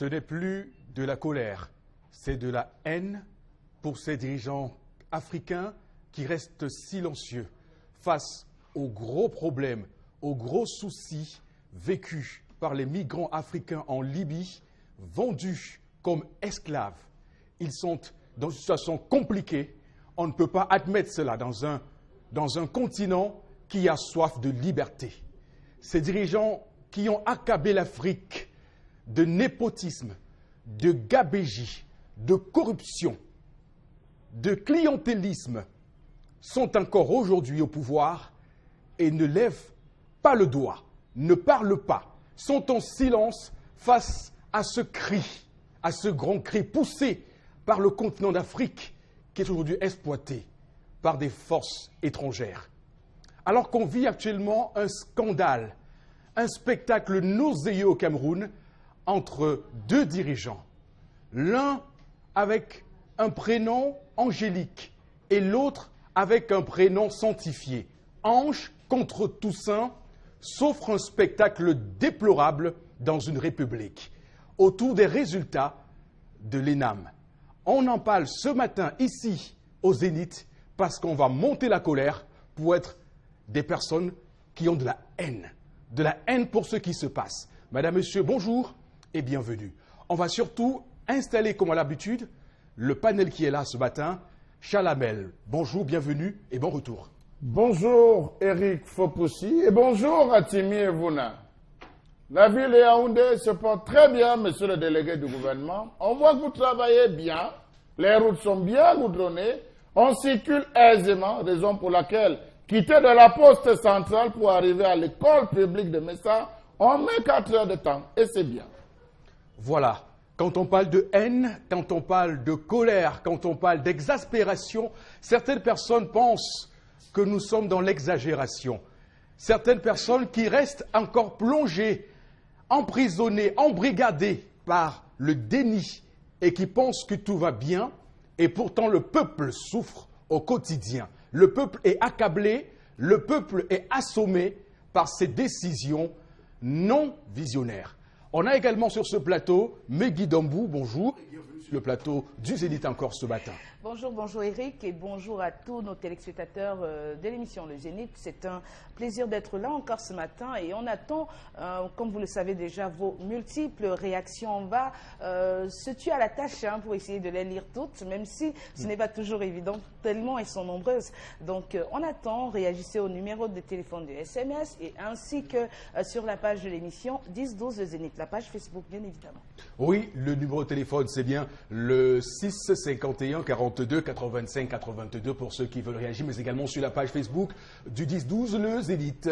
Ce n'est plus de la colère, c'est de la haine pour ces dirigeants africains qui restent silencieux face aux gros problèmes, aux gros soucis vécus par les migrants africains en Libye, vendus comme esclaves. Ils sont dans une situation compliquée. On ne peut pas admettre cela dans un continent qui a soif de liberté. Ces dirigeants qui ont accablé l'Afrique de népotisme, de gabégie, de corruption, de clientélisme, sont encore aujourd'hui au pouvoir et ne lèvent pas le doigt, ne parlent pas, sont en silence face à ce cri, à ce grand cri poussé par le continent d'Afrique qui est aujourd'hui exploité par des forces étrangères. Alors qu'on vit actuellement un scandale, un spectacle nauséeux au Cameroun entre deux dirigeants, l'un avec un prénom angélique et l'autre avec un prénom sanctifié. Ange contre Toussaint s'offre un spectacle déplorable dans une république autour des résultats de l'ENAM. On en parle ce matin ici au Zénith parce qu'on va monter la colère pour être des personnes qui ont de la haine pour ce qui se passe. Madame, Monsieur, bonjour et bienvenue. On va surtout installer, comme à l'habitude, le panel qui est là ce matin. Chalamel, bonjour, bienvenue et bon retour. Bonjour Eric Fopoussi et bonjour Atimi Evuna. La ville de Yaoundé se porte très bien, monsieur le délégué du gouvernement. On voit que vous travaillez bien, les routes sont bien goudronnées, on circule aisément, raison pour laquelle quitter de la poste centrale pour arriver à l'école publique de Messa, on met 4 heures de temps et c'est bien. Voilà. Quand on parle de haine, quand on parle de colère, quand on parle d'exaspération, certaines personnes pensent que nous sommes dans l'exagération. Certaines personnes qui restent encore plongées, emprisonnées, embrigadées par le déni et qui pensent que tout va bien et pourtant le peuple souffre au quotidien. Le peuple est accablé, le peuple est assommé par ces décisions non visionnaires. On a également sur ce plateau Megui Dambou, bonjour, et bienvenue sur le plateau du Zénith encore ce matin. Bonjour, bonjour Eric et bonjour à tous nos téléspectateurs de l'émission Le Zénith. C'est un plaisir d'être là encore ce matin et on attend, comme vous le savez déjà, vos multiples réactions. On va se tuer à la tâche pour essayer de les lire toutes, même si ce n'est pas toujours évident, tellement elles sont nombreuses. Donc on attend, réagissez au numéro de téléphone du SMS et ainsi que sur la page de l'émission 10-12 Le Zénith, la page Facebook bien évidemment. Oui, le numéro de téléphone c'est bien le 6 51 42 85 82 pour ceux qui veulent réagir, mais également sur la page Facebook du 10-12 Le Zénith.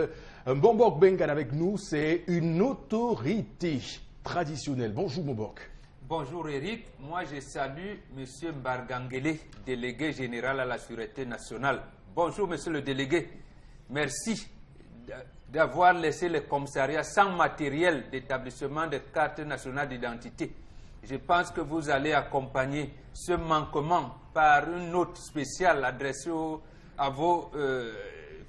Mbambok Bengan avec nous, c'est une autorité traditionnelle. Bonjour Mbambok. Bonjour Eric, moi je salue M. Mbargangele, délégué général à la Sûreté nationale. Bonjour Monsieur le délégué, merci d'avoir laissé le commissariat sans matériel d'établissement de carte nationale d'identité. Je pense que vous allez accompagner ce manquement par une note spéciale adressée à vos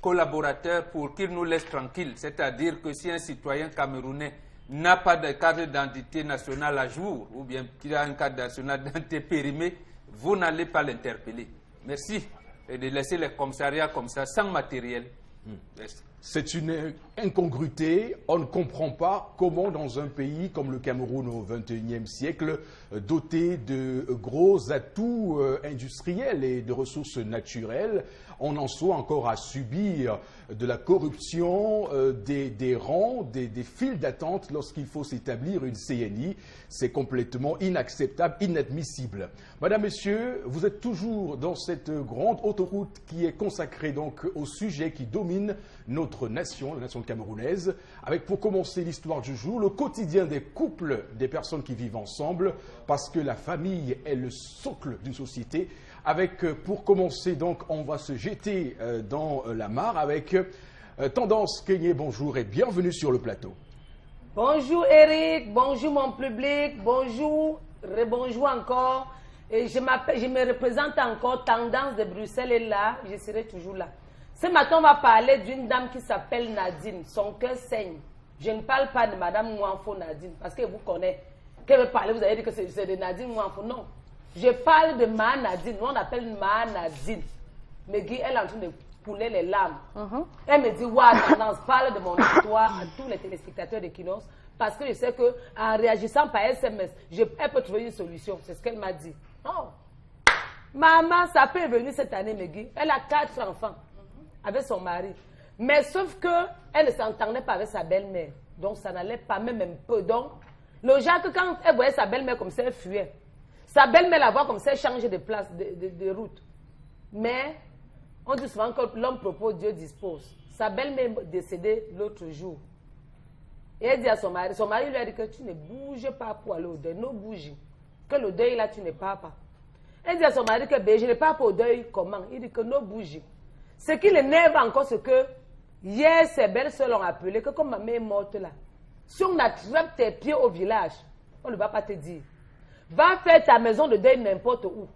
collaborateurs pour qu'ils nous laissent tranquilles. C'est-à-dire que si un citoyen camerounais n'a pas de carte d'identité nationale à jour ou bien qu'il a une carte nationale d'identité périmée, vous n'allez pas l'interpeller. Merci de laisser les commissariats comme ça, sans matériel. Merci. C'est une incongruité. On ne comprend pas comment dans un pays comme le Cameroun au XXIe siècle, doté de gros atouts industriels et de ressources naturelles, on en soit encore à subir de la corruption, des rangs, des files d'attente lorsqu'il faut s'établir une CNI. C'est complètement inacceptable, inadmissible. Madame, Messieurs, vous êtes toujours dans cette grande autoroute qui est consacrée donc au sujet qui domine notre nation, la nation camerounaise, avec pour commencer l'histoire du jour, le quotidien des couples, des personnes qui vivent ensemble, parce que la famille est le socle d'une société. Avec, pour commencer donc, on va se jeter dans la mare avec Tendance Kenyé, bonjour et bienvenue sur le plateau. Bonjour Eric, bonjour mon public, bonjour, rebonjour encore. Et je me représente encore, Tendance de Bruxelles est là, je serai toujours là. Ce matin, on va parler d'une dame qui s'appelle Nadine. Son cœur saigne. Je ne parle pas de Madame Mouanfo Nadine, parce que vous connaissez. Qu'elle veut parler, vous avez dit que c'est de Nadine, moi, non. Je parle de Ma Nadine, nous on appelle Ma Nadine. Mais Guy, elle est en train de couler les larmes. Elle me dit, ouais, tendance, parle de mon histoire à tous les téléspectateurs de Kinos, parce que je sais qu'en réagissant par SMS, elle peut trouver une solution. C'est ce qu'elle m'a dit. Oh. Maman, ça peut venir cette année, Megui. Elle a 4 enfants avec son mari. Mais sauf qu'elle ne s'entendait pas avec sa belle-mère. Donc ça n'allait pas même un peu. Donc, le Jacques, quand elle voyait sa belle-mère comme ça, elle fuyait. Sa belle-mère la voit comme ça, elle changeait de place, de route. Mais, on dit souvent que l'homme propose, Dieu dispose. Sa belle-mère est décédée l'autre jour. Et elle dit à son mari lui a dit que tu ne bouges pas pour aller au deuil, ne bouge. Que le deuil là, tu ne pars pas. Elle dit à son mari que je ne pars pas au deuil, comment? Il dit que ne bouge. Ce qui l'énerve encore, c'est que hier, ses belles-sœurs l'ont appelé, que comme ma mère est morte là, si on attrape tes pieds au village, on ne va pas te dire. Va faire ta maison de deuil n'importe où,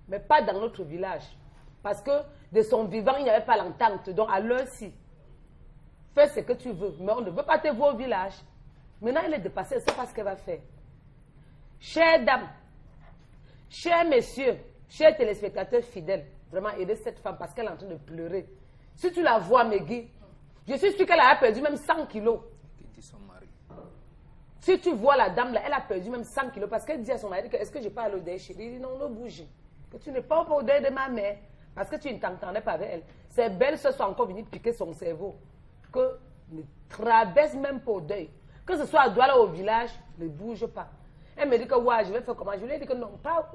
mais pas dans notre village. Parce que de son vivant, il n'y avait pas l'entente. Donc à l'heure-ci, fais ce que tu veux, mais on ne veut pas te voir au village. Maintenant, elle est dépassée, elle ne sait pas ce qu'elle va faire. Chère dame, chers messieurs, chers téléspectateurs fidèles, vraiment aider cette femme parce qu'elle est en train de pleurer. Si tu la vois, Megui, je suis sûre qu'elle a perdu même 100 kilos. Si tu vois la dame là, elle a perdu même 100 kilos parce qu'elle dit à son mari que est-ce que je peux aller au deuil chérie? Il dit non, ne bouge. Que tu n'es pas au deuil de ma mère parce que tu ne t'entendais pas avec elle. Ses belles soeurs sont encore venues piquer son cerveau. Que ne traverse même pas au deuil. Que ce soit à Douala ou au village, ne bouge pas. Elle me dit que ouais, je vais faire comment? Je lui ai dit que non, pas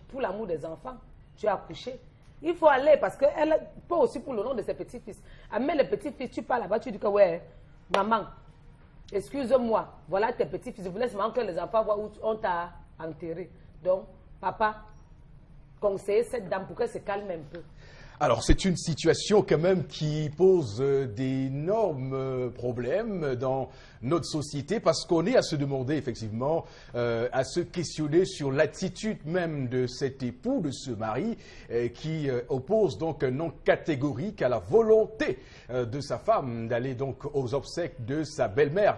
pour l'amour des enfants. Tu as accouché. Il faut aller parce qu'elle, pas aussi pour le nom de ses petits-fils. Mais les petits-fils, tu parles là-bas, tu dis que ouais, maman, excuse-moi, voilà tes petits-fils. Je voulais seulement que les enfants voient où on t'a enterré. Donc, papa, conseillez cette dame pour qu'elle se calme un peu. Alors, c'est une situation quand même qui pose d'énormes problèmes dans notre société parce qu'on est à se demander effectivement, à se questionner sur l'attitude même de cet époux, de ce mari, qui oppose donc un non catégorique à la volonté de sa femme d'aller donc aux obsèques de sa belle-mère.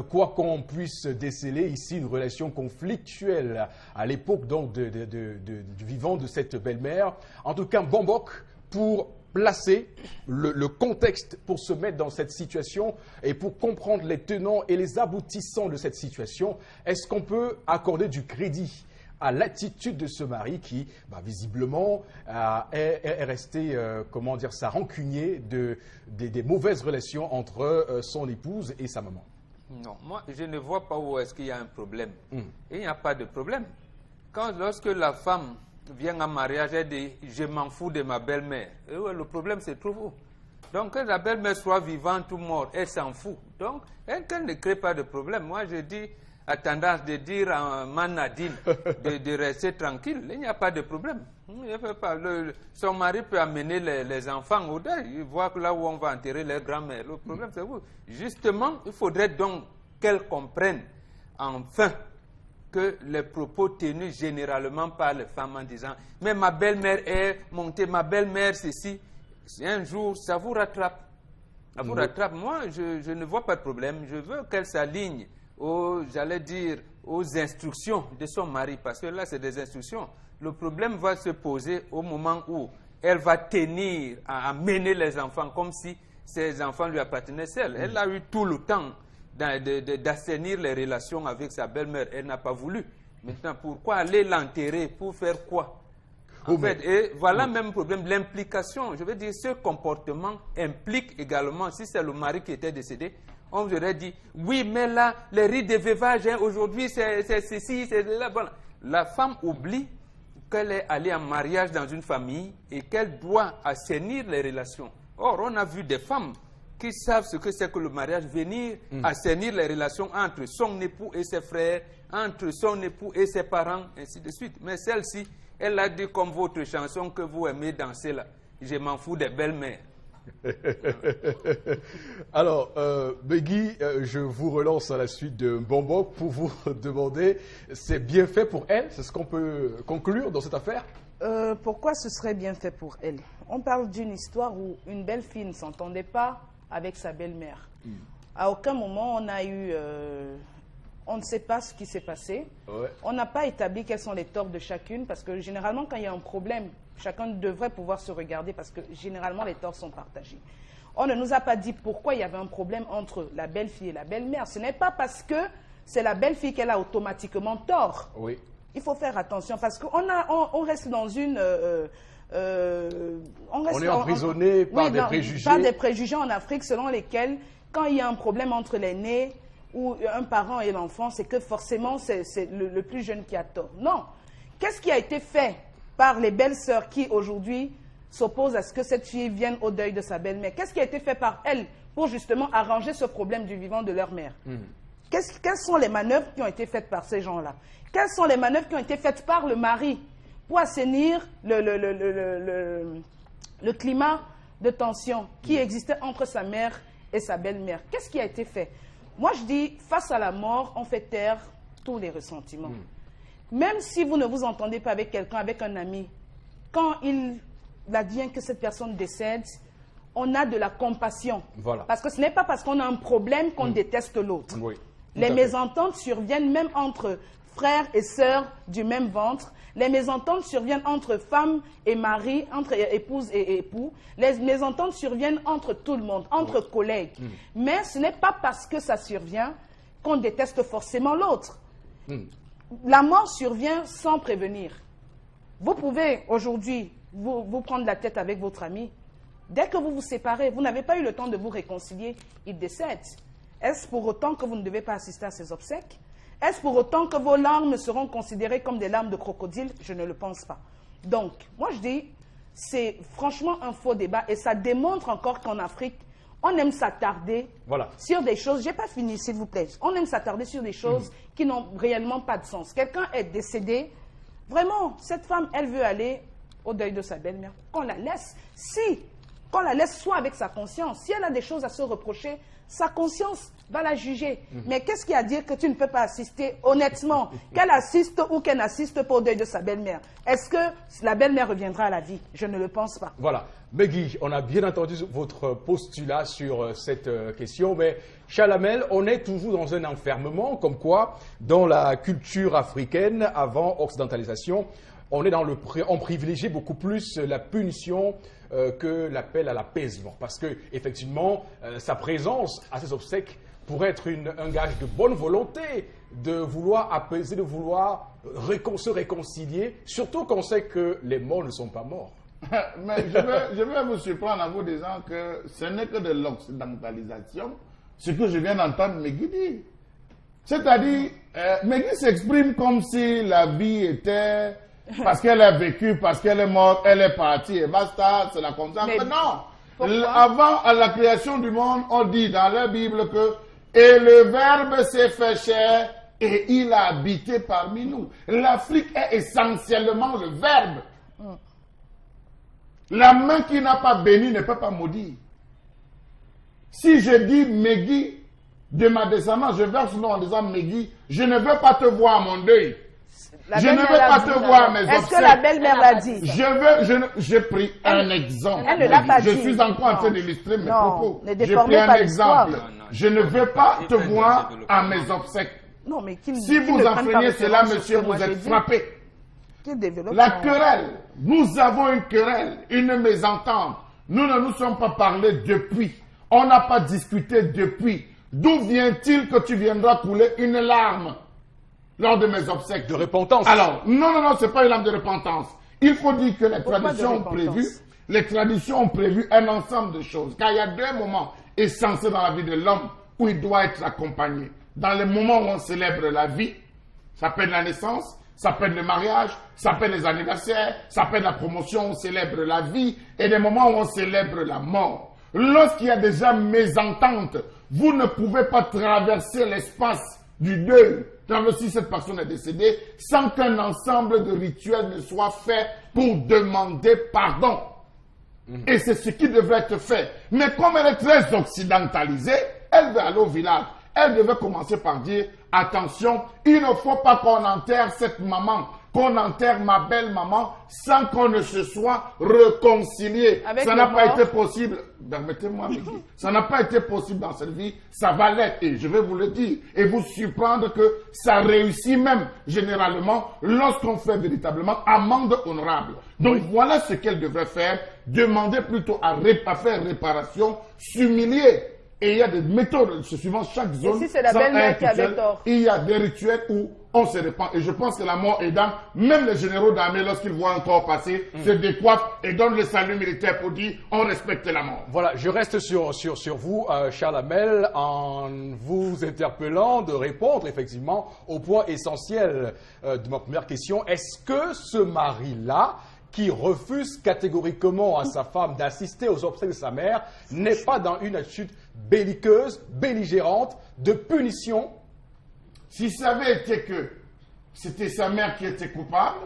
Quoi qu'on puisse déceler ici une relation conflictuelle à l'époque donc du vivant de cette belle-mère. En tout cas, Bombok, pour placer le contexte, pour se mettre dans cette situation et pour comprendre les tenants et les aboutissants de cette situation, est-ce qu'on peut accorder du crédit à l'attitude de ce mari qui, visiblement, est resté, comment dire ça, rancunier des mauvaises relations entre son épouse et sa maman? Non, moi, je ne vois pas où est-ce qu'il y a un problème. Et il n'y a pas de problème. Lorsque la femme vient en mariage, elle dit « je m'en fous de ma belle-mère ». Le problème se trouve où? Donc, que la belle-mère soit vivante ou morte, elle s'en fout. Donc, elle ne crée pas de problème. Moi, je dis, a tendance de dire à Manadine de rester tranquille. Il n'y a pas de problème. Son mari peut amener les enfants au deuil. Il voit là où on va enterrer leur grand-mère. Le problème, c'est vous. Justement, il faudrait donc qu'elle comprenne enfin que les propos tenus généralement par les femmes en disant « mais ma belle-mère est montée, ma belle-mère ceci », un jour, ça vous rattrape. Ça vous rattrape. Moi, je ne vois pas de problème. Je veux qu'elle s'aligne aux instructions de son mari, parce que là, c'est des instructions. Le problème va se poser au moment où elle va tenir à mener les enfants comme si ces enfants lui appartenaient seuls. Elle a eu tout le temps d'assainir les relations avec sa belle-mère. Elle n'a pas voulu. Maintenant, pourquoi aller l'enterrer? Pour faire quoi? En fait, et voilà même le problème, l'implication. Je veux dire, ce comportement implique également, si c'est le mari qui était décédé, on vous aurait dit, oui, mais là, les rites de veuvage, aujourd'hui, c'est ceci, c'est là. Voilà. La femme oublie qu'elle est allée en mariage dans une famille et qu'elle doit assainir les relations. Or, on a vu des femmes qui savent ce que c'est que le mariage, venir assainir les relations entre son époux et ses frères, entre son époux et ses parents, ainsi de suite. Mais celle-ci, elle a dit comme votre chanson que vous aimez danser là, je m'en fous des belles-mères. Alors, Megui, je vous relance à la suite de Bombok pour vous demander, c'est bien fait pour elle? C'est ce qu'on peut conclure dans cette affaire? Pourquoi ce serait bien fait pour elle? On parle d'une histoire où une belle fille ne s'entendait pas avec sa belle-mère. À aucun moment on on ne sait pas ce qui s'est passé. Ouais. On n'a pas établi quels sont les torts de chacune, parce que généralement, quand il y a un problème, chacun devrait pouvoir se regarder, parce que généralement, les torts sont partagés. On ne nous a pas dit pourquoi il y avait un problème entre la belle-fille et la belle-mère. Ce n'est pas parce que c'est la belle-fille qu'elle a automatiquement tort. Oui. Il faut faire attention, parce qu'on on reste dans une... on est emprisonné par des préjugés. Par des préjugés en Afrique selon lesquels, quand il y a un problème entre l'aîné ou un parent et l'enfant, c'est que forcément c'est le plus jeune qui a tort. Non. Qu'est-ce qui a été fait par les belles-sœurs qui aujourd'hui s'opposent à ce que cette fille vienne au deuil de sa belle-mère? Qu'est-ce qui a été fait par elles pour justement arranger ce problème du vivant de leur mère? Quelles sont les manœuvres qui ont été faites par ces gens-là? Quelles sont les manœuvres qui ont été faites par le mari pour assainir le climat de tension qui existait entre sa mère et sa belle-mère? Qu'est-ce qui a été fait? Moi, je dis, face à la mort, on fait taire tous les ressentiments. Même si vous ne vous entendez pas avec quelqu'un, avec un ami, quand il advient que cette personne décède, on a de la compassion. Voilà. Parce que ce n'est pas parce qu'on a un problème qu'on déteste l'autre. Oui. Les mésententes surviennent même entre frères et sœurs du même ventre. Les mésententes surviennent entre femmes et maris, entre épouses et époux. Les mésententes surviennent entre tout le monde, entre collègues. Mais ce n'est pas parce que ça survient qu'on déteste forcément l'autre. La mort survient sans prévenir. Vous pouvez aujourd'hui vous prendre la tête avec votre ami. Dès que vous vous séparez, vous n'avez pas eu le temps de vous réconcilier, il décède. Est-ce pour autant que vous ne devez pas assister à ses obsèques? Est-ce pour autant que vos larmes seront considérées comme des larmes de crocodile? Je ne le pense pas. Donc, moi je dis, c'est franchement un faux débat et ça démontre encore qu'en Afrique, on aime s'attarder sur des choses. Je n'ai pas fini, s'il vous plaît. On aime s'attarder sur des choses qui n'ont réellement pas de sens. Quelqu'un est décédé, vraiment, cette femme, elle veut aller au deuil de sa belle-mère. Qu'on la laisse. Qu'on la laisse soit avec sa conscience. Si elle a des choses à se reprocher, sa conscience va la juger. Mais qu'est-ce qui a à dire que tu ne peux pas assister honnêtement? Qu'elle assiste ou qu'elle n'assiste pas au deuil de sa belle-mère? Est-ce que la belle-mère reviendra à la vie? Je ne le pense pas. Voilà. Meggy, on a bien entendu votre postulat sur cette question, mais Chalamel, on est toujours dans un enfermement, comme quoi, dans la culture africaine, avant occidentalisation, on privilégie beaucoup plus la punition que l'appel à l'apaisement. Parce que, effectivement, sa présence à ces obsèques pourrait être un gage de bonne volonté, de vouloir apaiser, de vouloir se réconcilier, surtout qu'on sait que les morts ne sont pas morts. Mais je vais vous surprendre en vous disant que ce n'est que de l'occidentalisation, ce que je viens d'entendre Meggy dire. C'est-à-dire, Meggy s'exprime comme si la vie était... Parce qu'elle a vécu, parce qu'elle est morte, elle est partie, et basta, c'est la conscience. Mais non! Avant, à la création du monde, on dit dans la Bible que « Et le Verbe s'est fait chair, et il a habité parmi nous. » L'Afrique est essentiellement le Verbe. La main qui n'a pas béni ne peut pas maudire. Si je dis Meggy, de ma descendance, je verse le nom en disant Meggy, je ne veux pas te voir à mon deuil. Je ne veux pas te voir à mes obsèques. Est-ce que la belle-mère l'a dit? J'ai pris un exemple. Elle ne l'a pas dit. Je suis encore en train d'illustrer mes propos. J'ai pris un exemple. Je ne veux pas te voir à mes obsèques. Non, mais si vous enfreignez cela, monsieur, vous êtes frappé. La querelle, nous avons une querelle, une mésentente. Nous ne nous sommes pas parlé depuis. On n'a pas discuté depuis. D'où vient-il que tu viendras couler une larme lors de mes obsèques? De repentance. Alors, non, ce n'est pas une larme de repentance. Il faut dire que les traditions ont prévu un ensemble de choses. Car il y a deux moments essentiels dans la vie de l'homme où il doit être accompagné. Dans les moments où on célèbre la vie, ça peut être la naissance, ça peut être le mariage, ça peut être les anniversaires, ça peut être la promotion, on célèbre la vie, et des moments où on célèbre la mort. Lorsqu'il y a déjà mésentente, vous ne pouvez pas traverser l'espace du deuil, si cette personne est décédée, sans qu'un ensemble de rituels ne soit fait pour demander pardon. Et c'est ce qui devrait être fait. Mais comme elle est très occidentalisée, elle veut aller au village. Elle devait commencer par dire, attention, il ne faut pas qu'on enterre cette maman qu'on enterre ma belle maman sans qu'on ne se soit réconcilié. Avec Ça n'a le pas mort. été possible. Permettez-moi, Miki. Ça n'a pas été possible dans cette vie. Ça va l'être. Et je vais vous le dire. Et vous surprendre que ça réussit même généralement lorsqu'on fait véritablement amende honorable. Donc voilà ce qu'elle devrait faire. Demander plutôt à faire réparation, s'humilier. Et il y a des méthodes, suivant chaque zone. si c'est la sans belle-mère un qui avait rituel, tort? il y a des rituels où on se répand. Et je pense que la mort aidant, même les généraux d'armée, lorsqu'ils voient un corps passer, se décoiffent et donnent le salut militaire pour dire on respecte la mort. Voilà, je reste sur vous, Charles Hamel, en vous interpellant de répondre effectivement au point essentiel de ma première question. Est-ce que ce mari-là, qui refuse catégoriquement à sa femme d'assister aux obsèques de sa mère, n'est pas dans une attitude belliqueuse, belligérante, de punition? Si ça avait été que c'était sa mère qui était coupable,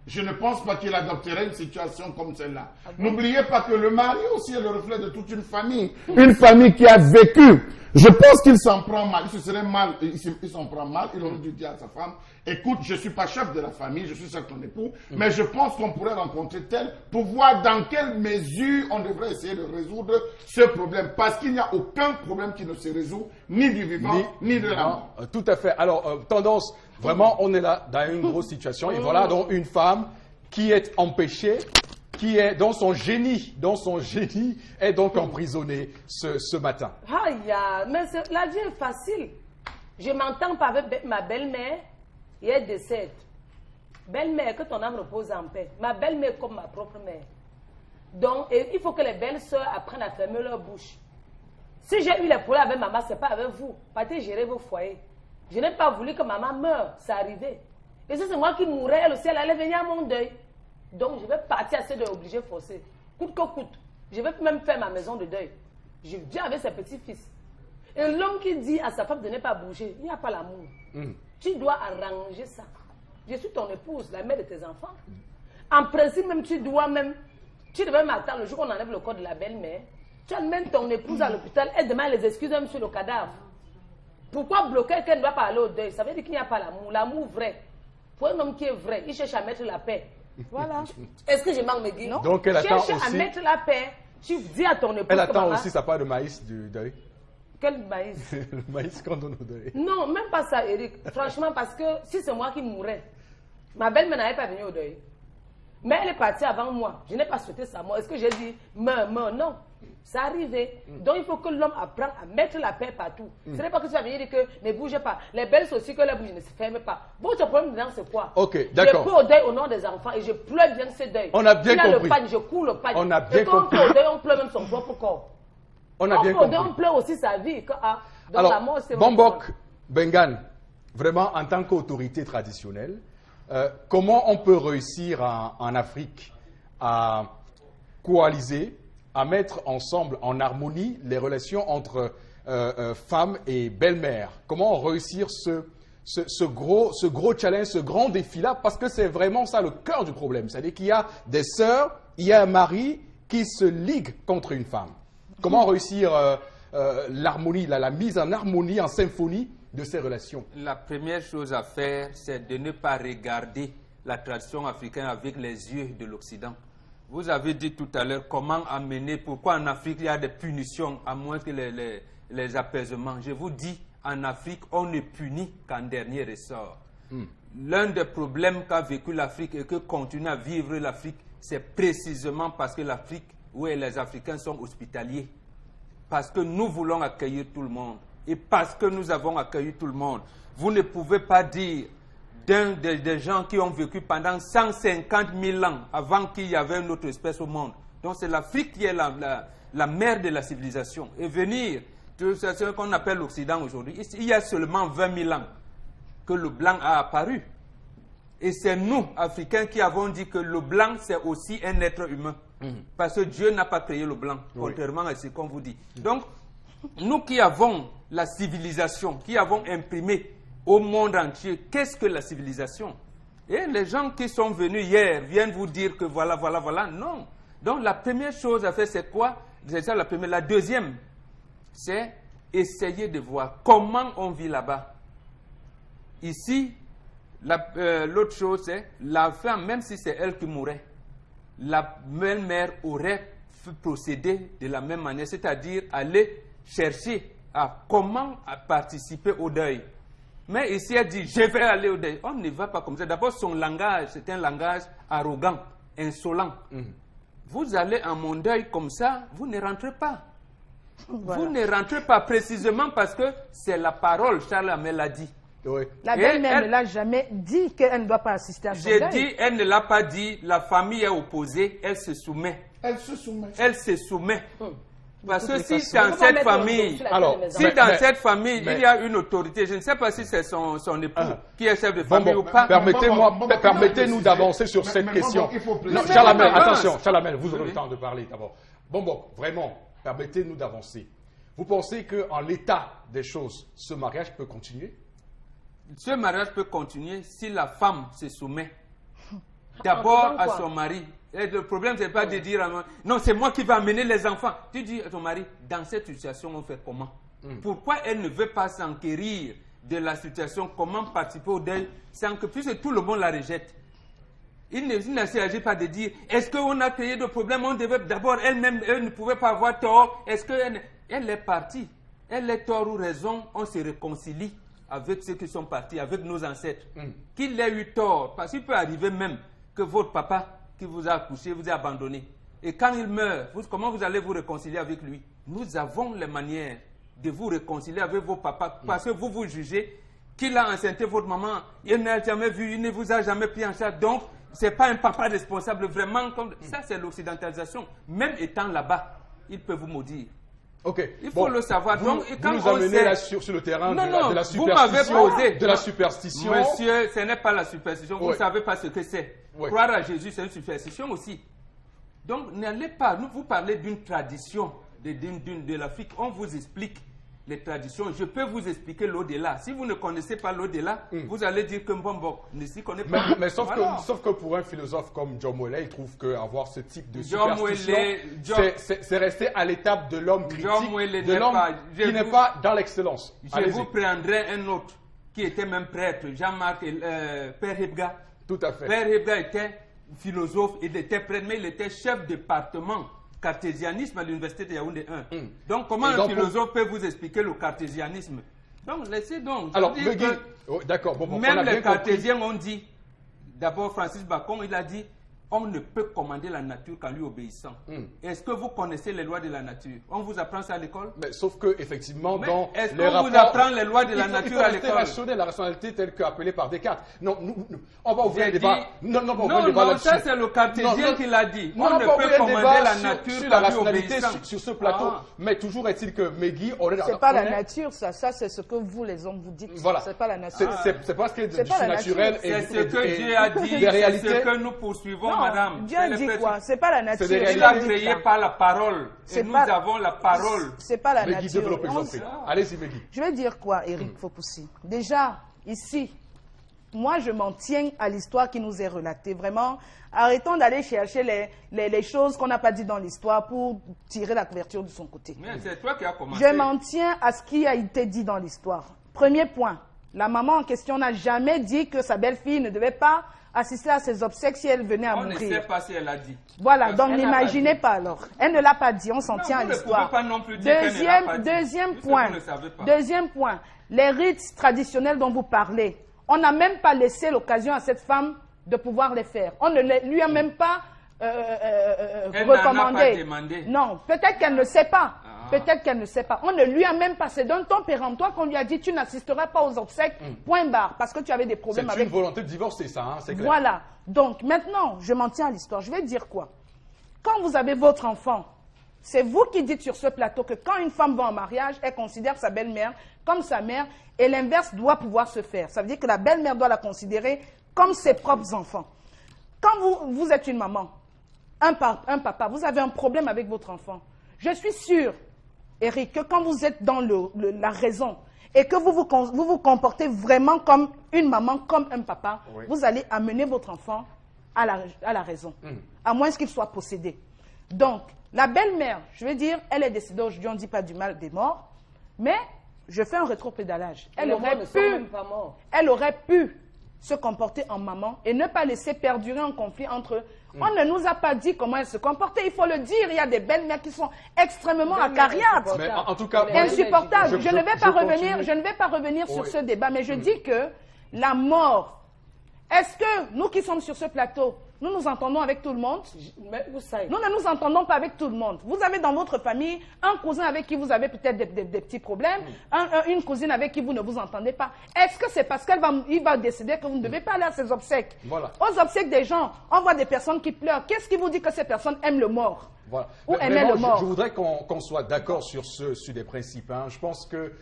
je ne pense pas qu'il adopterait une situation comme celle-là. N'oubliez pas que le mari aussi est le reflet de toute une famille. Une famille qui a vécu. Je pense qu'il s'en prend mal. Il se serait mal, il s'en prend mal. Il aurait dû dire à sa femme, écoute, je ne suis pas chef de la famille, je suis seul ton époux, mais je pense qu'on pourrait rencontrer tel pour voir dans quelle mesure on devrait essayer de résoudre ce problème. Parce qu'il n'y a aucun problème qui ne se résout, ni du vivant, ni de la mort. Tout à fait. Alors, tendance, vraiment, on est là dans une grosse situation. Et voilà donc une femme qui est empêchée, qui est dans son génie, est donc emprisonnée ce matin. Aïe, mais la vie est facile. Je m'entends pas avec ma belle-mère et elle décède. Belle-mère, que ton âme repose en paix. Ma belle-mère comme ma propre mère. Donc, il faut que les belles sœurs apprennent à fermer leur bouche. Si j'ai eu les problèmes avec maman, ce n'est pas avec vous. Partez gérer vos foyers. Je n'ai pas voulu que maman meure, c'est arrivé. Et si c'est moi qui mourrais, elle aussi, elle allait venir à mon deuil. Donc, je vais partir à ce deuil obligé, forcé. Coûte que coûte. Je vais même faire ma maison de deuil. Je viens avec ses petits-fils. Et l'homme qui dit à sa femme de ne pas bouger, il n'y a pas l'amour. Tu dois arranger ça. Je suis ton épouse, la mère de tes enfants. En principe, même tu devais m'attendre le jour où on enlève le corps de la belle-mère. Tu amènes ton épouse à l'hôpital, elle demande les excuses même sur le cadavre. Pourquoi bloquer qu'elle ne doit pas aller au deuil? Ça veut dire qu'il n'y a pas l'amour. L'amour vrai. Pour un homme qui est vrai, il cherche à mettre la paix. Voilà. Est-ce que je manque mes guilles? Donc elle attend cherche aussi, à mettre la paix. Tu dis à ton épouse. elle attend maman, aussi sa part de maïs du deuil. Quel maïs? Le maïs qu'on donne au deuil. Non, même pas ça, Eric. Franchement, parce que si c'est moi qui mourrais, ma belle-mère n'avait pas venu au deuil. Mais elle est partie avant moi. Je n'ai pas souhaité sa mort. Est-ce que j'ai dit meurs? Non. C'est arrivé. Donc il faut que l'homme apprenne à mettre la paix partout. Ce n'est pas que tu vas venir dire que ne bougez pas. Les belles aussi que les bouges ne se ferment pas. Votre problème dedans, c'est quoi? Ok, d'accord. Je peux au deuil au nom des enfants et je pleure bien ce deuil. On a bien il compris. le pagne, je cours le pagne. On a bien et quand compris. on peut au deuil, on pleure même son propre corps. On a bien peut au deuil, compris. on pleure aussi sa vie. Donc la Alors, mort, c'est Bambok Bengan, vraiment en tant qu'autorité traditionnelle, comment on peut réussir en Afrique à coaliser, à mettre ensemble en harmonie les relations entre femmes et belle-mère? Comment réussir ce gros challenge, ce grand défi-là? Parce que c'est vraiment ça le cœur du problème. C'est-à-dire qu'il y a des sœurs, il y a un mari qui se ligue contre une femme. Comment réussir l'harmonie, la mise en harmonie, en symphonie de ces relations? La première chose à faire, c'est de ne pas regarder la tradition africaine avec les yeux de l'Occident. Vous avez dit tout à l'heure comment amener, pourquoi en Afrique il y a des punitions à moins que les apaisements. Je vous dis, en Afrique, on ne punit qu'en dernier ressort. L'un des problèmes qu'a vécu l'Afrique et que continue à vivre l'Afrique, c'est précisément parce que l'Afrique, les Africains sont hospitaliers. Parce que nous voulons accueillir tout le monde. Et parce que nous avons accueilli tout le monde. Vous ne pouvez pas dire des gens qui ont vécu pendant 150 000 ans avant qu'il y avait une autre espèce au monde. Donc c'est l'Afrique qui est la mère de la civilisation. Et venir, c'est ce qu'on appelle l'Occident aujourd'hui, il y a seulement 20 000 ans que le blanc a apparu. Et c'est nous, Africains, qui avons dit que le blanc, c'est aussi un être humain. Parce que Dieu n'a pas créé le blanc, contrairement à ce qu'on vous dit. Donc, nous qui avons la civilisation, qui avons imprimé au monde entier, qu'est-ce que la civilisation? Et les gens qui sont venus hier viennent vous dire que voilà. Non. Donc la première chose à faire, c'est quoi? C'est ça la première. La deuxième, c'est essayer de voir comment on vit là-bas. Ici, L'autre chose, c'est la femme, même si c'est elle qui mourait, la belle-mère aurait procédé de la même manière, c'est-à-dire aller chercher comment participer au deuil. Mais ici, elle dit, je vais aller au deuil. On ne va pas comme ça. D'abord, son langage, c'est un langage arrogant, insolent. Vous allez à mon deuil comme ça, vous ne rentrez pas. Voilà. Vous ne rentrez pas précisément parce que c'est la parole, Charles Hamel l'a dit. Oui. La belle-mère ne l'a jamais dit qu'elle ne doit pas assister à son deuil. J'ai dit, elle ne l'a pas dit, la famille est opposée, elle se soumet. Elle se soumet. Elle se soumet. Parce que si dans cette famille, cette famille, il y a une autorité, je ne sais pas si c'est son époux qui est chef de famille ou pas. Permettez-nous d'avancer sur cette question. Charles Hamel, attention, Charles Hamel, vous aurez le temps de parler d'abord. Vraiment, permettez-nous d'avancer. Vous pensez qu'en l'état des choses, ce mariage peut continuer? Ce mariage peut continuer si la femme se soumet d'abord à son mari. Et le problème, ce n'est pas de dire à moi, non, c'est moi qui vais amener les enfants. Tu dis à ton mari, dans cette situation, on fait comment? Pourquoi elle ne veut pas s'enquérir de la situation? Comment participer au deuil sans que, puisque tout le monde la rejette? Il ne s'agit pas de dire, est-ce qu'on a créé des problèmes? On devait d'abord, elle-même, elle ne pouvait pas avoir tort. Est-ce qu'elle est partie? Elle est tort ou raison, on se réconcilie avec ceux qui sont partis, avec nos ancêtres. Qu'il ait eu tort, parce qu'il peut arriver même que votre papa qui vous a accouché, vous a abandonné. Et quand il meurt, comment vous allez vous réconcilier avec lui? Nous avons les manières de vous réconcilier avec vos papas, parce que vous jugez qu'il a enceinté votre maman, il n'a jamais vu, il ne vous a jamais pris en charge, donc ce n'est pas un papa responsable vraiment. Ça, c'est l'occidentalisation. Même étant là-bas, il peut vous maudire. Il faut le savoir. Vous nous amenez là sur le terrain de la superstition. Vous m'avez posé. De la superstition. Monsieur, ce n'est pas la superstition. Vous ne savez pas ce que c'est. Croire à Jésus, c'est une superstition aussi. Donc, n'allez pas. Nous vous parlez d'une tradition de l'Afrique. On vous explique les traditions. Je peux vous expliquer l'au-delà. Si vous ne connaissez pas l'au-delà, vous allez dire que ne s'y connaît pas. Mais sauf que pour un philosophe comme John Molley, il trouve qu'avoir ce type de superstition, c'est rester à l'étape de l'homme critique, de l'homme qui n'est pas dans l'excellence. Je vous prendrai un autre qui était même prêtre, Jean-Marc, Père Hebga. Tout à fait. Père Hebga était philosophe, il était prêtre, mais il était chef de département cartésianisme à l'université de Yaoundé 1. Donc, comment un philosophe peut vous expliquer le cartésianisme? Donc, laissez donc. Alors, d'accord. Même les cartésiens ont dit, d'abord Francis Bacon, il a dit, on ne peut commander la nature qu'en lui obéissant. Est-ce que vous connaissez les lois de la nature? On vous apprend ça à l'école? Sauf que, effectivement, dans est-ce qu'on vous apprend les lois de la nature à l'école? La rationalité telle qu'appelée par Descartes. Non, on va ouvrir un débat. Non, ça c'est le cartésien qui l'a dit. On ne peut commander la nature sur la rationalité sur ce plateau. Mais toujours est-il que Megui, c'est pas la nature, ça c'est ce que vous les hommes vous dites. Voilà. C'est pas la nature. C'est pas ce qui est du surnaturel. C'est ce que Dieu a dit, c'est ce que nous poursuivons. Madame, Dieu dit quoi? C'est pas la nature. Il a créé par la parole. Et nous avons la parole. C'est pas la nature. Allez-y, Megui. Je vais dire quoi, Eric Fopoussi? Déjà, ici, moi, je m'en tiens à l'histoire qui nous est relatée. Vraiment, arrêtons d'aller chercher les choses qu'on n'a pas dit dans l'histoire pour tirer la couverture de son côté. Mais c'est toi qui as commencé. Je m'en tiens à ce qui a été dit dans l'histoire. Premier point, la maman en question n'a jamais dit que sa belle-fille ne devait pas assister à ses obsèques si elle venait à mourir. On ne sait pas si elle a dit. Voilà, donc n'imaginez pas alors. Elle ne l'a pas dit, on s'en tient à l'histoire. Deuxième point, les rites traditionnels dont vous parlez, on n'a même pas laissé l'occasion à cette femme de pouvoir les faire. On ne lui a même pas recommandé. Non, peut-être qu'elle ne sait pas. Peut-être qu'elle ne sait pas. On ne lui a même pas. C'est d'un temps péremptoire qu'on lui a dit tu n'assisteras pas aux obsèques, point barre, parce que tu avais des problèmes avec... C'est une volonté de divorcer, ça, hein, c'est clair. Voilà. Donc, maintenant, je m'en tiens à l'histoire. Je vais dire quoi? Quand vous avez votre enfant, c'est vous qui dites sur ce plateau que quand une femme va en mariage, elle considère sa belle-mère comme sa mère et l'inverse doit pouvoir se faire. Ça veut dire que la belle-mère doit la considérer comme ses propres enfants. Quand vous êtes une maman, un papa, vous avez un problème avec votre enfant, je suis sûre, Eric, que quand vous êtes dans la raison et que vous vous comportez vraiment comme une maman, comme un papa, vous allez amener votre enfant à la raison, à moins qu'il soit possédé. Donc, la belle-mère, je veux dire, elle est décédée aujourd'hui, on ne dit pas du mal des morts, mais je fais un rétropédalage. Elle aurait pu se comporter en maman et ne pas laisser perdurer un conflit entre eux. On ne nous a pas dit comment elles se comportaient, il faut le dire. Il y a des belles-mères qui sont extrêmement acariates. Mais en tout cas, Insupportables. Je ne vais pas revenir sur ce débat, mais je dis que la mort, est-ce que nous qui sommes sur ce plateau, nous nous entendons avec tout le monde? Mais où ça est? Nous ne nous entendons pas avec tout le monde. Vous avez dans votre famille un cousin avec qui vous avez peut-être des petits problèmes, une cousine avec qui vous ne vous entendez pas. Est-ce que c'est parce qu'il va décider que vous ne devez pas aller à ses obsèques? Voilà. Aux obsèques des gens, on voit des personnes qui pleurent. Qu'est-ce qui vous dit que ces personnes aiment le mort? Voilà. Ou aimer le mort? Je voudrais qu'on soit d'accord sur des principes. Hein. Je pense que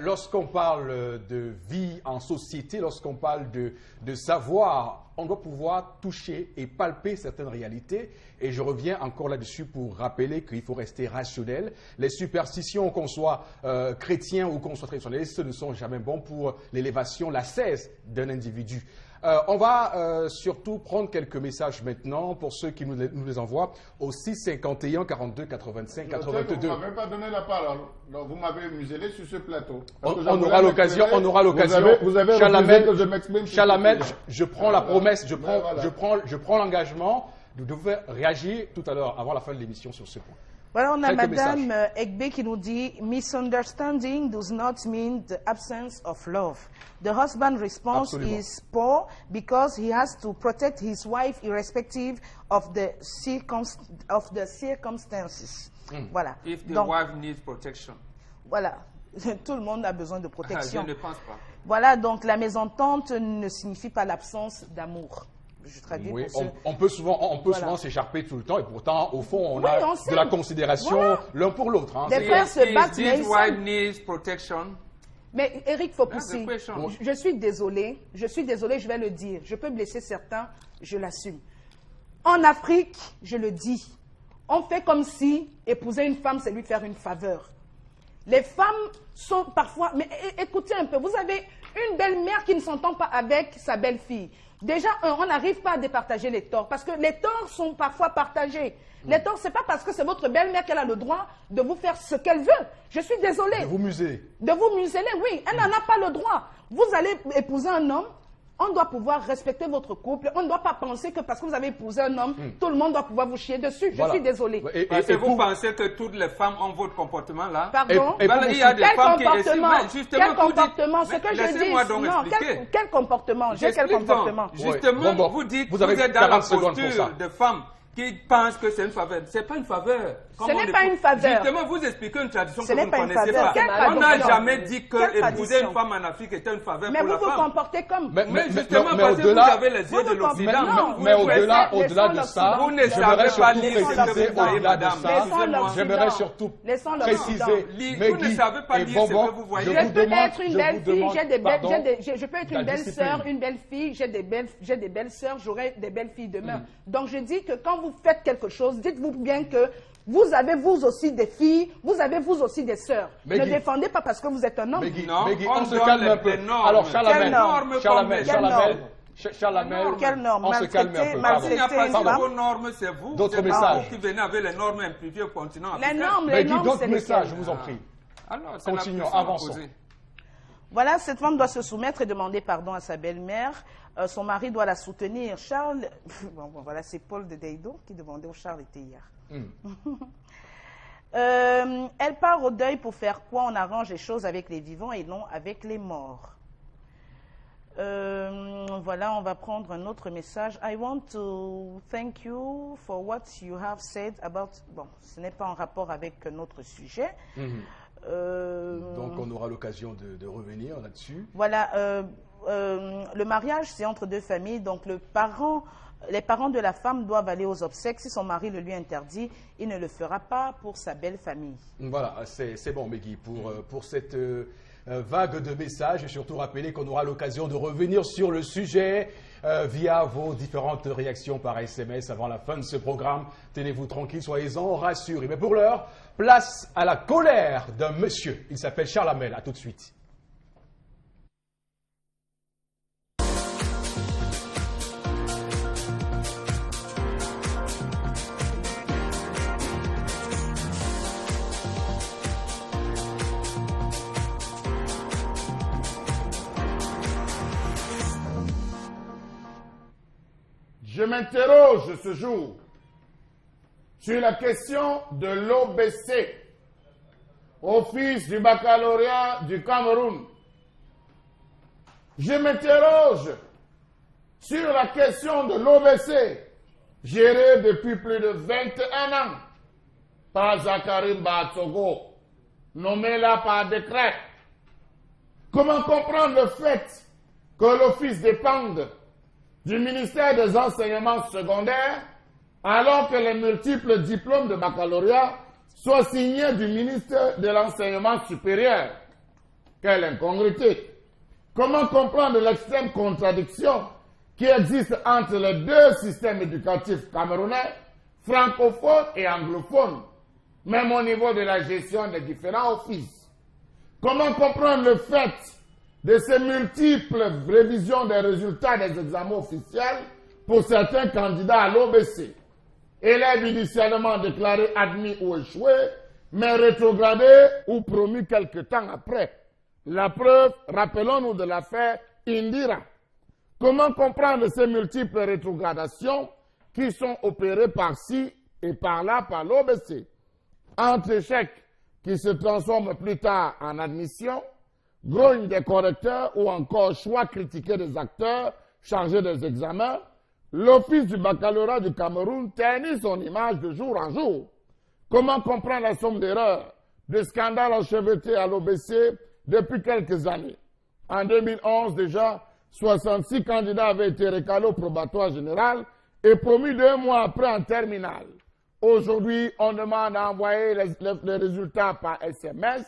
lorsqu'on parle de vie en société, lorsqu'on parle de savoir, on doit pouvoir toucher et palper certaines réalités. Et je reviens encore là-dessus pour rappeler qu'il faut rester rationnel. Les superstitions, qu'on soit chrétien ou qu'on soit traditionnaliste, ne sont jamais bons pour l'élévation, l'ascèse d'un individu. On va surtout prendre quelques messages maintenant pour ceux qui nous les envoient au 651 42 85 82. Vous ne m'avez pas donné la parole, donc vous m'avez muselé sur ce plateau. On aura l'occasion. Vous avez refusé que je m'exprime. Chalamel, je prends la promesse, je prends l'engagement de devoir réagir tout à l'heure avant la fin de l'émission sur ce point. Voilà, on a Quelques Madame messages. Egbe qui nous dit « Misunderstanding does not mean the absence of love. The husband response Absolument. is poor because he has to protect his wife irrespective of the circumstances. Voilà. If the Donc, wife needs protection. voilà. Tout le monde a besoin de Je protection. ne pense pas. Voilà, donc la mésentente ne signifie pas l'absence d'amour. Je traduis Oui, pour ceux... on peut souvent Voilà. s'écharper tout le temps et pourtant, au fond, on Oui, a on de sait. la considération Voilà. l'un pour l'autre. Hein. Des C'est- frères se battent, mais This ils wife s'aiment. needs protection. Mais Eric Fopoussi, That's the question. je suis désolée, je vais le dire. Je peux blesser certains, je l'assume. En Afrique, je le dis, on fait comme si épouser une femme, c'est lui faire une faveur. Les femmes sont parfois... Mais écoutez un peu, vous avez une belle-mère qui ne s'entend pas avec sa belle-fille. Déjà, on n'arrive pas à départager les torts, parce que les torts sont parfois partagés. Les torts, ce n'est pas parce que c'est votre belle-mère qu'elle a le droit de vous faire ce qu'elle veut. Je suis désolée. De vous museler. De vous museler, oui. Elle n'en a pas le droit. Vous allez épouser un homme, on doit pouvoir respecter votre couple. On ne doit pas penser que parce que vous avez épousé un homme, tout le monde doit pouvoir vous chier dessus. Je Voilà. suis désolée. Parce que vous pensez que toutes les femmes ont votre comportement là? Pardon? Et Voilà, il y a des Quel femmes qui comportement? mais justement, Quel vous dites- comportement? Ce mais que je dis, laissez-moi donc non, expliquer. quel comportement? J'ai quel J'explique donc. comportement? Justement, Ouais. Bon, vous dites vous que avez vous êtes dans la 40 secondes pour posture ça. de femmes qui pensent que c'est une faveur. C'est pas une faveur. Ce n'est pas une faveur. Justement, vous expliquez une tradition Ce que vous n'est ne pas une connaissez faveur. pas. Quelle On n'a tradition? jamais dit que Quelle épouser tradition? une femme en Afrique était une faveur Mais pour vous la vous femme. comportez comme... Mais justement, mais parce que vous au-delà- avez les yeux de vous l'Occident. non, Mais vous au-delà laissez de ça, Vous ne j'aimerais savez pas surtout lire ce que préciser, vous voyez, au-delà de madame. ça, Laissons l'Occident. j'aimerais surtout Laissons l'Occident. préciser, Vous ne Meggy savez pas et lire ce que Bonbon, vous voyez. je Je vous peux demande, être une belle fille, j'ai des belles, pardon, je peux être la une belle discipline. sœur, une belle fille, j'ai des belles sœurs, j'aurai des belles filles demain. Donc je dis que quand vous faites quelque chose, dites-vous bien que vous avez vous aussi des filles, vous avez vous aussi des sœurs. Ne Meggy. défendez pas parce que vous êtes un homme. Meggy, Non, Meggy, on on se donne calme un les peu. normes. Alors, Quelle Chalamel, norme? Chalamel, Quelle Chalamel, norme? Chalamel, Quelle norme? on se calme un peu. Maltraiter, pardon. Il n'y a pas C'était de une vos normes, c'est vous. D'autres C'est messages. vous qui venez avec les normes impliquées au continent Les africain. normes, les Meggy, normes, d'autres c'est messages, je lesquelles? vous en prie. Alors, c'est la Continuons, question à avançons. poser. Voilà, cette femme doit se soumettre et demander pardon à sa belle-mère. Son mari doit la soutenir. Charles, bon, voilà, c'est Paul de Deido qui demandait où Charles était hier. Elle part au deuil pour faire quoi? On arrange les choses avec les vivants et non avec les morts. Voilà, on va prendre un autre message. I want to thank you for what you have said about... Bon, ce n'est pas en rapport avec notre sujet. Donc, on aura l'occasion de revenir là-dessus. Voilà, le mariage, c'est entre deux familles. Donc, les parents de la femme doivent aller aux obsèques. Si son mari le lui interdit, il ne le fera pas pour sa belle famille. Voilà, c'est bon, Meggy, pour cette vague de messages et surtout rappeler qu'on aura l'occasion de revenir sur le sujet via vos différentes réactions par SMS avant la fin de ce programme. Tenez-vous tranquille, soyez-en rassurés. Mais pour l'heure, place à la colère d'un monsieur. Il s'appelle Chalamel. À tout de suite. Je m'interroge ce jour sur la question de l'OBC, Office du baccalauréat du Cameroun. Je m'interroge sur la question de l'OBC, gérée depuis plus de 21 ans par Zakari Mbatsogo, nommé là par décret. Comment comprendre le fait que l'office dépende du ministère des enseignements secondaires alors que les multiples diplômes de baccalauréat soient signés du ministère de l'enseignement supérieur? Quelle incongruité! Comment comprendre l'extrême contradiction qui existe entre les deux systèmes éducatifs camerounais, francophones et anglophones, même au niveau de la gestion des différents offices? Comment comprendre le fait de ces multiples révisions des résultats des examens officiels pour certains candidats à l'OBC, élèves initialement déclarés admis ou échoués, mais rétrogradés ou promus quelque temps après? La preuve, rappelons-nous de l'affaire Indira. Comment comprendre ces multiples rétrogradations qui sont opérées par-ci et par-là par l'OBC? Entre échecs qui se transforment plus tard en admission, grogne des correcteurs ou encore choix critiqués des acteurs chargés des examens, l'Office du baccalauréat du Cameroun ternit son image de jour en jour. Comment comprendre la somme d'erreurs, de scandales enchevêtrés à l'OBC depuis quelques années? En 2011 déjà, 66 candidats avaient été recalés au probatoire général et promus 2 mois après en terminale. Aujourd'hui, on demande à envoyer les résultats par SMS,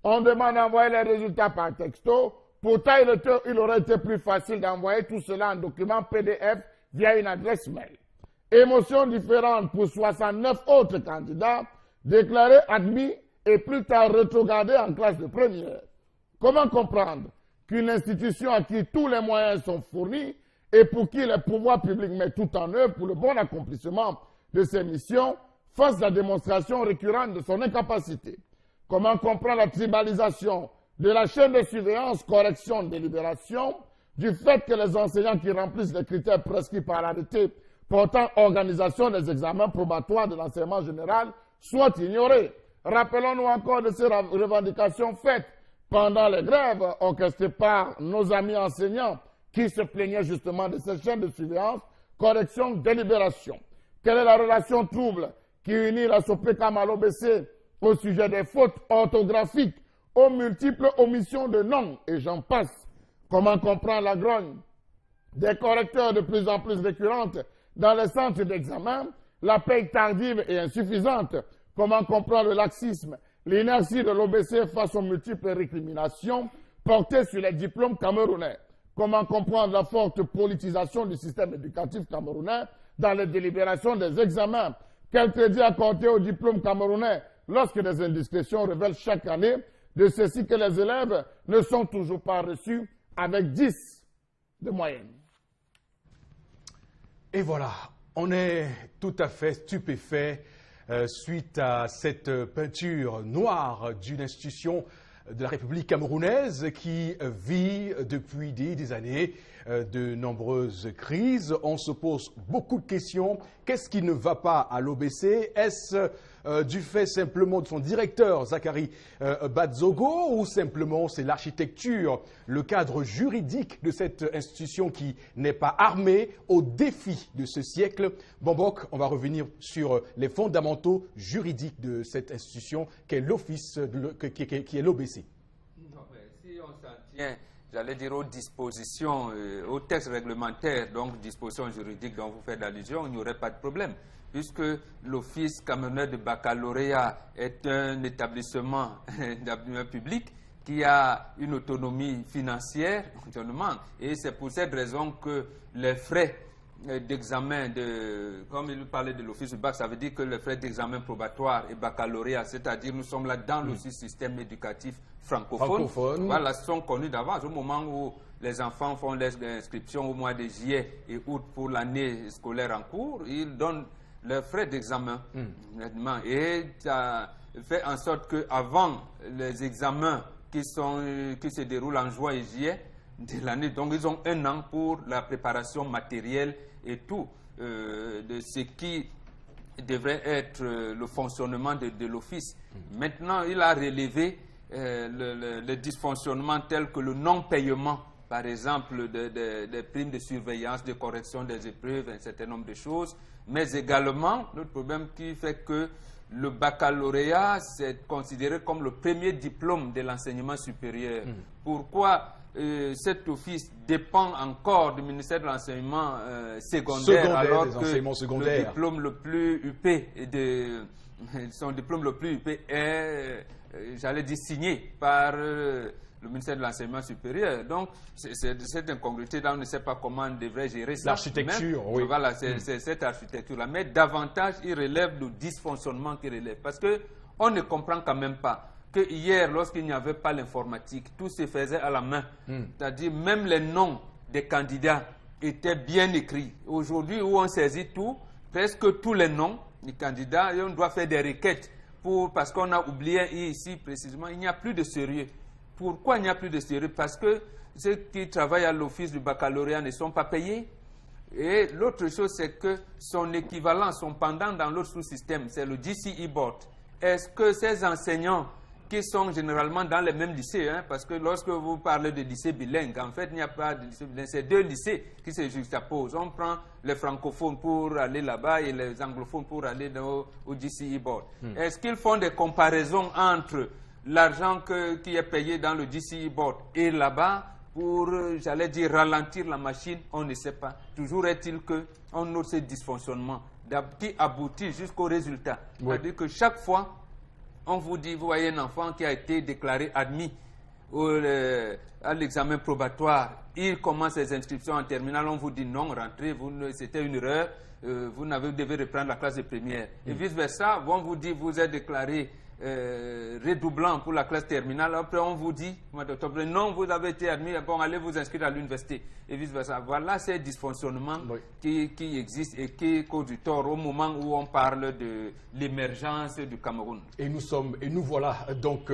on demande d'envoyer les résultats par texto. Pourtant, il aurait été plus facile d'envoyer tout cela en document PDF via une adresse mail. Émotions différentes pour 69 autres candidats déclarés admis et plus tard rétrogradés en classe de première. Comment comprendre qu'une institution à qui tous les moyens sont fournis et pour qui les pouvoirs publics mettent tout en œuvre pour le bon accomplissement de ses missions fasse la démonstration récurrente de son incapacité? Comment comprendre la tribalisation de la chaîne de surveillance, correction, délibération, du fait que les enseignants qui remplissent les critères prescrits par l'arrêté portant organisation des examens probatoires de l'enseignement général soient ignorés? Rappelons-nous encore de ces revendications faites pendant les grèves orchestrées par nos amis enseignants qui se plaignaient justement de cette chaîne de surveillance, correction, délibération. Quelle est la relation trouble qui unit la SOPECAM à l'OBC au sujet des fautes orthographiques, aux multiples omissions de noms, et j'en passe? Comment comprendre la grogne des correcteurs de plus en plus récurrentes dans les centres d'examen, la paye tardive et insuffisante? Comment comprendre le laxisme, l'inertie de l'OBC face aux multiples récriminations portées sur les diplômes camerounais? Comment comprendre la forte politisation du système éducatif camerounais dans les délibérations des examens? Quel crédit accorder aux diplômes camerounais lorsque des indiscrétions révèlent chaque année de ceci que les élèves ne sont toujours pas reçus avec 10 de moyenne? Et voilà, on est tout à fait stupéfait suite à cette peinture noire d'une institution de la République camerounaise qui vit depuis des années de nombreuses crises. On se pose beaucoup de questions. Qu'est-ce qui ne va pas à l'OBC? Est-ce du fait simplement de son directeur, Zakari Mbatsogo, ou simplement c'est l'architecture, le cadre juridique de cette institution qui n'est pas armée aux défis de ce siècle? Bombok, on va revenir sur les fondamentaux juridiques de cette institution qu'est l'office, qui est l'OBC. Si on s'en tient, j'allais dire aux dispositions, aux textes réglementaires, donc dispositions juridiques dont vous faites allusion, il n'y aurait pas de problème, puisque l'Office camerounais de baccalauréat est un établissement public qui a une autonomie financière, et c'est pour cette raison que les frais d'examen, comme il parlait de l'office du bac, ça veut dire que les frais d'examen probatoire et baccalauréat, c'est-à-dire nous sommes là dans le système éducatif francophone, voilà, sont connus d'avance. Au moment où les enfants font les inscriptions au mois de juillet et août pour l'année scolaire en cours, ils donnent leurs frais d'examen. Et ça fait en sorte qu'avant les examens qui se déroulent en juin et juillet, de l'année. Donc, ils ont 1 an pour la préparation matérielle et tout de ce qui devrait être le fonctionnement de l'office. Maintenant, il a relevé le dysfonctionnement tel que le non-paiement, par exemple, des primes de surveillance, de correction des épreuves, un certain nombre de choses, mais également l'autre problème qui fait que le baccalauréat, c'est considéré comme le premier diplôme de l'enseignement supérieur. Pourquoi cet office dépend encore du ministère de l'enseignement secondaire, alors que le diplôme le plus huppé son diplôme le plus huppé est, j'allais dire, signé par le ministère de l'enseignement supérieur. Donc, cette incongruité-là, on ne sait pas comment on devrait gérer ça. L'architecture, oui. Voilà, c'est cette architecture-là. Mais davantage, il relève le dysfonctionnement qu'il relève. Parce qu'on ne comprend quand même pas que hier, lorsqu'il n'y avait pas l'informatique, tout se faisait à la main. C'est-à-dire, même les noms des candidats étaient bien écrits. Aujourd'hui, où on saisit tout, presque tous les noms des candidats, et on doit faire des requêtes parce qu'on a oublié ici précisément, il n'y a plus de sérieux. Pourquoi il n'y a plus de sérieux? Parce que ceux qui travaillent à l'office du baccalauréat ne sont pas payés. Et l'autre chose, c'est que son équivalent, son pendant dans l'autre sous-système, c'est le GCE Board. Est-ce que ces enseignants qui sont généralement dans les mêmes lycées, parce que lorsque vous parlez de lycée bilingue, en fait, il n'y a pas de lycée bilingue, c'est 2 lycées qui se juxtaposent. On prend les francophones pour aller là-bas et les anglophones pour aller au GCE Board. Est-ce qu'ils font des comparaisons entre l'argent qui est payé dans le GCE Board et là-bas pour, j'allais dire, ralentir la machine? On ne sait pas. Toujours est-il qu'on note ce dysfonctionnement qui aboutit jusqu'au résultat. C'est-à-dire que chaque fois, on vous dit, vous voyez un enfant qui a été déclaré admis à l'examen probatoire, il commence ses inscriptions en terminale, on vous dit non, rentrez, c'était une erreur, vous devez reprendre la classe de première. Et vice-versa, on vous dit, vous êtes déclaré redoublant pour la classe terminale, après on vous dit, non, vous avez été admis, bon, allez vous inscrire à l'université, et vice-versa. Voilà ces dysfonctionnements qui existent et qui causent du tort au moment où on parle de l'émergence du Cameroun. Et nous voilà donc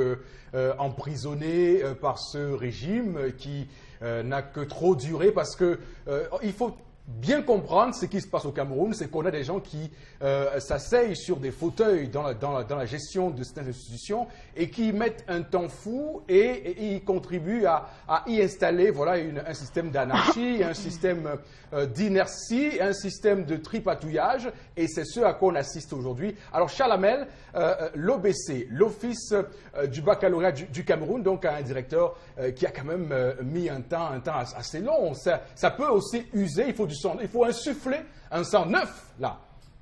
emprisonnés par ce régime qui n'a que trop duré, parce que il faut bien comprendre ce qui se passe au Cameroun, c'est qu'on a des gens qui s'asseyent sur des fauteuils dans la gestion de cette institution et qui mettent un temps fou et ils contribuent à y installer un système d'anarchie, un système d'inertie, un système de tripatouillage, et c'est ce à quoi on assiste aujourd'hui. Alors Charles Hamel, l'OBC, l'Office du baccalauréat du Cameroun, donc un directeur qui a quand même mis un temps assez long. Ça peut aussi user, il faut insuffler un sang neuf, là.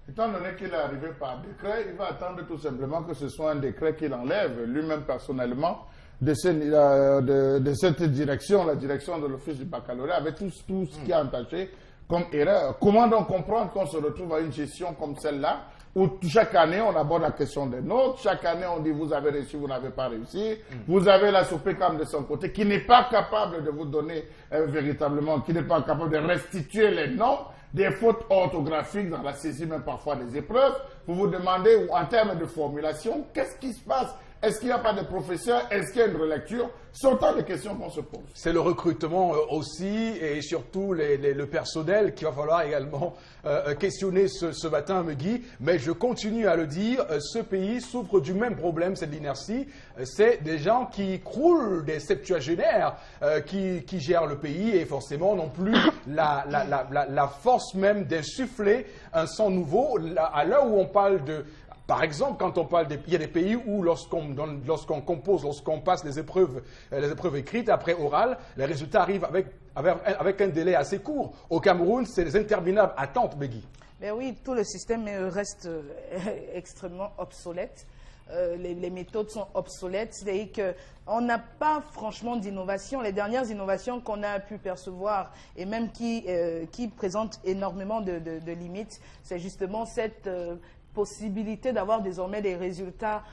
Étant donné qu'il est arrivé par décret, il va attendre tout simplement que ce soit un décret qu'il enlève lui-même personnellement de cette direction, la direction de l'Office du baccalauréat, avec tout ce qui est entaché comme erreur. Comment donc comprendre qu'on se retrouve à une gestion comme celle-là, où chaque année on aborde la question des notes, chaque année on dit vous avez réussi, vous n'avez pas réussi, vous avez la SOPECAM de son côté qui n'est pas capable de vous donner véritablement, qui n'est pas capable de restituer les noms, des fautes orthographiques dans la saisie même parfois des épreuves. Vous vous demandez en termes de formulation, qu'est-ce qui se passe? Est-ce qu'il n'y a pas de professeur? Est-ce qu'il y a une relecture? Ce sont tant de questions qu'on se pose. C'est le recrutement aussi, et surtout le personnel qu'il va falloir également questionner ce matin, Megui. Mais je continue à le dire, ce pays souffre du même problème, c'est de l'inertie. C'est des gens qui croulent, des septuagénaires qui gèrent le pays et forcément n'ont plus la force même d'insuffler un sang nouveau. À l'heure où on parle de... Par exemple, quand on parle il y a des pays où lorsqu'on passe les épreuves écrites après orales, les résultats arrivent avec un délai assez court. Au Cameroun, c'est des interminables attentes, Megui. Mais oui, tout le système reste extrêmement obsolète. Les méthodes sont obsolètes, c'est-à-dire qu'on n'a pas franchement d'innovation. Les dernières innovations qu'on a pu percevoir et même qui présentent énormément de limites, c'est justement cette possibilité d'avoir désormais des résultats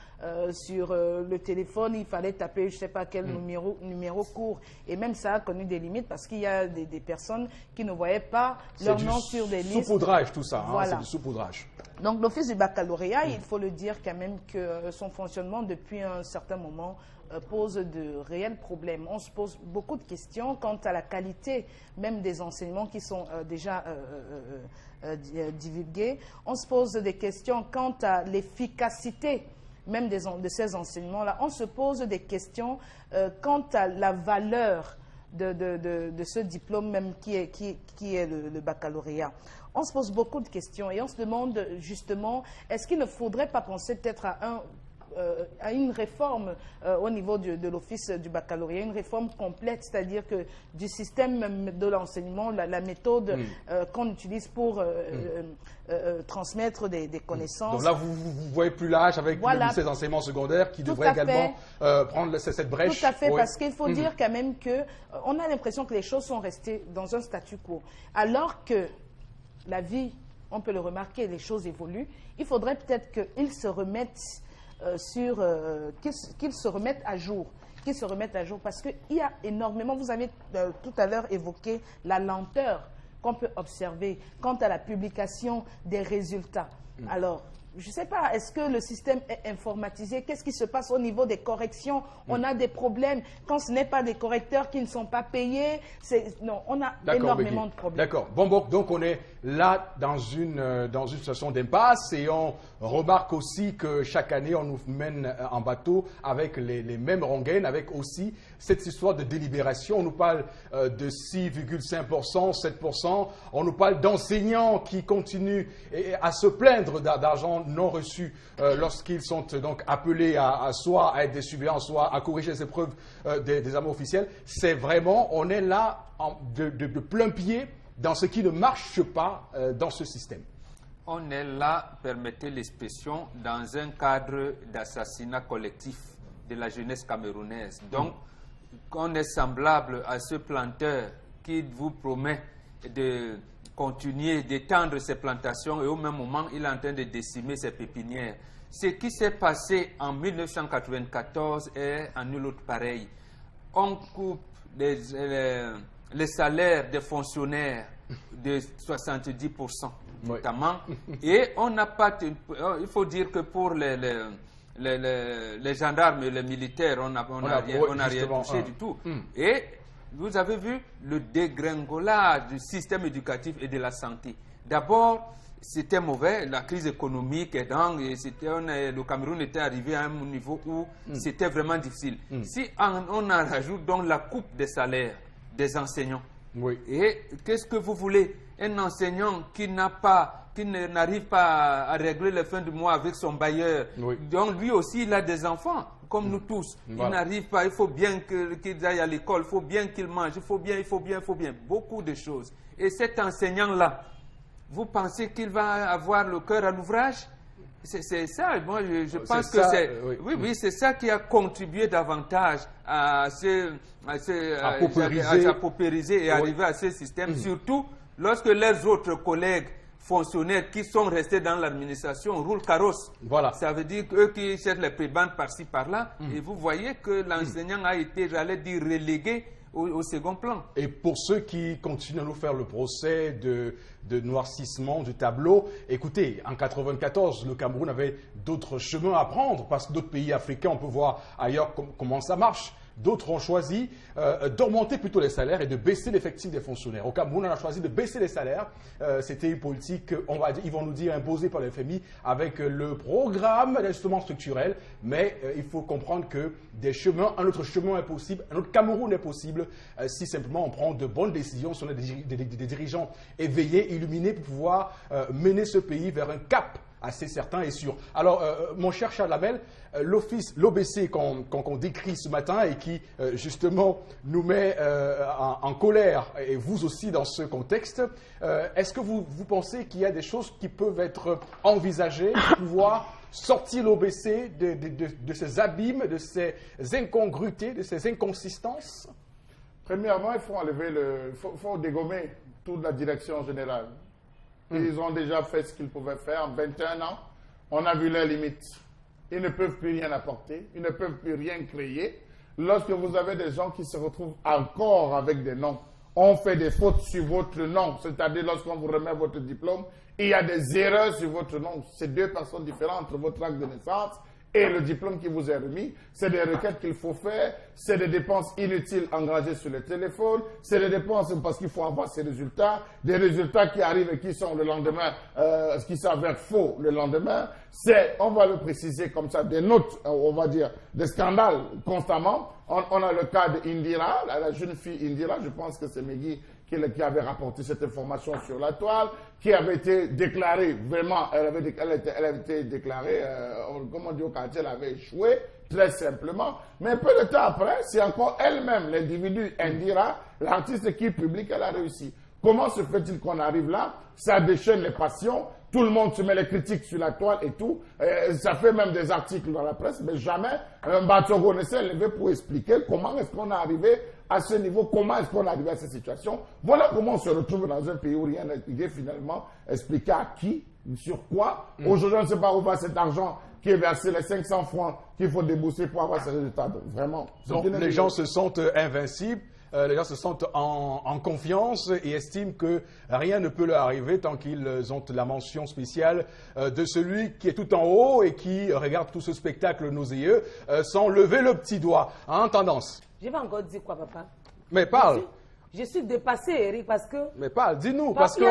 sur le téléphone. Il fallait taper je ne sais pas quel numéro court, et même ça a connu des limites parce qu'il y a des personnes qui ne voyaient pas leur nom sur des listes. C'est du saupoudrage tout ça, voilà. C'est du saupoudrage. Donc l'Office du baccalauréat, il faut le dire quand même que son fonctionnement depuis un certain moment pose de réels problèmes. On se pose beaucoup de questions quant à la qualité même des enseignements qui sont déjà divulgués. On se pose des questions quant à l'efficacité même de ces enseignements-là. On se pose des questions quant à la valeur de ce diplôme même qui est le baccalauréat. On se pose beaucoup de questions et on se demande justement, est-ce qu'il ne faudrait pas penser peut-être à une réforme au niveau de l'office du baccalauréat, une réforme complète, c'est-à-dire que du système de l'enseignement, la méthode qu'on utilise pour transmettre des connaissances. Donc là, vous voyez plus l'âge avec ces enseignements secondaires qui devraient également prendre cette brèche. Tout à fait, parce qu'il faut dire quand même qu'on a l'impression que les choses sont restées dans un statu quo, alors que la vie, on peut le remarquer, les choses évoluent. Il faudrait peut-être qu'ils se remettent qu'ils se remettent à jour. Parce qu'il y a énormément, vous avez tout à l'heure évoqué la lenteur qu'on peut observer quant à la publication des résultats. Alors, je ne sais pas, est-ce que le système est informatisé? Qu'est-ce qui se passe au niveau des corrections? On a des problèmes. Quand ce n'est pas des correcteurs qui ne sont pas payés, non, on a énormément de problèmes. D'accord. Bon, donc on est là dans une situation d'impasse et on remarque aussi que chaque année, on nous mène en bateau avec les mêmes rengaines, avec aussi cette histoire de délibération. On nous parle de 6,5%, 7%. On nous parle d'enseignants qui continuent à se plaindre d'argent non reçus lorsqu'ils sont donc appelés soit à être des suppléants, soit à corriger les épreuves des examens officiels. C'est vraiment, on est là de plein pied dans ce qui ne marche pas dans ce système. On est là, permettez l'expression, dans un cadre d'assassinat collectif de la jeunesse camerounaise. Donc, on est semblable à ce planteur qui vous promet de continuer d'étendre ses plantations et au même moment, il est en train de décimer ses pépinières. Ce qui s'est passé en 1994 est en nul autre pareil. On coupe les salaires des fonctionnaires de 70%, notamment, et on n'a pas... Il faut dire que pour les gendarmes et les militaires, on n'a rien touché du tout. Et vous avez vu le dégringolage du système éducatif et de la santé. D'abord, c'était mauvais, la crise économique est dingue, et le Cameroun était arrivé à un niveau où c'était vraiment difficile. Si on en rajoute donc la coupe des salaires des enseignants, et qu'est-ce que vous voulez? Un enseignant qui n'arrive pas à régler les fins du mois avec son bailleur, donc lui aussi il a des enfants, comme nous tous. Il n'arrive pas, il faut bien qu'il aille à l'école, il faut bien qu'il mange, il faut bien, beaucoup de choses. Et cet enseignant-là, vous pensez qu'il va avoir le cœur à l'ouvrage? C'est ça, moi je pense que c'est c'est ça qui a contribué davantage à paupériser et arriver à ce système, surtout lorsque les autres collègues fonctionnaires qui sont restés dans l'administration roulent carrosse. Ça veut dire qu'eux qui cherchent les prébendes par-ci par-là, et vous voyez que l'enseignant a été, j'allais dire, relégué au second plan. Et pour ceux qui continuent à nous faire le procès de noircissement du tableau, écoutez, en 1994, le Cameroun avait d'autres chemins à prendre, parce que d'autres pays africains, on peut voir ailleurs comment ça marche. D'autres ont choisi d'augmenter plutôt les salaires et de baisser l'effectif des fonctionnaires. Au Cameroun, on a choisi de baisser les salaires. C'était une politique, on va dire, ils vont nous dire, imposée par le FMI avec le programme d'ajustement structurel. Mais il faut comprendre que un autre chemin est possible, un autre Cameroun est possible si simplement on prend de bonnes décisions sur des dirigeants éveillés, illuminés pour pouvoir mener ce pays vers un cap assez certain et sûr. Alors, mon cher Charles Hamel, l'OBC qu'on décrit ce matin et qui, justement, nous met en colère, et vous aussi dans ce contexte, est-ce que vous pensez qu'il y a des choses qui peuvent être envisagées pour pouvoir sortir l'OBC de ces abîmes, de ces incongruités, de ces inconsistances? Premièrement, il faut faut dégommer toute la direction générale. Ils ont déjà fait ce qu'ils pouvaient faire en 21 ans. On a vu leurs limites. Ils ne peuvent plus rien apporter. Ils ne peuvent plus rien créer. Lorsque vous avez des gens qui se retrouvent encore avec des noms, on fait des fautes sur votre nom. C'est-à-dire, lorsqu'on vous remet votre diplôme, il y a des erreurs sur votre nom. C'est deux personnes différentes entre votre acte de naissance Et le diplôme qui vous est remis, c'est des requêtes qu'il faut faire, c'est des dépenses inutiles engagées sur le téléphone, c'est des dépenses parce qu'il faut avoir ces résultats, des résultats qui arrivent et qui sont le lendemain, qui s'avèrent faux le lendemain. C'est, on va le préciser comme ça, des notes, on va dire, des scandales constamment. On a le cas d'Indira, la jeune fille Indira, je pense que c'est Megui qui avait rapporté cette information sur la toile, qui avait été déclarée, vraiment, elle avait été déclarée, comment dire, quand elle avait échoué, très simplement. Mais peu de temps après, c'est encore elle-même, l'individu Indira, l'artiste qui publie qu'elle a réussi. Comment se fait-il qu'on arrive là? Ça déchaîne les passions, tout le monde se met les critiques sur la toile et tout. Ça fait même des articles dans la presse, mais jamais un Batsogo ne s'est levé pour expliquer comment est-ce qu'on est arrivé à ce niveau, comment est-ce qu'on est arrivé à cette situation. Voilà comment on se retrouve dans un pays où rien n'est expliqué finalement, expliquer à qui, sur quoi. Aujourd'hui, on ne sait pas où va cet argent qui est versé, les 500 francs qu'il faut débourser pour avoir ces résultats. Donc, vraiment. Donc, les gens se sentent invincibles. Les gens se sentent en confiance et estiment que rien ne peut leur arriver tant qu'ils ont la mention spéciale de celui qui est tout en haut et qui regarde tout ce spectacle nauséeux sans lever le petit doigt. En tendance. Je vais encore dire quoi, papa? Mais parle. Je suis dépassée, Eric, parce que... Mais parle, dis-nous, parce que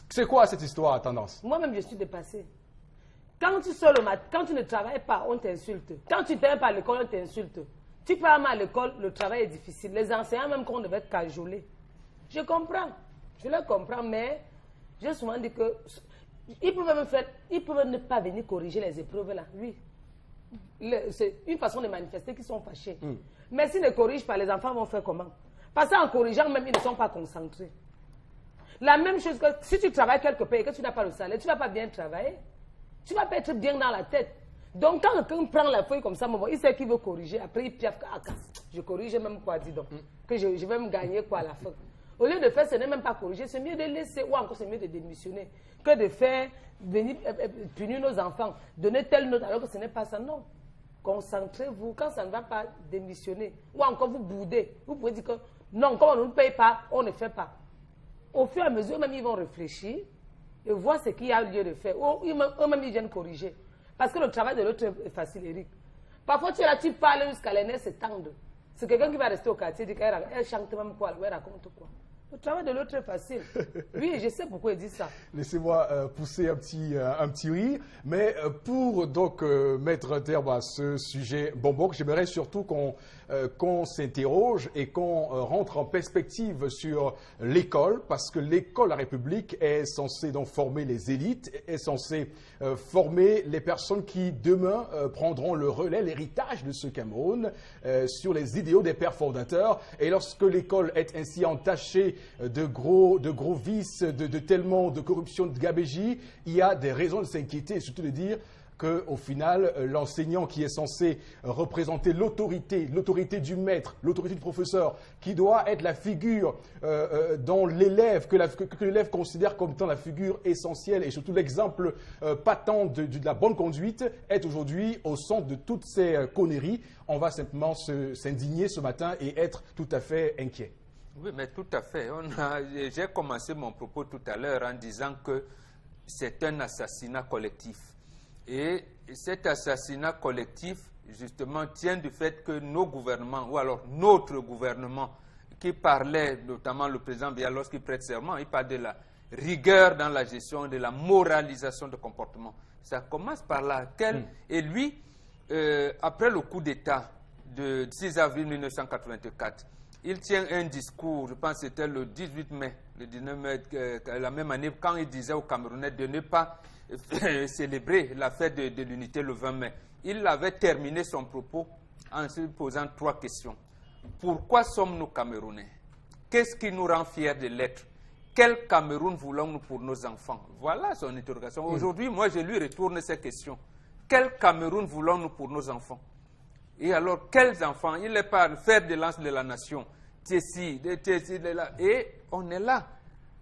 c'est quoi cette histoire, tendance? Moi-même, je suis dépassée. Quand tu sors le matin, quand tu ne travailles pas, on t'insulte. Quand tu ne viens pas à l'école, on t'insulte. Tu pars mal à l'école, le travail est difficile. Les enseignants, même qu'on devait cajoler. Je comprends. Je le comprends, mais j'ai souvent dit que ils peuvent ne pas venir corriger les épreuves là. Oui. C'est une façon de manifester qu'ils sont fâchés. Mais s'ils ne corrigent pas, les enfants vont faire comment? Parce qu'en corrigeant, même, ils ne sont pas concentrés. La même chose que si tu travailles quelque part et que tu n'as pas le salaire, tu ne vas pas bien travailler. Tu ne vas pas être bien dans la tête. Donc, quand quelqu'un prend la feuille comme ça, il sait qu'il veut corriger. Après, il piaffe. Je corrige même quoi, dis donc. Que je vais me gagner quoi à la fin. Au lieu de faire, ce n'est même pas corriger. C'est mieux de laisser, ou encore c'est mieux de démissionner, que de faire venir punir nos enfants, donner telle note alors que ce n'est pas ça. Non. Concentrez-vous. Quand ça ne va pas, démissionner. Ou encore vous boudez. Vous pouvez dire que non, comme on ne paye pas, on ne fait pas. Au fur et à mesure, même ils vont réfléchir et voir ce qu'il y a lieu de faire. Eux-mêmes, ils viennent corriger. Parce que le travail de l'autre est facile, Eric. Parfois, tu es là, tu parles jusqu'à les nerfs se tendent. C'est quelqu'un qui va rester au quartier, dit qu'elle chante même quoi, elle raconte quoi. Le travail de l'autre est facile. Oui, je sais pourquoi il dit ça. Laissez-moi pousser un petit rire. Mais pour donc mettre un terme à ce sujet bonbon, j'aimerais surtout qu'on s'interroge et qu'on rentre en perspective sur l'école, parce que l'école, la République, est censée donc former les élites, est censée former les personnes qui demain prendront le relais, l'héritage de ce Cameroun sur les idéaux des pères fondateurs. Et lorsque l'école est ainsi entachée de gros vices, de tellement de corruption, de gabégie, il y a des raisons de s'inquiéter et surtout de dire qu'au final, l'enseignant qui est censé représenter l'autorité du maître, l'autorité du professeur, qui doit être la figure dont l'élève, que l'élève considère comme étant la figure essentielle et surtout l'exemple patent de la bonne conduite, est aujourd'hui au centre de toutes ces conneries. On va simplement s'indigner ce matin et être tout à fait inquiet. Oui, mais tout à fait. J'ai commencé mon propos tout à l'heure en disant que c'est un assassinat collectif. Et cet assassinat collectif, justement, tient du fait que nos gouvernements, ou alors notre gouvernement, qui parlait, notamment le président Biya lorsqu'il prête serment, il parle de la rigueur dans la gestion, de la moralisation de comportement. Ça commence par là. Et lui, après le coup d'État de 6 avril 1984, il tient un discours, je pense que c'était le 18 mai, le 19 mai, la même année, quand il disait aux Camerounais de ne pas célébrer la fête de l'unité le 20 mai. Il avait terminé son propos en se posant 3 questions. Pourquoi sommes-nous Camerounais? Qu'est-ce qui nous rend fiers de l'être? Quel Cameroun voulons-nous pour nos enfants? Voilà son interrogation. Aujourd'hui, moi, je lui retourne ces questions. Quel Cameroun voulons-nous pour nos enfants? Et alors, quels enfants? Il est par fer de lance de la nation. Et on est là,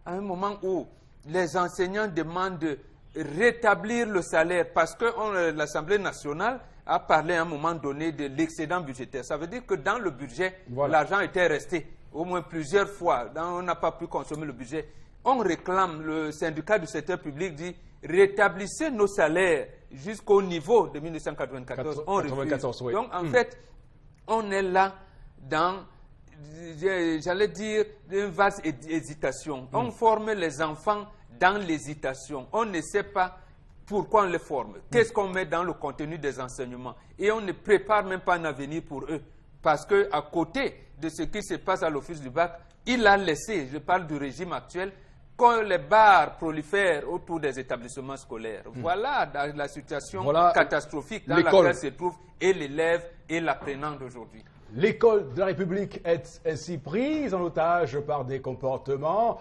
à un moment où les enseignants demandent de rétablir le salaire, parce que l'Assemblée nationale a parlé à un moment donné de l'excédent budgétaire. Ça veut dire que dans le budget, l'argent était resté au moins plusieurs fois. On n'a pas pu consommer le budget. on réclame, le syndicat du secteur public dit, rétablissez nos salaires jusqu'au niveau de 1994. On refuse. Oui. Donc, en fait, on est là dans, j'allais dire, une vaste hésitation. On forme les enfants dans l'hésitation. On ne sait pas pourquoi on les forme. Qu'est-ce qu'on met dans le contenu des enseignements? Et on ne prépare même pas un avenir pour eux. Parce qu'à côté de ce qui se passe à l'office du bac, il a laissé, je parle du régime actuel, quand les bars prolifèrent autour des établissements scolaires. Voilà la situation catastrophique dans laquelle se trouve et l'élève et l'apprenant d'aujourd'hui. L'école de la République est ainsi prise en otage par des comportements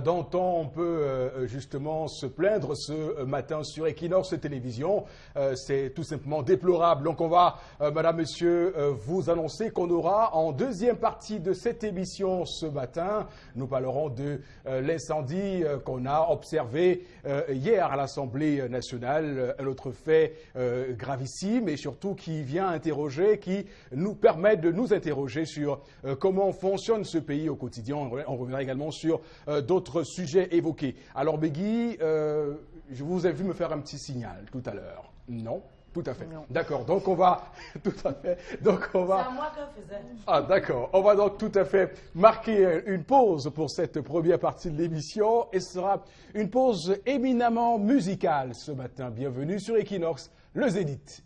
dont on peut justement se plaindre ce matin sur Equinox Télévision. C'est tout simplement déplorable. Donc on va, madame, monsieur, vous annoncer qu'on aura en deuxième partie de cette émission ce matin, nous parlerons de l'incendie qu'on a observé hier à l'Assemblée nationale, un autre fait gravissime et surtout qui vient interroger, qui nous permet de nous interroger sur comment fonctionne ce pays au quotidien. On reviendra également sur d'autres sujets évoqués. Alors, Begui, je vous ai vu me faire un petit signal tout à l'heure. Non? Tout à fait. D'accord. Donc, on va... Tout à fait. Donc, on va... C'est à moi qu'elle faisait. Ah, d'accord. On va donc tout à fait marquer une pause pour cette première partie de l'émission. Et ce sera une pause éminemment musicale ce matin. Bienvenue sur Equinox, le Zénith.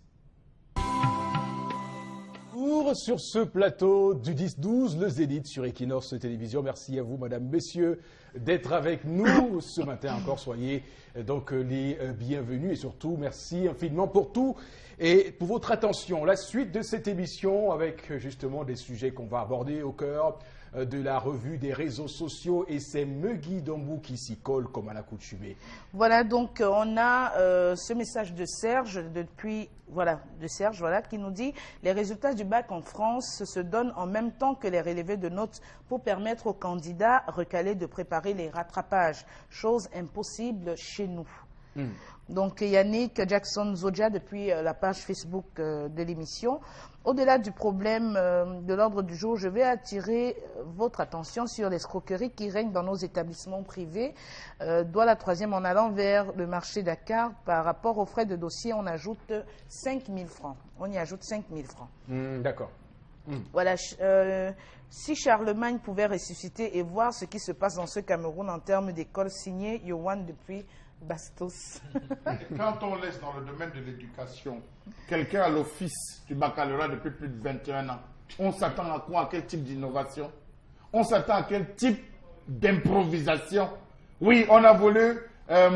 Sur ce plateau du 10-12, le Zénith sur Equinox Télévision. Merci à vous, madame, messieurs, d'être avec nous ce matin encore. Soyez donc les bienvenus et surtout, merci infiniment pour tout et pour votre attention. La suite de cette émission avec justement des sujets qu'on va aborder au cœur de la revue des réseaux sociaux et c'est Megui Dombou qui s'y colle comme à l'accoutumée. Voilà, donc on a ce message de Serge qui nous dit « Les résultats du bac en France se donnent en même temps que les relevés de notes pour permettre aux candidats recalés de préparer les rattrapages, chose impossible chez nous. Donc Yannick Jackson Zodia depuis la page Facebook de l'émission. Au-delà du problème de l'ordre du jour, je vais attirer votre attention sur l'escroquerie qui règne dans nos établissements privés. Doit la troisième en allant vers le marché Dakar. Par rapport aux frais de dossier, on ajoute 5 000 francs. On y ajoute 5 000 francs. D'accord. Voilà. Si Charlemagne pouvait ressusciter et voir ce qui se passe dans ce Cameroun en termes d'école, signé Yohan depuis Bastos. Quand on laisse dans le domaine de l'éducation quelqu'un à l'office du baccalauréat depuis plus de 21 ans, on s'attend à quoi? À quel type d'innovation? On s'attend à quel type d'improvisation? Oui, on a voulu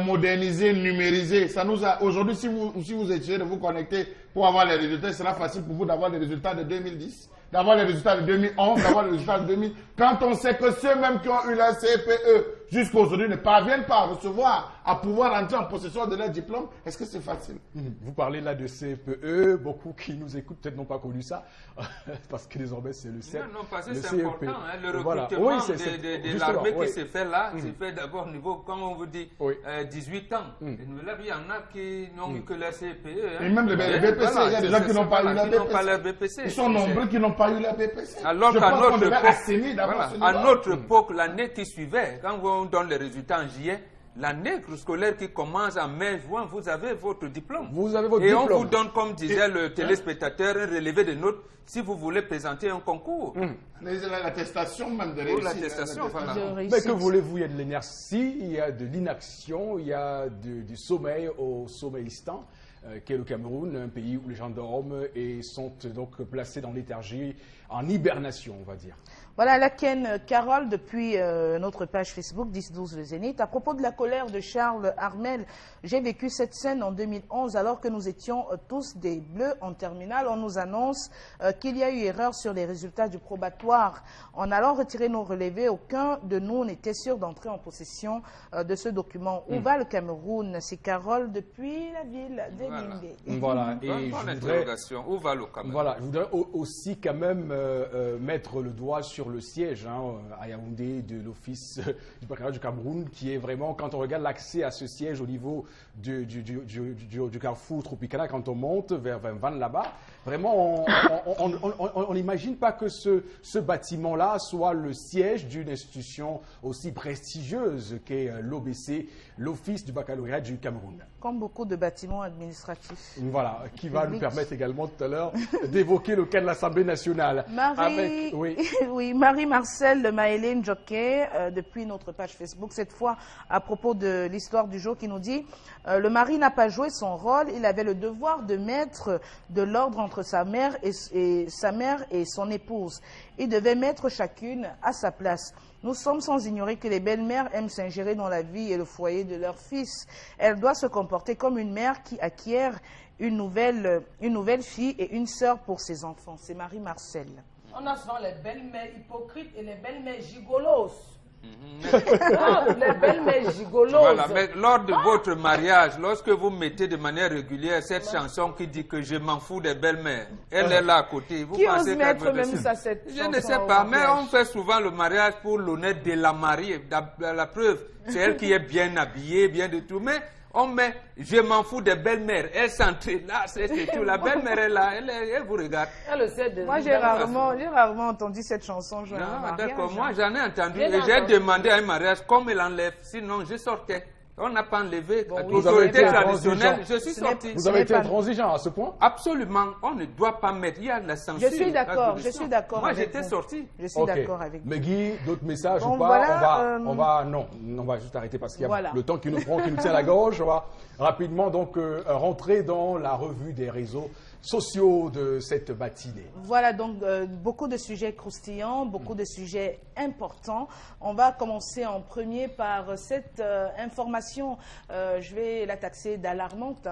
moderniser, numériser. Ça nous a aujourd'hui, si vous essayez de vous connecter pour avoir les résultats, ce sera facile pour vous d'avoir les résultats de 2010, d'avoir les résultats de 2011, d'avoir les résultats de 2000. Quand on sait que ceux-mêmes qui ont eu la CPE jusqu'à aujourd'hui ne parviennent pas à recevoir, à pouvoir entrer en possession de leur diplôme, est-ce que c'est facile? Vous parlez là de CPE, beaucoup qui nous écoutent peut-être n'ont pas connu ça, parce que désormais c'est le CEP. Non, parce que c'est CEP. important, hein, le recrutement Voilà. Oui, de l'armée qui se fait là, se fait d'abord au niveau, comme on vous dit, 18 ans. Et là, il y en a qui n'ont eu que la CPE. Hein. Et même les BPC, il y a des gens qui n'ont pas eu la BPC. Ils sont nombreux qui n'ont pas eu la BPC. Alors qu'à notre époque, époque, l'année qui suivait, quand on donne les résultats en juillet, l'année scolaire qui commence en mai-juin, vous avez votre diplôme. Vous avez votre diplôme. Et on vous donne, comme disait le téléspectateur, un relevé de notes si vous voulez présenter un concours. L'attestation même de réussite. L'attestation, voilà. Mais que voulez-vous? Il y a de l'inertie, il y a de l'inaction, il y a du sommeil au sommeillistan, qu'est le Cameroun, un pays où les gens dorment et sont donc placés dans l'éthargie, en hibernation, on va dire. Voilà, Laken Carole, depuis notre page Facebook 10-12 le Zénith. À propos de la colère de Charles Armel, j'ai vécu cette scène en 2011 alors que nous étions tous des bleus en terminale. On nous annonce qu'il y a eu erreur sur les résultats du probatoire. En allant retirer nos relevés, aucun de nous n'était sûr d'entrer en possession de ce document. Où va le Cameroun? C'est Carole depuis la ville. Voilà. Et bonne interrogation. Où va le Cameroun? Voilà, je voudrais aussi quand même mettre le doigt sur le siège à Yaoundé de l'Office du baccalauréat du Cameroun, qui est vraiment, quand on regarde l'accès à ce siège au niveau du carrefour Tropicana, quand on monte vers Van là-bas, vraiment, on n'imagine pas que ce bâtiment-là soit le siège d'une institution aussi prestigieuse qu'est l'OBC, l'Office du baccalauréat du Cameroun. Comme beaucoup de bâtiments administratifs. Voilà, qui va nous permettre également tout à l'heure d'évoquer le cas de l'Assemblée nationale. Marie-Marcel Maëlène Jockey, depuis notre page Facebook, cette fois à propos de l'histoire du jour, qui nous dit le mari n'a pas joué son rôle, il avait le devoir de mettre de l'ordre entre sa mère et son épouse. Il devait mettre chacune à sa place. Nous sommes sans ignorer que les belles-mères aiment s'ingérer dans la vie et le foyer de leur fils. Elle doit se comporter comme une mère qui acquiert une nouvelle fille et une sœur pour ses enfants. C'est Marie-Marcel. On a souvent les belles-mères hypocrites et les belles-mères gigolos. Les belles-mères gigolos. Voilà, mais lors de votre mariage, lorsque vous mettez de manière régulière cette chanson qui dit que je m'en fous des belles-mères, elle est là à côté. Vous qui pensez ose mettre même ça, cette Je chanson ne sais pas, mais on fait souvent le mariage pour l'honneur de la mariée. La preuve, c'est elle qui est bien habillée, bien de tout, mais on met je m'en fous des belles-mères. Elle s'entraîne là, c'est tout. La belle-mère est là, elle vous regarde. Moi, j'ai rarement entendu cette chanson jouer à un mariage. D'accord, moi j'en ai entendu et j'ai demandé à un mariage comme elle enlève, sinon je sortais. On n'a pas enlevé l'autorité traditionnelle, je suis sorti. Vous avez été intransigeant à ce point? Absolument, on ne doit pas mettre, il y a la censure. Je suis d'accord, Moi j'étais sorti. Je suis d'accord avec vous. Mais Guy, d'autres messages Bon, ou pas? voilà, on va juste arrêter parce qu'il y a voilà. le temps qui nous prend, qui nous tient à la gorge. On va rapidement donc rentrer dans la revue des réseaux sociaux de cette matinée. Voilà, donc beaucoup de sujets croustillants, beaucoup de sujets importants. On va commencer en premier par cette information, je vais la taxer d'alarmante,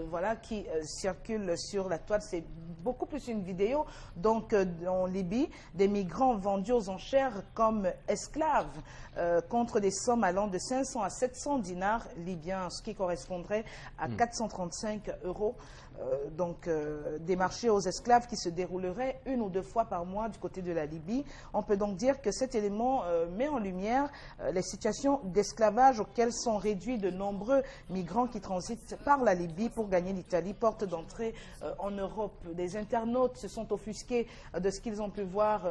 voilà, qui circule sur la toile. C'est beaucoup plus une vidéo. Donc, en Libye, des migrants vendus aux enchères comme esclaves contre des sommes allant de 500 à 700 dinars libyens, ce qui correspondrait à 435 €. Donc des marchés aux esclaves qui se dérouleraient une ou deux fois par mois du côté de la Libye. On peut donc dire que cet élément met en lumière les situations d'esclavage auxquelles sont réduits de nombreux migrants qui transitent par la Libye pour gagner l'Italie, porte d'entrée en Europe. Des internautes se sont offusqués de ce qu'ils ont pu voir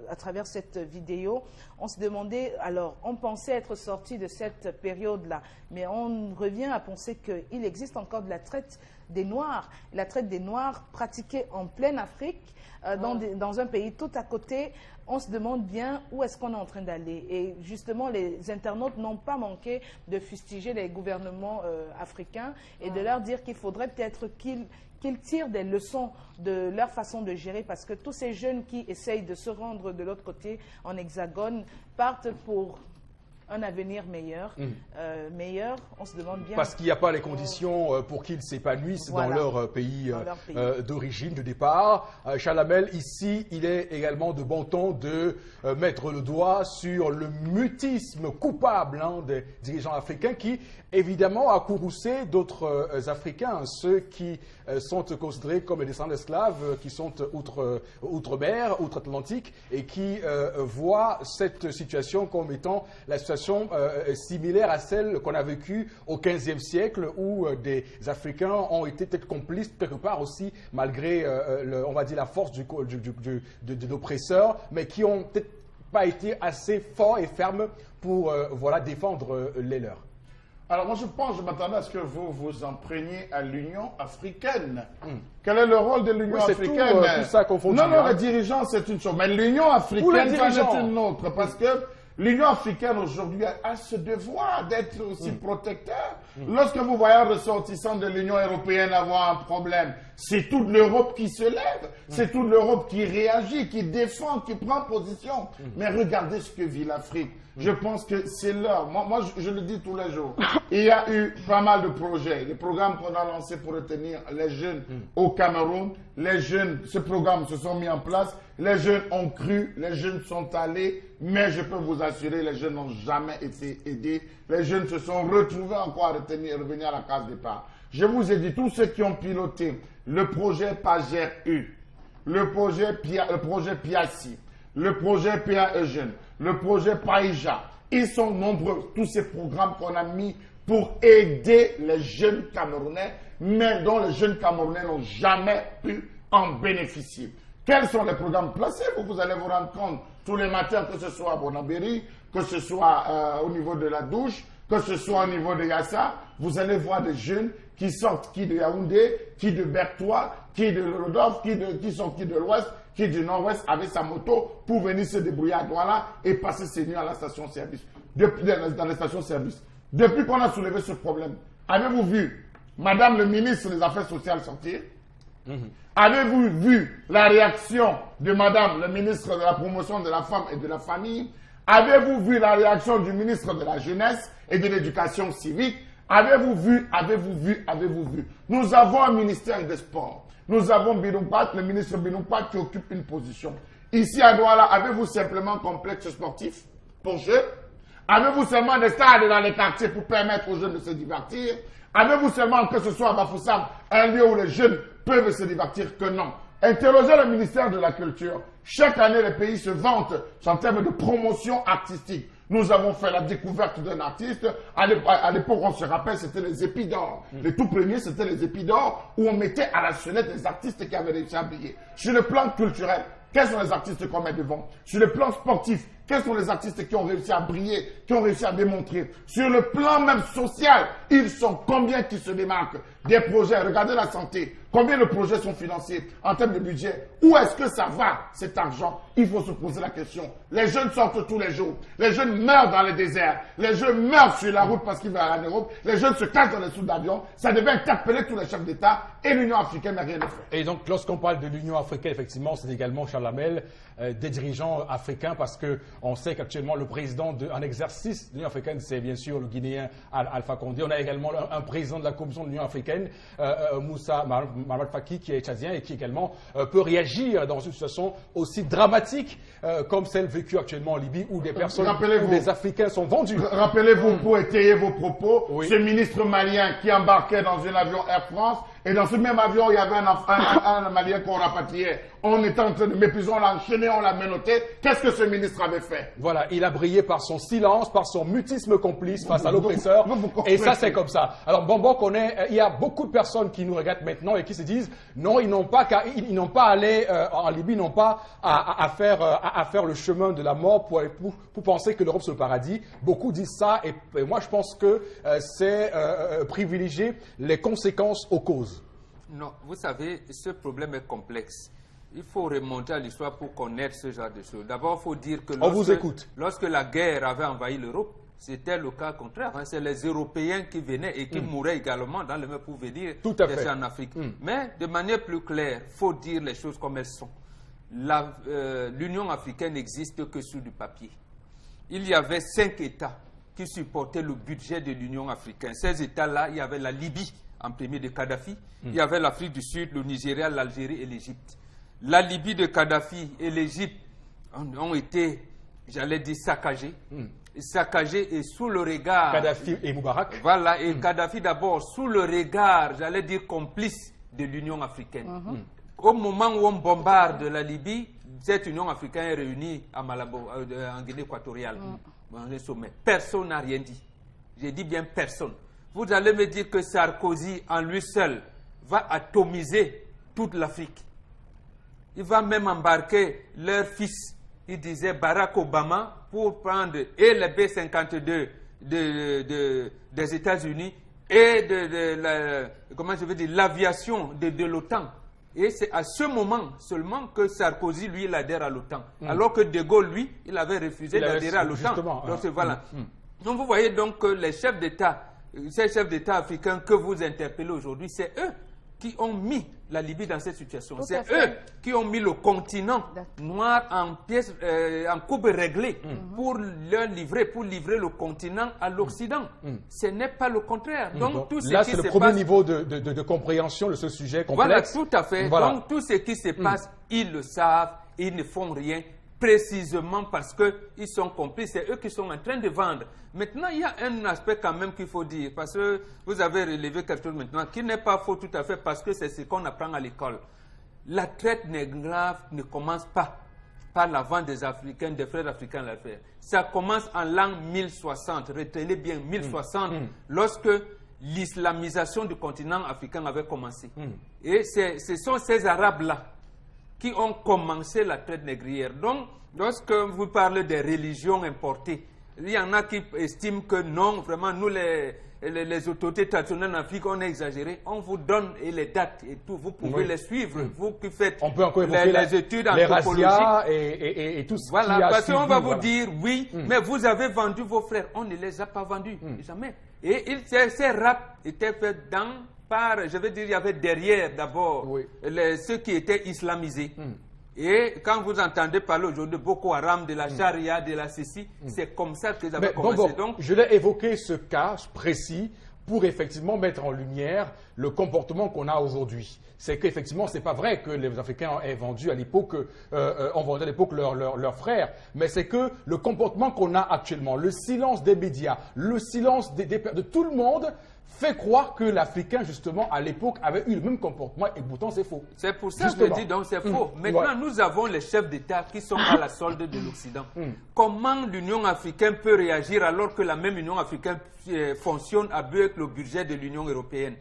à travers cette vidéo. On se demandait, alors, on pensait être sorti de cette période-là, mais on revient à penser qu'il existe encore de la traite des Noirs. La traite des Noirs pratiquée en pleine Afrique, dans un pays tout à côté. On se demande bien où est-ce qu'on est en train d'aller. Et justement, les internautes n'ont pas manqué de fustiger les gouvernements africains et de leur dire qu'il faudrait peut-être qu'ils tirent des leçons de leur façon de gérer, parce que tous ces jeunes qui essayent de se rendre de l'autre côté en hexagone partent pour un avenir meilleur. On se demande bien... Parce qu'il n'y a pas les conditions pour qu'ils s'épanouissent dans leur pays, d'origine, de départ. Chalamel, ici, il est également de bon ton de mettre le doigt sur le mutisme coupable des dirigeants africains qui, évidemment, a courroucé d'autres Africains, ceux qui sont considérés comme les descendants d'esclaves, qui sont outre-mer, outre-Atlantique, et qui voient cette situation comme étant la situation similaire à celle qu'on a vécue au XVe siècle, où des Africains ont été peut-être complices quelque part aussi, malgré, on va dire, la force de l'oppresseur, mais qui ont peut-être pas été assez forts et fermes pour voilà, défendre les leurs. Alors moi je m'attendais à ce que vous vous en preniez à l'Union africaine. Quel est le rôle de l'Union africaine? Tout ça confondu. Non, les dirigeants c'est une chose, mais l'Union africaine c'est une autre, parce que l'Union africaine aujourd'hui a ce devoir d'être aussi protecteur. Lorsque vous voyez un ressortissant de l'Union européenne avoir un problème, c'est toute l'Europe qui se lève, c'est toute l'Europe qui réagit, qui défend, qui prend position. Mais regardez ce que vit l'Afrique. Je pense que c'est l'heure. Moi, je le dis tous les jours. Il y a eu pas mal de projets, des programmes qu'on a lancés pour retenir les jeunes au Cameroun. Les jeunes, ce programme se sont mis en place. Les jeunes ont cru, les jeunes sont allés, mais je peux vous assurer, les jeunes n'ont jamais été aidés. Les jeunes se sont retrouvés encore à revenir à la case départ. Je vous ai dit, tous ceux qui ont piloté le projet PAGER-U, le projet PIACI, le projet PA Eugène, le projet PAIJA, ils sont nombreux, tous ces programmes qu'on a mis pour aider les jeunes Camerounais, mais dont les jeunes Camerounais n'ont jamais pu en bénéficier. Quels sont les programmes placés? Vous allez vous rendre compte tous les matins, que ce soit à Bonabéry, que ce soit au niveau de la douche, que ce soit au niveau de Yassa, vous allez voir des jeunes qui sortent qui de Yaoundé, qui de Bertois, qui de Rodolphe, qui sont qui de l'Ouest, qui du Nord-Ouest avec sa moto pour venir se débrouiller à Douala et passer ses nuits à la station-service. Dans les stations-service. Depuis qu'on a soulevé ce problème, avez-vous vu Madame le ministre des Affaires sociales sortir? Avez-vous vu la réaction de Madame le ministre de la promotion de la femme et de la famille? Avez-vous vu la réaction du ministre de la Jeunesse et de l'Éducation civique? Avez-vous vu? Nous avons un ministère des Sports. Nous avons Binoumpat, le ministre Binoumpat qui occupe une position. Ici à Douala, avez-vous simplement un complexe sportif pour jeux? Avez-vous seulement des stades dans les quartiers pour permettre aux jeunes de se divertir? Avez-vous seulement, que ce soit à Bafoussam, un lieu où les jeunes peuvent se divertir? Que non. Interrogez le ministère de la Culture. Chaque année, les pays se vantent en termes de promotion artistique. Nous avons fait la découverte d'un artiste. À l'époque, on se rappelle, c'était les épis d'or. Les tout premiers, c'était les épis d'or où on mettait à la sonnette des artistes qui avaient réussi à briller. Sur le plan culturel, quels sont les artistes qu'on met devant? Sur le plan sportif, quels sont les artistes qui ont réussi à briller, qui ont réussi à démontrer? Sur le plan même social, ils sont combien qui se démarquent? Des projets, regardez la santé. Combien de projets sont financés en termes de budget? Où est-ce que ça va, cet argent? Il faut se poser la question. Les jeunes sortent tous les jours. Les jeunes meurent dans les déserts. Les jeunes meurent sur la route parce qu'ils vont en Europe. Les jeunes se cachent dans les sous d'avion. Ça devait interpeller tous les chefs d'État et l'Union africaine n'a rien fait. Et donc, lorsqu'on parle de l'Union africaine, effectivement, c'est également, Charles Hamel, des dirigeants africains parce qu'on sait qu'actuellement, le président en exercice de l'Union africaine, c'est bien sûr le Guinéen Alpha Condé. On a également un président de la Commission de l'Union africaine, Moussa Mahamat Faki, qui est tchadien et qui également peut réagir dans une situation aussi dramatique comme celle vécue actuellement en Libye où des personnes, où des Africains sont vendus. Rappelez-vous, pour étayer vos propos, ce ministre malien qui embarquait dans un avion Air France, et dans ce même avion, il y avait un Malien qu'on rapatriait. On était en train de mépriser, on l'a enchaîné, on l'a menotté. Qu'est-ce que ce ministre avait fait? Voilà, il a brillé par son silence, par son mutisme complice face à l'oppresseur. Et ça, c'est comme ça. Alors, Bonbon connaît, il y a beaucoup de personnes qui nous regardent maintenant et qui se disent, non, ils n'ont pas allé en Libye, n'ont pas à faire le chemin de la mort pour penser que l'Europe c'est le paradis. Beaucoup disent ça et moi, je pense que c'est privilégier les conséquences aux causes. Non, vous savez, ce problème est complexe. Il faut remonter à l'histoire pour connaître ce genre de choses. D'abord, il faut dire que lorsque la guerre avait envahi l'Europe, c'était le cas contraire. Hein. C'est les Européens qui venaient et qui mouraient également dans le même pour venir en Afrique. Mais de manière plus claire, il faut dire les choses comme elles sont. L'Union africaine n'existe que sur du papier. Il y avait 5 États qui supportaient le budget de l'Union africaine. Ces États-là, il y avait la Libye, en premier de Kadhafi. Il y avait l'Afrique du Sud, le Nigeria, l'Algérie et l'Égypte. La Libye de Kadhafi et l'Égypte ont été, j'allais dire, saccagés. Saccagés et sous le regard... Kadhafi et Moubarak. Voilà, et Kadhafi d'abord, sous le regard, j'allais dire, complice de l'Union africaine. Au moment où on bombarde la Libye, cette Union africaine est réunie à Malabo, en Guinée équatoriale, dans les sommets. Personne n'a rien dit. J'ai dit bien personne. Vous allez me dire que Sarkozy, en lui seul, va atomiser toute l'Afrique. Il va même embarquer leur fils, il disait Barack Obama, pour prendre et les B-52 des États-Unis et l'aviation de l'OTAN. Et c'est à ce moment seulement que Sarkozy, lui, il adhère à l'OTAN. Alors que De Gaulle, lui, il avait refusé d'adhérer à l'OTAN. Donc, voilà. Donc vous voyez donc que les chefs d'État, ces chefs d'État africains que vous interpellez aujourd'hui, c'est eux qui ont mis la Libye dans cette situation. C'est eux qui ont mis le continent noir en pièces, en coupe réglée pour livrer le continent à l'Occident. Ce n'est pas le contraire. Donc, tout ce là, qui c'est le se premier passe, niveau de compréhension de ce sujet complexe. Voilà, tout à fait. Voilà. Donc, tout ce qui se passe, ils le savent. ils ne font rien précisément parce qu'ils sont complices, c'est eux qui sont en train de vendre. Maintenant, il y a un aspect quand même qu'il faut dire, parce que vous avez relevé quelque chose maintenant qui n'est pas faux tout à fait, parce que c'est ce qu'on apprend à l'école. La traite négrière ne commence pas par la vente des Africains, des frères africains à l'affaire. Ça commence en l'an 1060, retenez bien 1060, lorsque l'islamisation du continent africain avait commencé. Et ce sont ces Arabes-là qui ont commencé la traite négrière. Donc, lorsque vous parlez des religions importées, il y en a qui estiment que non, vraiment, nous, les autorités traditionnelles en Afrique, on a exagéré. On vous donne les dates et tout, vous pouvez les suivre. Vous qui faites on peut encore les études anthropologiques. Et tout ce voilà, qui a parce qu'on va vous voilà. dire, oui, mais vous avez vendu vos frères. On ne les a pas vendus, jamais. Et ces rap étaient faits je veux dire, il y avait derrière d'abord ceux qui étaient islamisés. Et quand vous entendez parler aujourd'hui de Boko Haram, de la charia, de la ceci, c'est comme ça qu'ils avaient commencé. Donc, je l'ai évoqué ce cas précis pour effectivement mettre en lumière le comportement qu'on a aujourd'hui. C'est qu'effectivement, ce n'est pas vrai que les Africains aient vendu à l'époque, ont vendu à l'époque leurs frères, mais c'est que le comportement qu'on a actuellement, le silence des médias, le silence de tout le monde, fait croire que l'Africain, justement, à l'époque, avait eu le même comportement, et pourtant c'est faux. C'est pour ça que je dis donc c'est faux. Maintenant, nous avons les chefs d'État qui sont à la solde de l'Occident. Comment l'Union africaine peut réagir alors que la même Union africaine fonctionne avec le budget de l'Union européenne?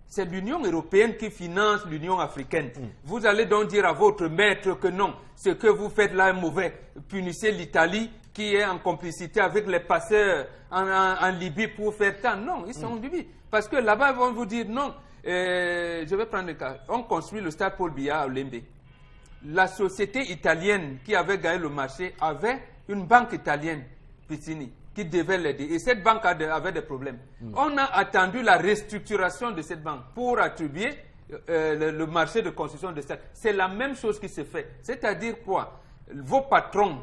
C'est l'Union européenne qui finance l'Union africaine. Vous allez donc dire à votre maître que non, ce que vous faites là est mauvais. Punissez l'Italie qui est en complicité avec les passeurs en Libye pour faire ça. Non, ils sont en Libye. Parce que là-bas, ils vont vous dire non. Je vais prendre le cas. On construit le stade Paul Biya à Olembe. La société italienne qui avait gagné le marché avait une banque italienne, Pizzini, qui devait l'aider. Et cette banque avait des problèmes. On a attendu la restructuration de cette banque pour attribuer le marché de construction de stade. C'est la même chose qui se fait. C'est-à-dire quoi? Vos patrons,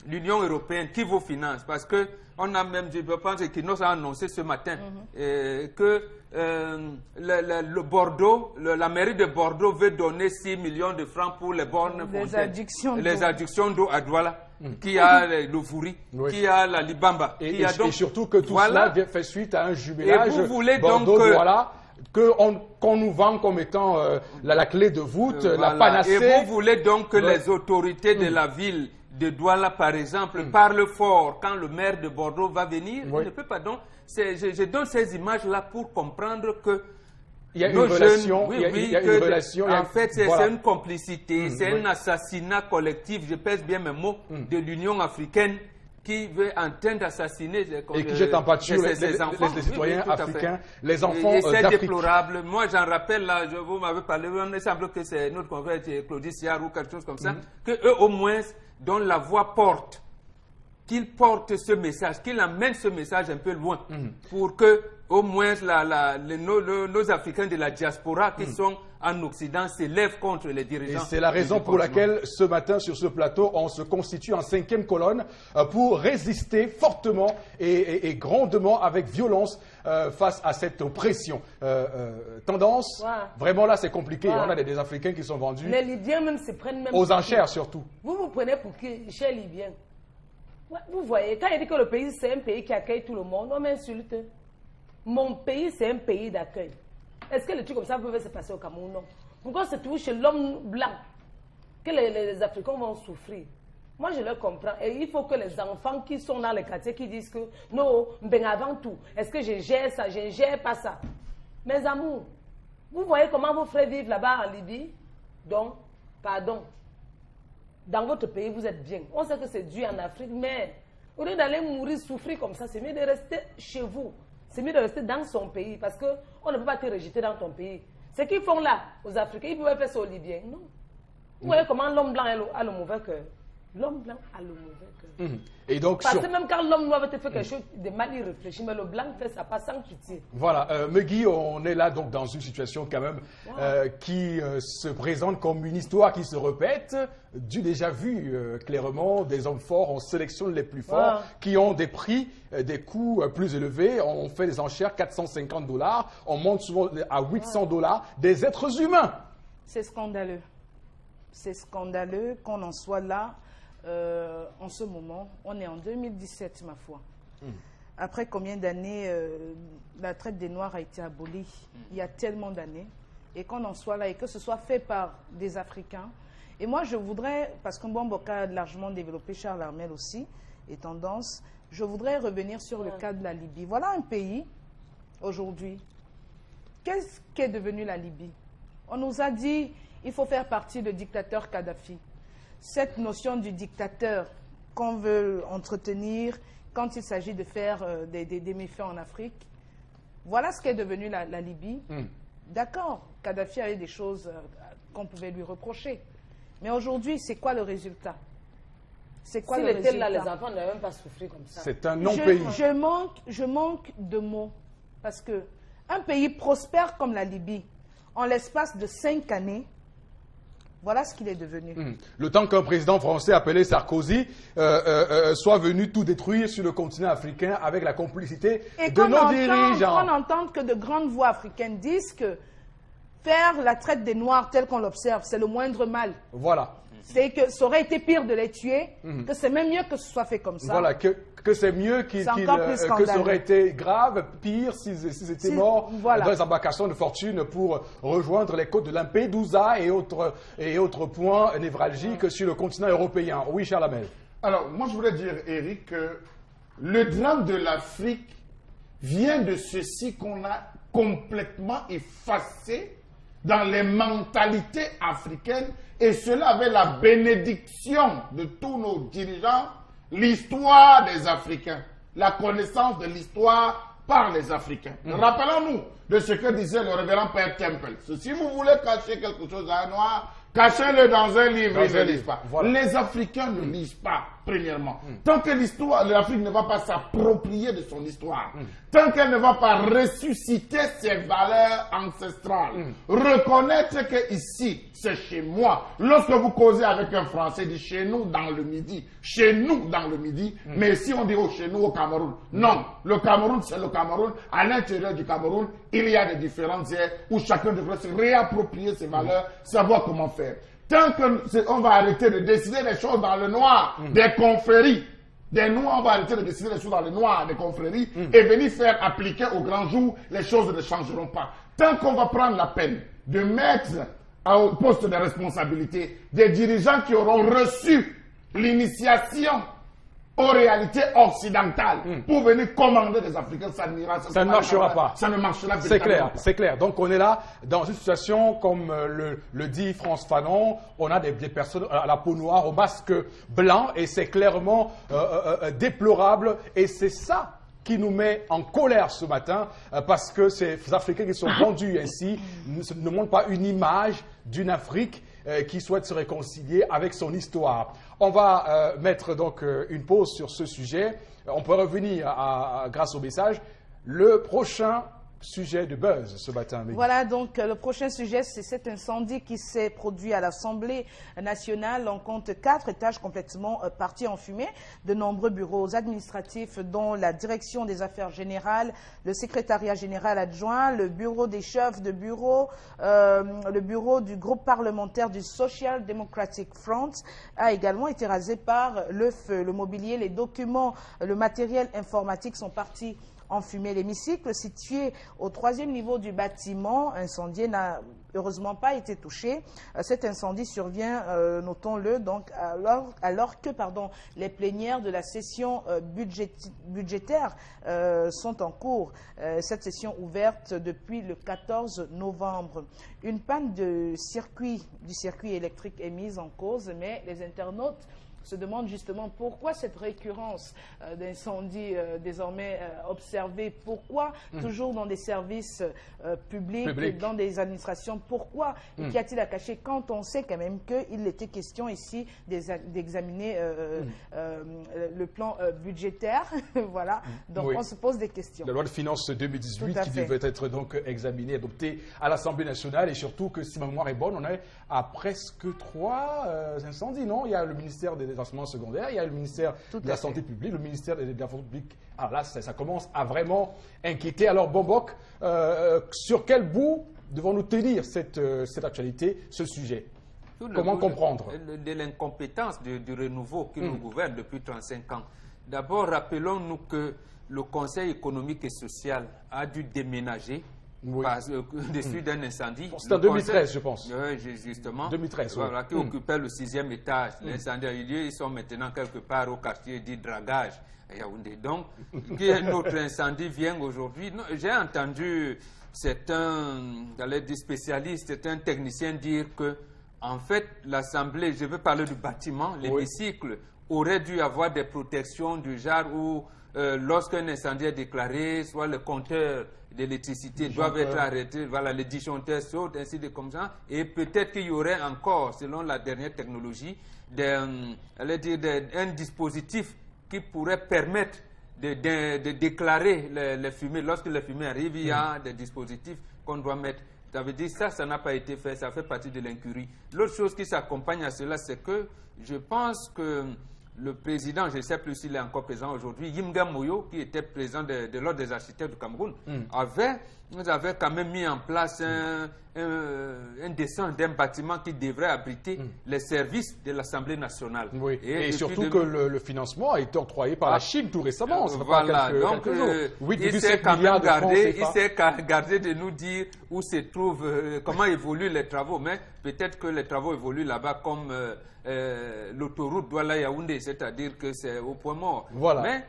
l'Union européenne qui vous finance, parce que on a même, je pense qu'Inos a annoncé ce matin que le Bordeaux, la mairie de Bordeaux veut donner 6 millions de francs pour les bornes fontaines, les addictions d'eau à Douala, qui a le Fouri, qui a la Libamba. Et surtout que tout cela fait suite à un jumelage Bordeaux-Douala. Qu'on nous vend comme étant la clé de voûte, la panacée. Et vous voulez donc que les autorités de la ville de Douala, par exemple, parlent fort quand le maire de Bordeaux va venir? Il ne peut pas. Donc, je donne ces images-là pour comprendre que il y a une relation. En fait, c'est une complicité, c'est un assassinat collectif, je pèse bien mes mots, de l'Union africaine qui veut en train d'assassiner et qui jette en pâture les citoyens africains, les enfants d'Afrique. C'est déplorable. Moi, j'en rappelle, là, vous m'avez parlé, il semble que c'est notre confrère Claudie Siard ou quelque chose comme ça, que eux, au moins, dont la voix porte, qu'ils portent ce message, qu'ils amènent ce message un peu loin, pour que, au moins, nos Africains de la diaspora qui sont en Occident s'élèvent contre les dirigeants. Et c'est la raison pour laquelle, ce matin, sur ce plateau, on se constitue en 5e colonne pour résister fortement et grandement, avec violence, face à cette oppression. Tendance, vraiment là, c'est compliqué. On a des Africains qui sont vendus. Les Libyens même se prennent même aux enchères, surtout. Vous vous prenez pour qui, chez Libyens? Vous voyez, quand il dit que le pays, c'est un pays qui accueille tout le monde, on m'insulte. Mon pays, c'est un pays d'accueil. Est-ce que les trucs comme ça peuvent se passer au Cameroun? Non. Pourquoi c'est toujours chez l'homme blanc que les Africains vont souffrir? Moi, je le comprends. Et il faut que les enfants qui sont dans les quartiers qui disent que non, ben avant tout, est-ce que je gère ça, je ne gère pas ça? Mes amours, vous voyez comment vos frères vivent là-bas en Libye? Donc, pardon. Dans votre pays, vous êtes bien. On sait que c'est dur en Afrique, mais au lieu d'aller mourir, souffrir comme ça, c'est mieux de rester chez vous. C'est mieux de rester dans son pays parce qu'on ne peut pas te rejeter dans ton pays. Ce qu'ils font là, aux Africains, ils pouvaient faire ça aux Libyens. Non. Vous voyez comment l'homme blanc a le mauvais cœur. L'homme blanc a le mauvais cœur. Et donc, parce que même quand l'homme noir te fait quelque chose de mal, il réfléchit, mais le blanc fait ça pas sans pitié. Voilà, Megui, on est là donc dans une situation quand même qui se présente comme une histoire qui se répète, du déjà vu clairement, des hommes forts, on sélectionne les plus forts, qui ont des prix, des coûts plus élevés, on fait des enchères $450, on monte souvent à $800, des êtres humains. C'est scandaleux. C'est scandaleux qu'on en soit là en ce moment. On est en 2017, ma foi. Après combien d'années la traite des Noirs a été abolie? Il y a tellement d'années. Et qu'on en soit là et que ce soit fait par des Africains. Et moi, je voudrais, parce que Mbamboka a largement développé, Charles Armel aussi, et Tendance, je voudrais revenir sur le cas de la Libye. Voilà un pays, aujourd'hui. Qu'est-ce qu'est devenu la Libye? On nous a dit il faut faire partie du dictateur Kadhafi. Cette notion du dictateur qu'on veut entretenir quand il s'agit de faire des méfaits en Afrique, voilà ce qu'est devenu la Libye. D'accord, Kadhafi avait des choses qu'on pouvait lui reprocher. Mais aujourd'hui, c'est quoi le résultat? C'est quoi le résultat? Là, les enfants n'avaient même pas souffert comme ça. C'est un non-pays. Je manque de mots. Parce que un pays prospère comme la Libye, en l'espace de 5 années, voilà ce qu'il est devenu. Le temps qu'un président français appelé Sarkozy soit venu tout détruire sur le continent africain avec la complicité de nos dirigeants. On entend que de grandes voix africaines disent que faire la traite des Noirs telle qu'on l'observe, c'est le moindre mal. Voilà. C'est que ça aurait été pire de les tuer, que c'est même mieux que ce soit fait comme ça. Voilà, que c'est mieux que ça aurait été grave, pire s'ils étaient morts dans les embarcations de fortune pour rejoindre les côtes de Lampedusa et autres points névralgiques sur le continent européen. Oui, Charles Armel. Alors, moi je voudrais dire, Eric, que le drame de l'Afrique vient de ceci qu'on a complètement effacé dans les mentalités africaines, et cela avait la bénédiction de tous nos dirigeants, l'histoire des Africains, la connaissance de l'histoire par les Africains. Rappelons-nous de ce que disait le révérend Père Temple. Si vous voulez cacher quelque chose à un noir, cachez-le dans un livre, ils ne lisent pas. Voilà. Les Africains ne lisent pas, premièrement. Tant que l'Afrique ne va pas s'approprier de son histoire, tant qu'elle ne va pas ressusciter ses valeurs ancestrales, reconnaître que ici, c'est chez moi. Lorsque vous causez avec un Français, il dit chez nous dans le Midi, chez nous dans le Midi, mais si on dit chez nous au Cameroun, non, le Cameroun c'est le Cameroun, à l'intérieur du Cameroun, il y a des différentes aires où chacun devrait se réapproprier ses valeurs, savoir comment faire. Tant qu'on va arrêter de décider des choses dans le noir, des confréries, des noirs, on va arrêter de décider des choses dans le noir, des confréries, et venir faire appliquer au grand jour, les choses ne changeront pas. Tant qu'on va prendre la peine de mettre au poste de responsabilité des dirigeants qui auront reçu l'initiation aux réalités occidentales pour venir commander des Africains, ça ne marchera pas. Ça ne marchera pas. C'est clair, c'est clair. Donc on est là dans une situation comme le dit France Fanon, on a des personnes à la peau noire, au masque blanc, et c'est clairement déplorable, et c'est ça qui nous met en colère ce matin, parce que ces Africains qui sont vendus ainsi ne montrent pas une image d'une Afrique qui souhaite se réconcilier avec son histoire. On va mettre donc une pause sur ce sujet. On peut revenir grâce au message. Le prochain sujet de buzz ce matin. Voilà, donc le prochain sujet, c'est cet incendie qui s'est produit à l'Assemblée nationale. On compte 4 étages complètement partis en fumée. De nombreux bureaux administratifs, dont la direction des affaires générales, le secrétariat général adjoint, le bureau des chefs de bureau, le bureau du groupe parlementaire du Social Democratic Front, a également été rasé par le feu. Le mobilier, les documents, le matériel informatique sont partis en fumée. L'hémicycle, situé au 3e niveau du bâtiment incendié, n'a heureusement pas été touché. Cet incendie survient, notons-le, donc alors que les plénières de la session budgétaire sont en cours. Cette session ouverte depuis le 14 novembre. Une panne du circuit électrique est mise en cause, mais les internautes se demande justement pourquoi cette récurrence d'incendies désormais observée, pourquoi toujours dans des services publics, dans des administrations, pourquoi qu'y a-t-il à cacher quand on sait quand même qu'il était question ici d'examiner le plan budgétaire. Voilà, donc on se pose des questions. La loi de finances 2018 qui devait être donc examinée, adoptée à l'Assemblée nationale, et surtout que si ma mémoire est bonne, on est à presque 3 incendies, non? Il y a le ministère des enseignements secondaires, il y a le ministère de la santé publique, le ministère des affaires publiques. Alors là, ça commence à vraiment inquiéter. Alors Bombok, sur quel bout devons-nous tenir cette actualité, ce sujet? Comment comprendre? De l'incompétence du renouveau qui nous gouverne depuis 35 ans. D'abord, rappelons-nous que le Conseil économique et social a dû déménager dessus d'un incendie. C'était en 2013, je pense. Oui, justement. 2013, voilà, qui occupait le 6e étage. L'incendie a eu lieu, ils sont maintenant quelque part au quartier dit Dragage. Donc, un autre incendie vient aujourd'hui. J'ai entendu certains spécialistes, certains techniciens dire que, en fait, l'Assemblée, je veux parler du bâtiment, l'hémicycle, aurait dû avoir des protections du genre où, lorsqu'un incendie est déclaré, soit le compteur d'électricité doivent être arrêtés, voilà, les disjoncteurs sautent, ainsi de comme ça, et peut-être qu'il y aurait encore, selon la dernière technologie, un dispositif qui pourrait permettre de déclarer les fumées. Lorsque les fumées arrivent, il y a des dispositifs qu'on doit mettre. Ça veut dire ça n'a pas été fait, ça fait partie de l'incurie. L'autre chose qui s'accompagne à cela, c'est que je pense que le président, je ne sais plus s'il est encore présent aujourd'hui, Yimga Moyo, qui était président de l'Ordre des architectes du Cameroun, avait quand même mis en place un dessin d'un bâtiment qui devrait abriter les services de l'Assemblée nationale. Oui. Et surtout que le financement a été octroyé par la Chine tout récemment. Voilà, donc il s'est quand même gardé de nous dire où se trouve, comment évoluent les travaux, mais peut-être que les travaux évoluent là-bas comme l'autoroute Douala-Yaoundé, c'est-à-dire que c'est au point mort. Voilà. Mais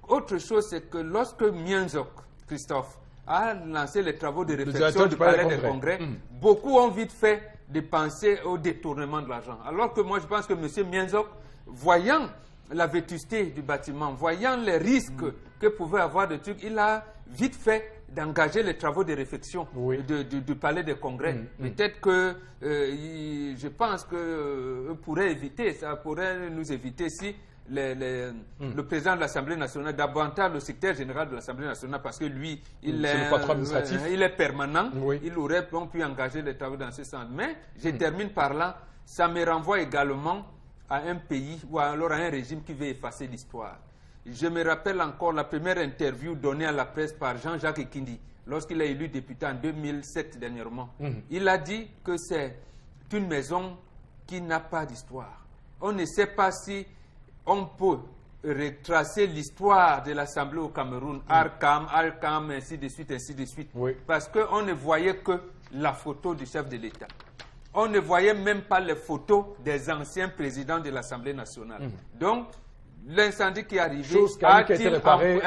autre chose, c'est que lorsque Mienzok, Christophe, a lancé les travaux de réflexion du Palais des Congrès, beaucoup ont vite fait de penser au détournement de l'argent. Alors que moi, je pense que M. Mienzok, voyant la vétusté du bâtiment, voyant les risques que pouvait avoir de trucs, il a vite fait d'engager les travaux de réflexion du Palais des Congrès. Peut-être que je pense que ça pourrait nous éviter si le président de l'Assemblée nationale, davantage le secrétaire général de l'Assemblée nationale, parce que lui, il est permanent, il aurait pu engager les travaux dans ce sens. Mais je termine par là, ça me renvoie également à un pays ou alors à un régime qui veut effacer l'histoire. Je me rappelle encore la première interview donnée à la presse par Jean-Jacques Ekindi, lorsqu'il a élu député en 2007 dernièrement. Il a dit que c'est une maison qui n'a pas d'histoire. On ne sait pas si on peut retracer l'histoire de l'Assemblée au Cameroun, Arkham, ainsi de suite, ainsi de suite. Parce qu'on ne voyait que la photo du chef de l'État. On ne voyait même pas les photos des anciens présidents de l'Assemblée nationale. Donc, l'incendie qui est arrivé a-t-il réparé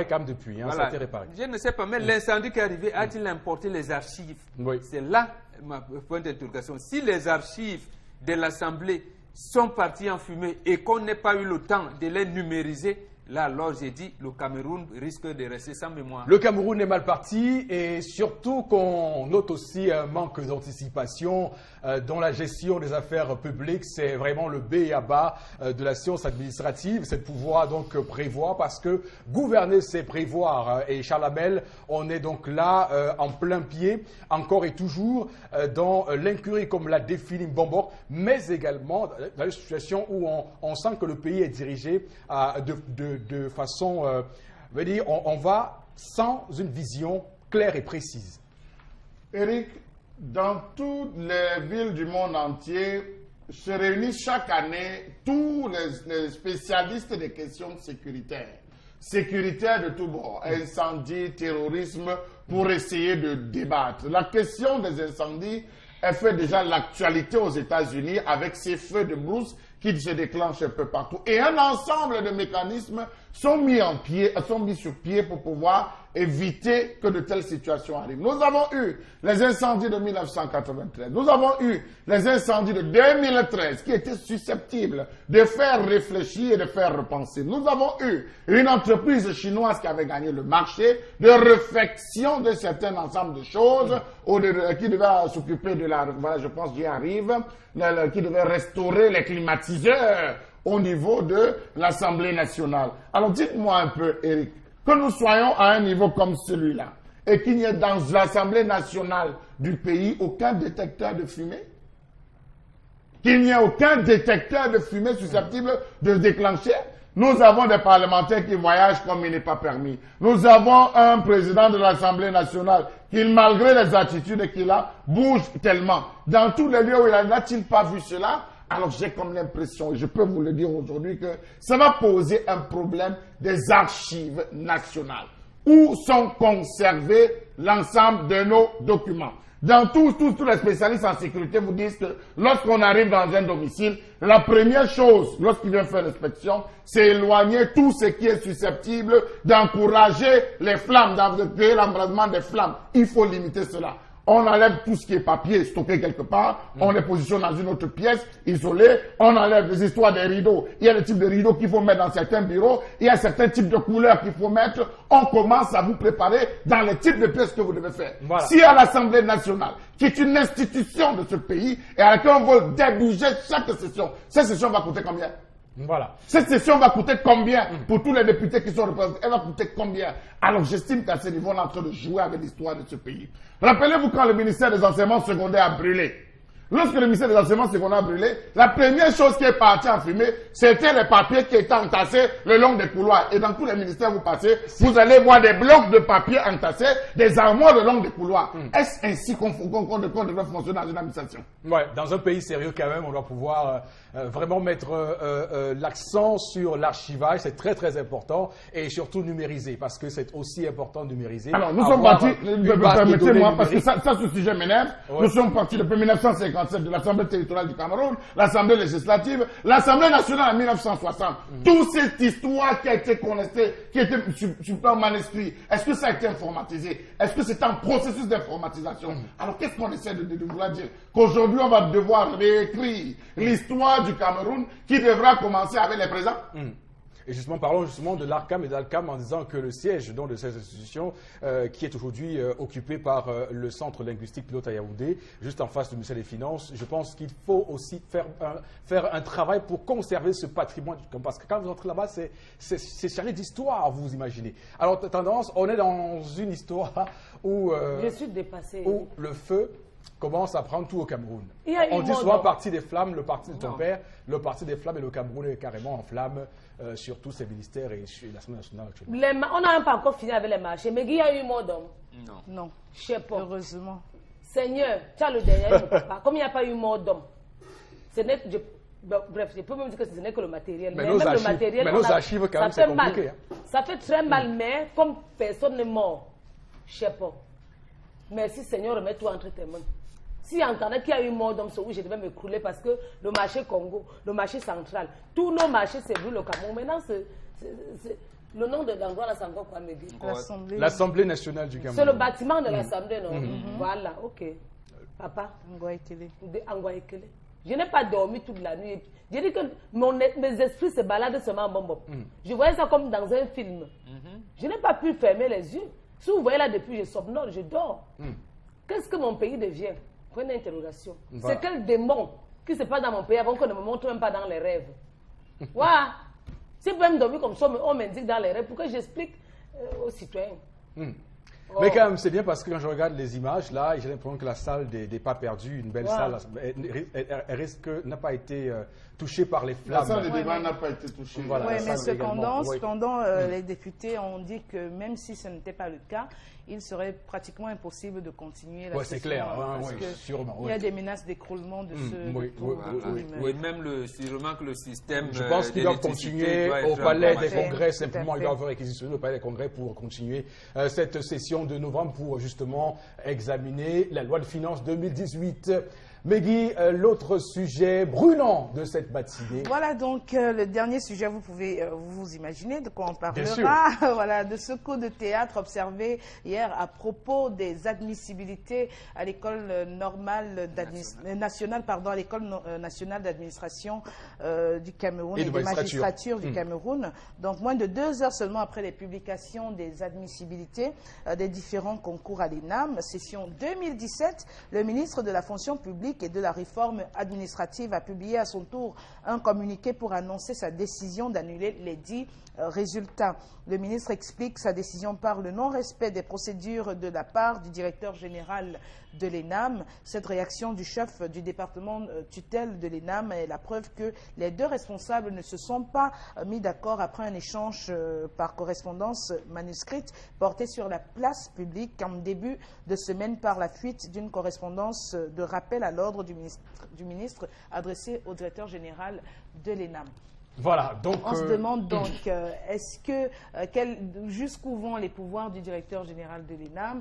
comme depuis, ça a été réparé. Je ne sais pas, mais l'incendie qui est arrivé a-t-il importé les archives? C'est là ma point d'interrogation. Si les archives de l'Assemblée sont partis en fumée et qu'on n'ait pas eu le temps de les numériser, là, alors j'ai dit, le Cameroun risque de rester sans mémoire. Le Cameroun est mal parti et surtout qu'on note aussi un manque d'anticipation dans la gestion des affaires publiques. C'est vraiment le B et A bas de la science administrative. C'est de pouvoir donc prévoir, parce que gouverner, c'est prévoir. Et Charles Hamel, on est donc là en plein pied, encore et toujours dans l'incurie, comme l'a défini Mbombo, mais également dans une situation où on sent que le pays est dirigé de façon, on va sans une vision claire et précise. Eric, dans toutes les villes du monde entier, se réunissent chaque année tous les spécialistes des questions sécuritaires. Sécuritaires de tous bords, incendie, terrorisme, pour essayer de débattre. La question des incendies, elle fait déjà l'actualité aux États-Unis avec ces feux de brousse qui se déclenchent un peu partout. Et un ensemble de mécanismes sont mis sur pied pour pouvoir éviter que de telles situations arrivent. Nous avons eu les incendies de 1993. Nous avons eu les incendies de 2013 qui étaient susceptibles de faire réfléchir et de faire repenser. Nous avons eu une entreprise chinoise qui avait gagné le marché de réflexion de certains ensembles de choses qui devait s'occuper de la, voilà, je pense j'y arrive, qui devait restaurer les climatiseurs au niveau de l'Assemblée nationale. Alors dites-moi un peu, Eric, que nous soyons à un niveau comme celui-là et qu'il n'y ait dans l'Assemblée nationale du pays aucun détecteur de fumée, qu'il n'y ait aucun détecteur de fumée susceptible de déclencher, Nous avons des parlementaires qui voyagent comme il n'est pas permis. Nous avons un président de l'Assemblée nationale qui, malgré les attitudes qu'il a, bouge tellement. Dans tous les lieux où il n'a-t-il pas vu cela? Alors j'ai comme l'impression, et je peux vous le dire aujourd'hui, que ça va poser un problème des archives nationales. Où sont conservés l'ensemble de nos documents? Dans tous les spécialistes en sécurité vous disent que lorsqu'on arrive dans un domicile, la première chose, lorsqu'il vient faire l'inspection, c'est éloigner tout ce qui est susceptible d'encourager les flammes, d'encourager l'embrasement des flammes. Il faut limiter cela. On enlève tout ce qui est papier stocké quelque part, on les positionne dans une autre pièce, isolée, on enlève les histoires des rideaux. Il y a des types de rideaux qu'il faut mettre dans certains bureaux, il y a certains types de couleurs qu'il faut mettre. On commence à vous préparer dans les types de pièces que vous devez faire. Voilà. Si à l'Assemblée nationale, qui est une institution de ce pays, et à laquelle on veut débouger chaque session, cette session va coûter combien? Voilà. Cette session va coûter combien pour tous les députés qui sont représentés? Elle va coûter combien? Alors j'estime qu'à ce niveau, on est en train de jouer avec l'histoire de ce pays. Rappelez-vous quand le ministère des enseignements secondaires a brûlé. Lorsque le ministère des enseignements secondaires a brûlé, la première chose qui est partie en fumée, c'était les papiers qui étaient entassés le long des couloirs. Et dans tous les ministères où vous passez, vous allez voir des blocs de papier entassés, des armoires le long des couloirs. Est-ce ainsi qu'on devrait fonctionner dans une administration? Ouais, dans un pays sérieux quand même, on doit pouvoir vraiment mettre l'accent sur l'archivage, c'est très très important, et surtout numériser, parce que c'est aussi important de numériser. Alors nous sommes partis, permettez-moi, parce que ça ce sujet m'énerve, nous sommes partis depuis 1957 de l'Assemblée territoriale du Cameroun, l'Assemblée législative, l'Assemblée nationale en 1960. Toute cette histoire qui a été connectée, qui était sur plan manuscrit, est-ce que ça a été informatisé? Est-ce que c'est un processus d'informatisation? Alors qu'est-ce qu'on essaie de vouloir dire? Qu'aujourd'hui on va devoir réécrire l'histoire du Cameroun qui devra commencer avec les présents? Et justement, parlons justement de l'ARCAM et d'ALCAM en disant que le siège donc, de ces institutions, qui est aujourd'hui occupé par le Centre linguistique pilote à Yaoundé, juste en face du ministère des Finances, je pense qu'il faut aussi faire un travail pour conserver ce patrimoine. Parce que quand vous entrez là-bas, c'est chargé d'histoire, vous imaginez. Alors, tendance, on est dans une histoire où, je suis dépassée. Où le feu commence à prendre tout au Cameroun. On dit souvent parti des flammes, le parti de ton père, le parti des flammes et le Cameroun est carrément en flammes sur tous ces ministères et sur l'Assemblée nationale actuellement. On n'a même pas encore fini avec les marchés, mais il y a eu mort d'homme. Non. Je sais pas. Heureusement. Seigneur, tu as le dernier papa. Comme il n'y a pas eu mort d'homme, bref, je peux même dire que ce n'est que le matériel. Mais nos archives, quand même, c'est compliqué. Ça fait très mal, mais comme personne n'est mort, je sais pas. Merci Seigneur, remets-toi entre tes mains. Si j'entendais qu'il y a eu mort d'homme, c'est où je devais me crouler parce que le marché Congo, le marché central, tous nos marchés c'est brûlé au Cameroun. Maintenant, le nom de l'endroit là, c'est encore quoi, Megui? L'Assemblée nationale du Cameroun. C'est le bâtiment de l'Assemblée, non? Voilà, ok. Papa? Angoïkele. Je n'ai pas dormi toute la nuit. J'ai dit que mes esprits se baladent seulement en bonbon. Je voyais ça comme dans un film. Je n'ai pas pu fermer les yeux. Si vous voyez là depuis, je somnole, je dors. Qu'est-ce que mon pays devient? Point d'interrogation. Voilà. C'est quel démon qui se passe dans mon pays avant qu'on ne me montre même pas dans les rêves? Voilà. Si vous pouvez me dormir comme ça, on m'indique dans les rêves pour que j'explique aux citoyens. Mais quand même, c'est bien parce que quand je regarde les images, là, j'ai l'impression que la salle des pas perdus, une belle salle, elle risque n'a pas été touchée par les flammes. La salle des débats n'a pas été touchée. Voilà, oui, mais cependant, les députés ont dit que même si ce n'était pas le cas, il serait pratiquement impossible de continuer la session. C'est clair, parce que sûrement. Il y a des menaces d'écroulement de ce... Oui, même sûrement que le système... Je pense qu'ils doivent continuer au palais des congrès, simplement, ils doivent réquisitionner au palais des congrès pour continuer cette session de novembre pour justement examiner la loi de finances 2018. Megui, l'autre sujet brûlant de cette matinée. Voilà donc le dernier sujet, vous pouvez vous imaginer de quoi on parlera. Voilà, de ce coup de théâtre observé hier à propos des admissibilités à l'école nationale, à l'école nationale d'administration du Cameroun et de magistrature du Cameroun. Donc moins de 2 heures seulement après les publications des admissibilités des différents concours à l'ENAM, session 2017, le ministre de la fonction publique publique et de la réforme administrative a publié à son tour un communiqué pour annoncer sa décision d'annuler les dits résultats. Le ministre explique sa décision par le non-respect des procédures de la part du directeur général de l'ENAM. Cette réaction du chef du département tutelle de l'ENAM est la preuve que les deux responsables ne se sont pas mis d'accord après un échange par correspondance manuscrite porté sur la place publique en début de semaine par la fuite d'une correspondance de rappel à l'ordre du ministre adressée au directeur général de l'ENAM. Voilà, donc... On se demande donc, est-ce que, jusqu'où vont les pouvoirs du directeur général de l'ENAM,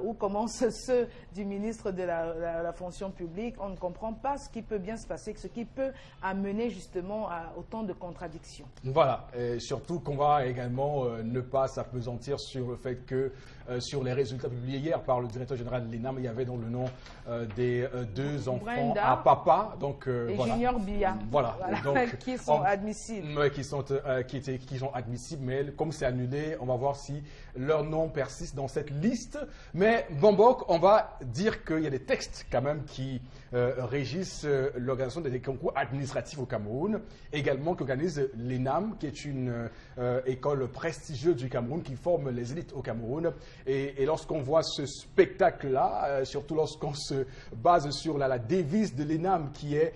où commencent ceux du ministre de la fonction publique? On ne comprend pas ce qui peut bien se passer, ce qui peut amener justement à autant de contradictions. Voilà, et surtout qu'on va également ne pas s'appesantir sur le fait que sur les résultats publiés hier par le directeur général de l'ENAM, il y avait dans le nom des deux enfants Brenda à papa. Donc, et voilà. Junior Bia, Voilà. Donc, qui sont admissibles. Qui sont admissibles, mais comme c'est annulé, on va voir si leur nom persiste dans cette liste. Mais Bombok, on va dire qu'il y a des textes quand même qui régissent l'organisation des concours administratifs au Cameroun, également qu'organise l'ENAM, qui est une école prestigieuse du Cameroun qui forme les élites au Cameroun. Et lorsqu'on voit ce spectacle-là, surtout lorsqu'on se base sur la devise de l'ENAM qui est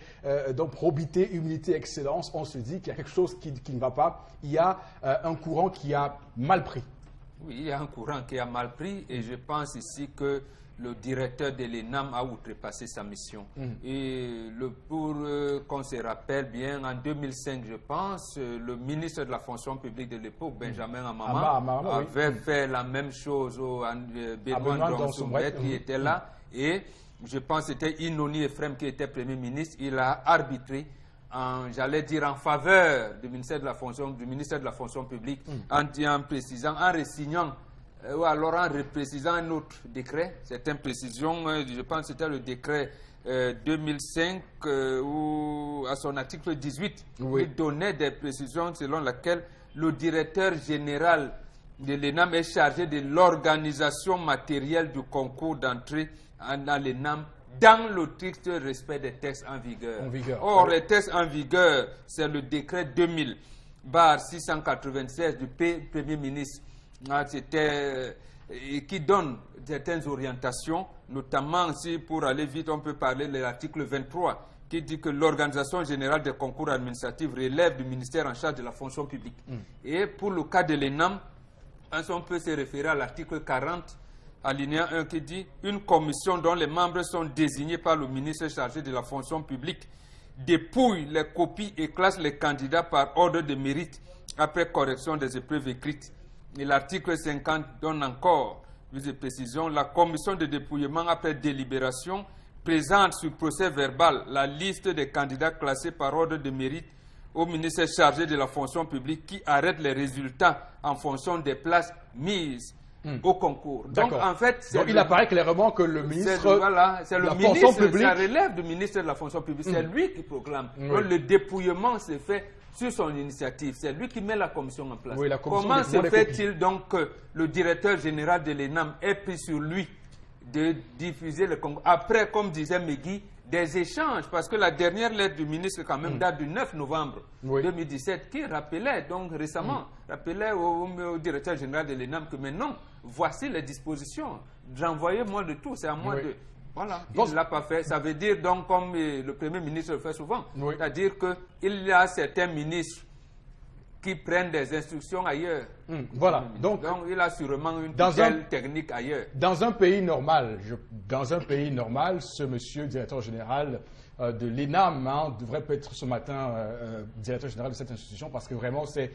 donc probité, humilité, excellence, on se dit qu'il y a quelque chose qui ne va pas. Il y a un courant qui a mal pris. Oui, il y a un courant qui a mal pris et je pense ici que le directeur de l'ENAM a outrepassé sa mission. Et pour qu'on se rappelle bien, en 2005, je pense, le ministre de la fonction publique de l'époque, Benjamin Amama, avait fait la même chose au Benoît Donsoumbret qui était là. Et je pense que c'était Inoni Ephraim qui était Premier ministre. Il a arbitré, j'allais dire, en faveur du ministère de la fonction publique, en précisant, en ressignant, ou alors en reprécisant un autre décret. Certaines précisions, je pense que c'était le décret 2005, où à son article 18, il donnait des précisions selon lesquelles le directeur général de l'ENAM est chargé de l'organisation matérielle du concours d'entrée dans l'ENAM dans le strict respect des textes en vigueur. Or, les textes en vigueur, c'est le décret 2000/696 du Premier ministre qui donne certaines orientations, notamment si pour aller vite, on peut parler de l'article 23 qui dit que l'organisation générale des concours administratifs relève du ministère en charge de la fonction publique. Et pour le cas de l'ENAM, on peut se référer à l'article 40, alinéa 1 qui dit « Une commission dont les membres sont désignés par le ministre chargé de la fonction publique dépouille les copies et classe les candidats par ordre de mérite après correction des épreuves écrites. » Et l'article 50 donne encore plus de précision. La commission de dépouillement après délibération présente sur procès verbal la liste des candidats classés par ordre de mérite au ministère chargé de la fonction publique qui arrête les résultats en fonction des places mises au concours. Donc, en fait, il apparaît clairement que le ministre c'est le ministre, ça relève du ministre de la fonction publique. C'est lui qui proclame. Donc, le dépouillement se fait sur son initiative. C'est lui qui met la commission en place. Comment se fait-il donc que le directeur général de l'ENAM ait pris sur lui de diffuser le concours? Après, comme disait Megui, des échanges, parce que la dernière lettre du ministre quand même date du 9 novembre 2017, qui rappelait donc récemment, rappelait au directeur général de l'ENAM que maintenant, voici les dispositions. Renvoyez-moi de tout, c'est à moi de... Voilà, il ne l'a pas fait. Ça veut dire donc, comme le Premier ministre le fait souvent, c'est-à-dire qu'il y a certains ministres qui prennent des instructions ailleurs. Voilà. Donc, il a sûrement une tutelle technique ailleurs. Dans un pays normal, ce monsieur, directeur général de l'ENAM, devrait peut-être ce matin directeur général de cette institution, parce que vraiment, c'est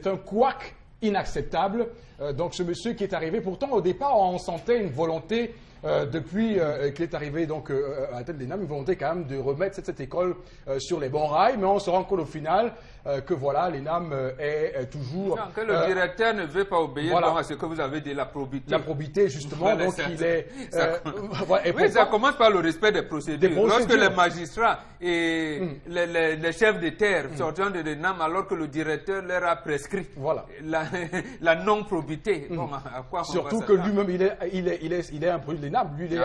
un couac inacceptable. Donc, ce monsieur qui est arrivé, pourtant, au départ, on sentait une volonté depuis qu'il est arrivé donc, à la tête de l'ENAM, une volonté quand même de remettre cette école sur les bons rails, mais on se rend compte au final que voilà, l'ENAM est toujours... Non, que le directeur ne veut pas obéir à ce que vous avez dit, la probité. La probité, justement, donc il est... ça commence par le respect des procédures. Lorsque les magistrats et les chefs de terre sortant de l'ENAM, alors que le directeur leur a prescrit la non-probité, à quoi surtout que lui-même, il est un produit de l'ENAM. Lui, il est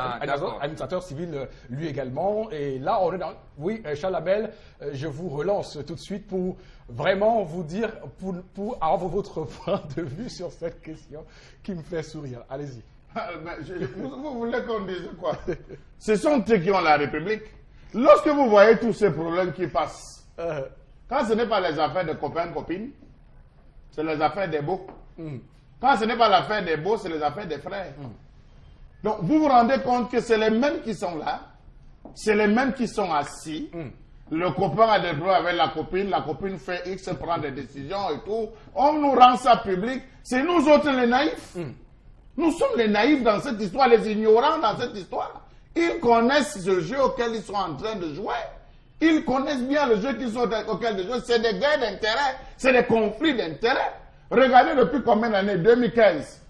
administrateur civil, lui également. Et là, on est dans... Oui, Charles Abel, je vous relance tout de suite pour vraiment vous dire, pour avoir votre point de vue sur cette question qui me fait sourire. Allez-y. Vous voulez qu'on dise quoi? Ce sont eux qui ont la République. Lorsque vous voyez tous ces problèmes qui passent, quand ce n'est pas les affaires de copains-copines, c'est les affaires des beaux. Quand ce n'est pas l'affaire des beaux, c'est les affaires des frères. Donc, vous vous rendez compte que c'est les mêmes qui sont là, c'est les mêmes qui sont assis. Le copain a des problèmes avec la copine fait X, prend des décisions et tout. On nous rend ça public. C'est nous autres les naïfs. Nous sommes les naïfs dans cette histoire, les ignorants dans cette histoire. Ils connaissent ce jeu auquel ils sont en train de jouer. Ils connaissent bien le jeu auquel ils jouent. C'est des guerres d'intérêt, c'est des conflits d'intérêt. Regardez depuis combien d'années? 2015.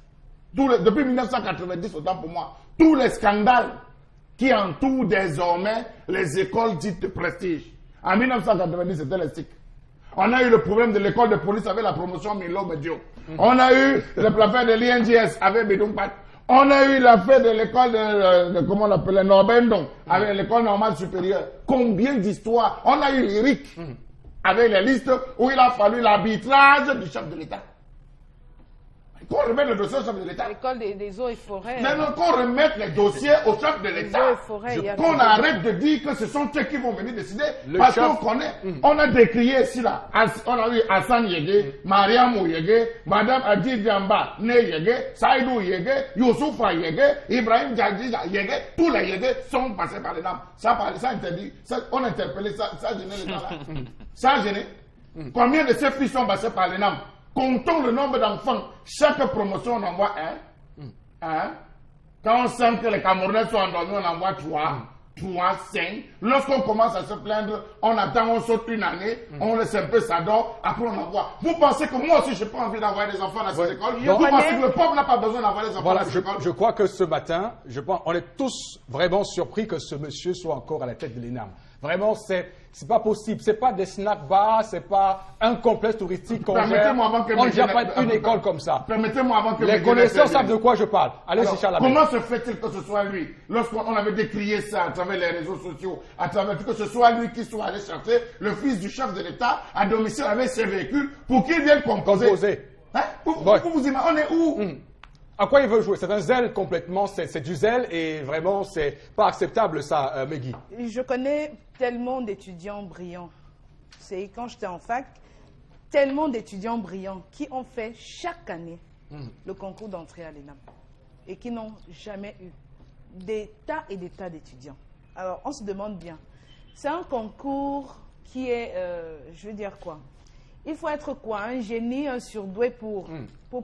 Depuis 1990, autant pour moi. Tous les scandales qui entourent désormais les écoles dites de prestige. En 1990, c'était les SIC. On a eu le problème de l'école de police avec la promotion Milo Medio. On a eu l'affaire de l'INGS avec Bidumpat. On a eu l'affaire de l'école de comment on l'appelait, Norbendon, avec l'école normale supérieure. Combien d'histoires? On a eu Eric, avec les listes où il a fallu l'arbitrage du chef de l'État. Qu'on remette le dossier au chef de l'État. L'école des eaux et forêts. Mais non, qu'on remette les dossiers au chef de l'État. Qu'on arrête de dire que ce sont eux qui vont venir décider. Parce qu'on connaît. On a décrié ici là. On a eu Hassan Yégué, Mariam Yégué, Madame Adi Diamba, Né Yégué, Saïdou Yégué, Youssoufa Yégué, Ibrahim Djadji Yégué. Tous les Yégué sont passés par les NAM. Ça interdit. On a interpellé ça. Ça a gêné les gens là. Ça a gêné. Combien de ces filles sont passées par les NAM? Comptons le nombre d'enfants. Chaque promotion, on envoie un. Quand on sent que les Camerounais sont endormis, on envoie 3, 5. Lorsqu'on commence à se plaindre, on attend, on saute une année, on laisse un peu ça dort, après on envoie. Vous pensez que moi aussi, je n'ai pas envie d'envoyer des enfants dans ces écoles? Vous pensez que le peuple n'a pas besoin d'envoyer des enfants dans ces écoles? Je crois que ce matin, on est tous vraiment surpris que ce monsieur soit encore à la tête de l'ENAM. Vraiment, c'est pas possible. C'est pas des snack bars, c'est pas un complexe touristique qu'on gère. On ne gère pas une école comme ça. Permettez-moi avant que les connaisseurs savent de quoi je parle. Allez, c'est Charles. Comment se fait-il que ce soit lui, lorsqu'on avait décrié ça à travers les réseaux sociaux, à travers que ce soit lui qui soit allé chercher le fils du chef de l'État à domicile avec ses véhicules pour qu'il vienne composer. Hein? Vous imaginez, on est où? À quoi il veut jouer? C'est un zèle complètement, c'est du zèle et vraiment c'est pas acceptable ça, Meggy. Je connais tellement d'étudiants brillants. C'est quand j'étais en fac, tellement d'étudiants brillants qui ont fait chaque année le concours d'entrée à l'ENAM et qui n'ont jamais eu des tas et des tas d'étudiants. Alors on se demande bien, c'est un concours qui est, je veux dire quoi? Il faut être quoi? Un génie, un surdoué pour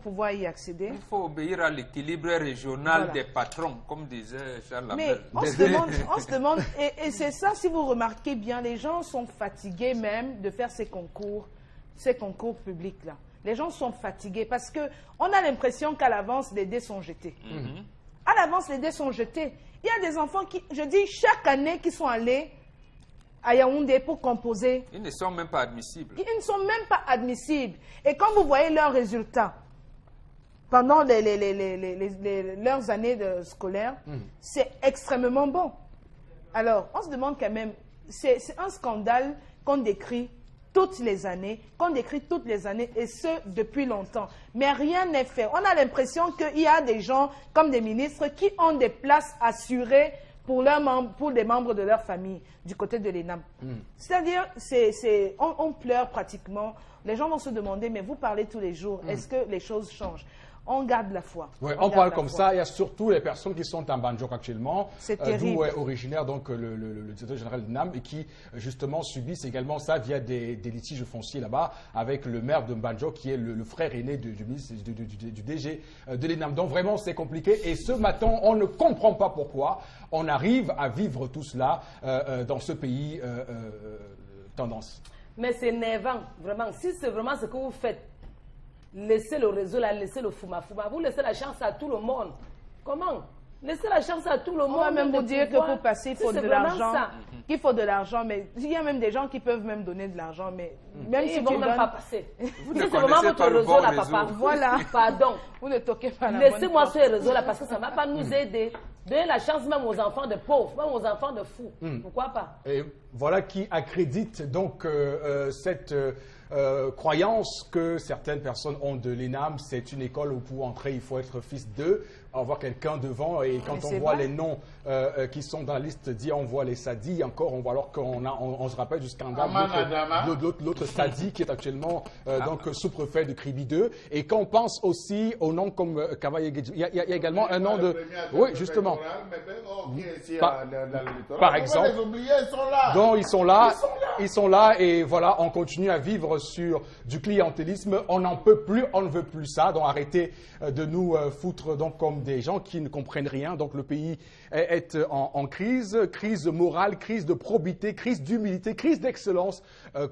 pouvoir y accéder. Il faut obéir à l'équilibre régional des patrons, comme disait Charles Lamel. Mais on se demande, et c'est ça, si vous remarquez bien, les gens sont fatigués même de faire ces concours publics-là. Les gens sont fatigués parce qu'on a l'impression qu'à l'avance, les dés sont jetés. À l'avance, les dés sont jetés. Il y a des enfants qui, je dis, chaque année, qui sont allés à Yaoundé pour composer. Ils ne sont même pas admissibles. Ils ne sont même pas admissibles. Et quand vous voyez leurs résultats pendant leurs années scolaires, c'est extrêmement bon. Alors, on se demande quand même, c'est un scandale qu'on décrit toutes les années, et ce, depuis longtemps. Mais rien n'est fait. On a l'impression qu'il y a des gens, comme des ministres, qui ont des places assurées pour des membres de leur famille, du côté de l'ENAM. C'est-à-dire, on pleure pratiquement. Les gens vont se demander, mais vous parlez tous les jours, est-ce que les choses changent? On garde la foi. Ouais, on parle comme ça. Il y a surtout les personnes qui sont en Banjok actuellement, d'où est originaire donc le directeur général de l'ENAM et qui justement subissent également ça via des litiges fonciers là-bas avec le maire de Banjok qui est le frère aîné du DG de l'ENAM. Donc vraiment c'est compliqué et ce matin on ne comprend pas pourquoi on arrive à vivre tout cela dans ce pays tendance. Mais c'est énervant, vraiment. Si c'est vraiment ce que vous faites, laissez le réseau là, laissez le fouma-fouma. Vous laissez la chance à tout le monde. Comment? Laissez la chance à tout le monde. On va même vous dire que pour passer, il faut de l'argent. Il faut de l'argent, mais il y a même des gens qui peuvent même donner de l'argent, mais même si ils ne vont même pas passer. C'est vraiment votre réseau là, papa. Voilà. Pardon. Vous ne toquez pas la bonne Laissez-moi sur les réseaux là, parce que ça ne va pas nous aider. Donnez la chance même aux enfants de pauvres, même aux enfants de fous. Pourquoi pas? Et voilà qui accrédite donc cette croyance que certaines personnes ont de l'ENAM. C'est une école où pour entrer, il faut être fils d'eux, avoir quelqu'un devant. Et quand on voit les noms qui sont dans la liste, dit on voit les Sadi encore, on voit alors qu'on se rappelle du scandale de l'autre Sadi qui est actuellement donc sous-préfet de Kribi 2. Et quand on pense aussi au nom comme Kavaye, il y a également un nom de... Oui, justement. Par exemple. Donc ils sont là et voilà, on continue à vivre sur du clientélisme. On n'en peut plus, on ne veut plus ça. Donc arrêtez de nous foutre donc comme des gens qui ne comprennent rien. Donc le pays est en crise, crise morale, crise de probité, crise d'humilité, crise d'excellence,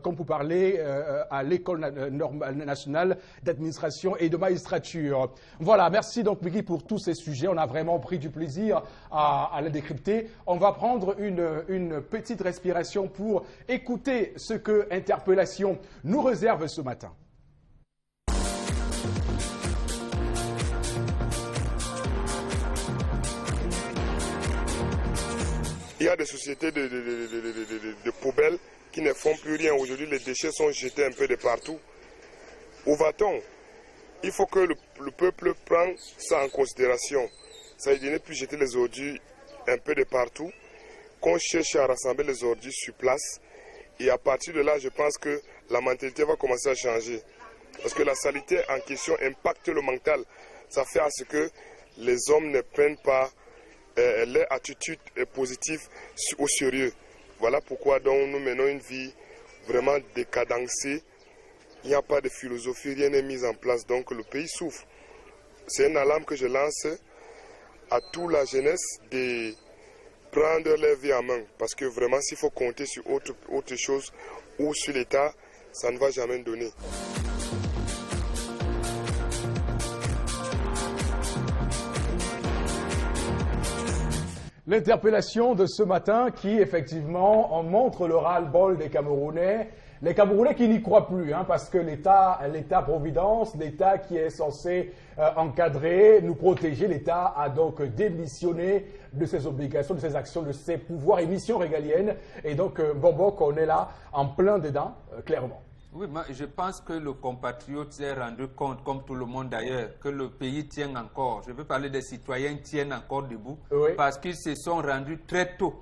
comme vous parlez à l'École nationale d'administration et de magistrature. Voilà, merci donc Miki pour tous ces sujets. On a vraiment pris du plaisir à les décrypter. On va prendre une petite respiration pour écouter ce que Interpellation nous réserve ce matin. Il y a des sociétés de poubelles qui ne font plus rien. Aujourd'hui, les déchets sont jetés un peu de partout. Où va-t-on? Il faut que le peuple prenne ça en considération. Ça veut dire ne plus jeter les ordures un peu de partout, qu'on cherche à rassembler les ordures sur place. Et à partir de là, je pense que la mentalité va commencer à changer. Parce que la saleté en question impacte le mental. Ça fait à ce que les hommes ne prennent pas leur attitude positive au sérieux. Voilà pourquoi donc nous menons une vie vraiment décadencée. Il n'y a pas de philosophie, rien n'est mis en place. Donc le pays souffre. C'est une alarme que je lance à toute la jeunesse de prendre leur vie en main. Parce que vraiment, s'il faut compter sur autre chose ou sur l'État, ça ne va jamais donner. L'interpellation de ce matin qui, effectivement, en montre le ras-le-bol des Camerounais. Les Camerounais qui n'y croient plus, hein, parce que l'État-providence, l'État qui est censé encadrer, nous protéger, l'État a donc démissionné de ses obligations, de ses actions, de ses pouvoirs et missions régaliennes. Et donc, Bobok, on est là en plein dedans, clairement. Oui, moi, je pense que le compatriote s'est rendu compte, comme tout le monde d'ailleurs, que le pays tient encore. Je veux parler des citoyens tiennent encore debout, oui, parce qu'ils se sont rendus très tôt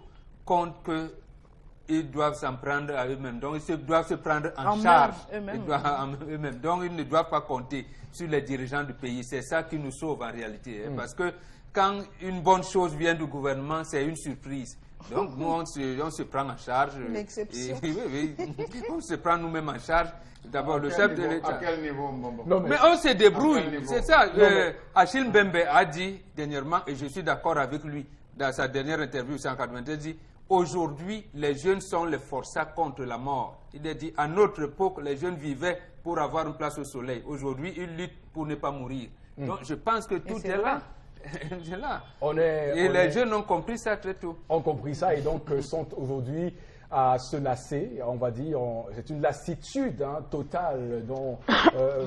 compte qu'ils doivent s'en prendre à eux-mêmes. Donc, ils doivent se prendre en charge eux-mêmes. Donc, ils ne doivent pas compter sur les dirigeants du pays. C'est ça qui nous sauve en réalité. Parce que quand une bonne chose vient du gouvernement, c'est une surprise. Donc, nous, on se prend en charge. Une exception. Oui. On se prend nous-mêmes en charge. D'abord, le chef de l'État. À quel niveau, Mais on se débrouille. C'est ça. Achille Mbembe a dit dernièrement, et je suis d'accord avec lui, dans sa dernière interview, en 1993, dit aujourd'hui, les jeunes sont les forçats contre la mort. Il a dit à notre époque, les jeunes vivaient pour avoir une place au soleil. Aujourd'hui, ils luttent pour ne pas mourir. Donc, je pense que tout est là. Là. Et les jeunes ont compris ça très tôt. Ont compris ça et donc sont aujourd'hui à se lasser, on va dire. C'est une lassitude totale dont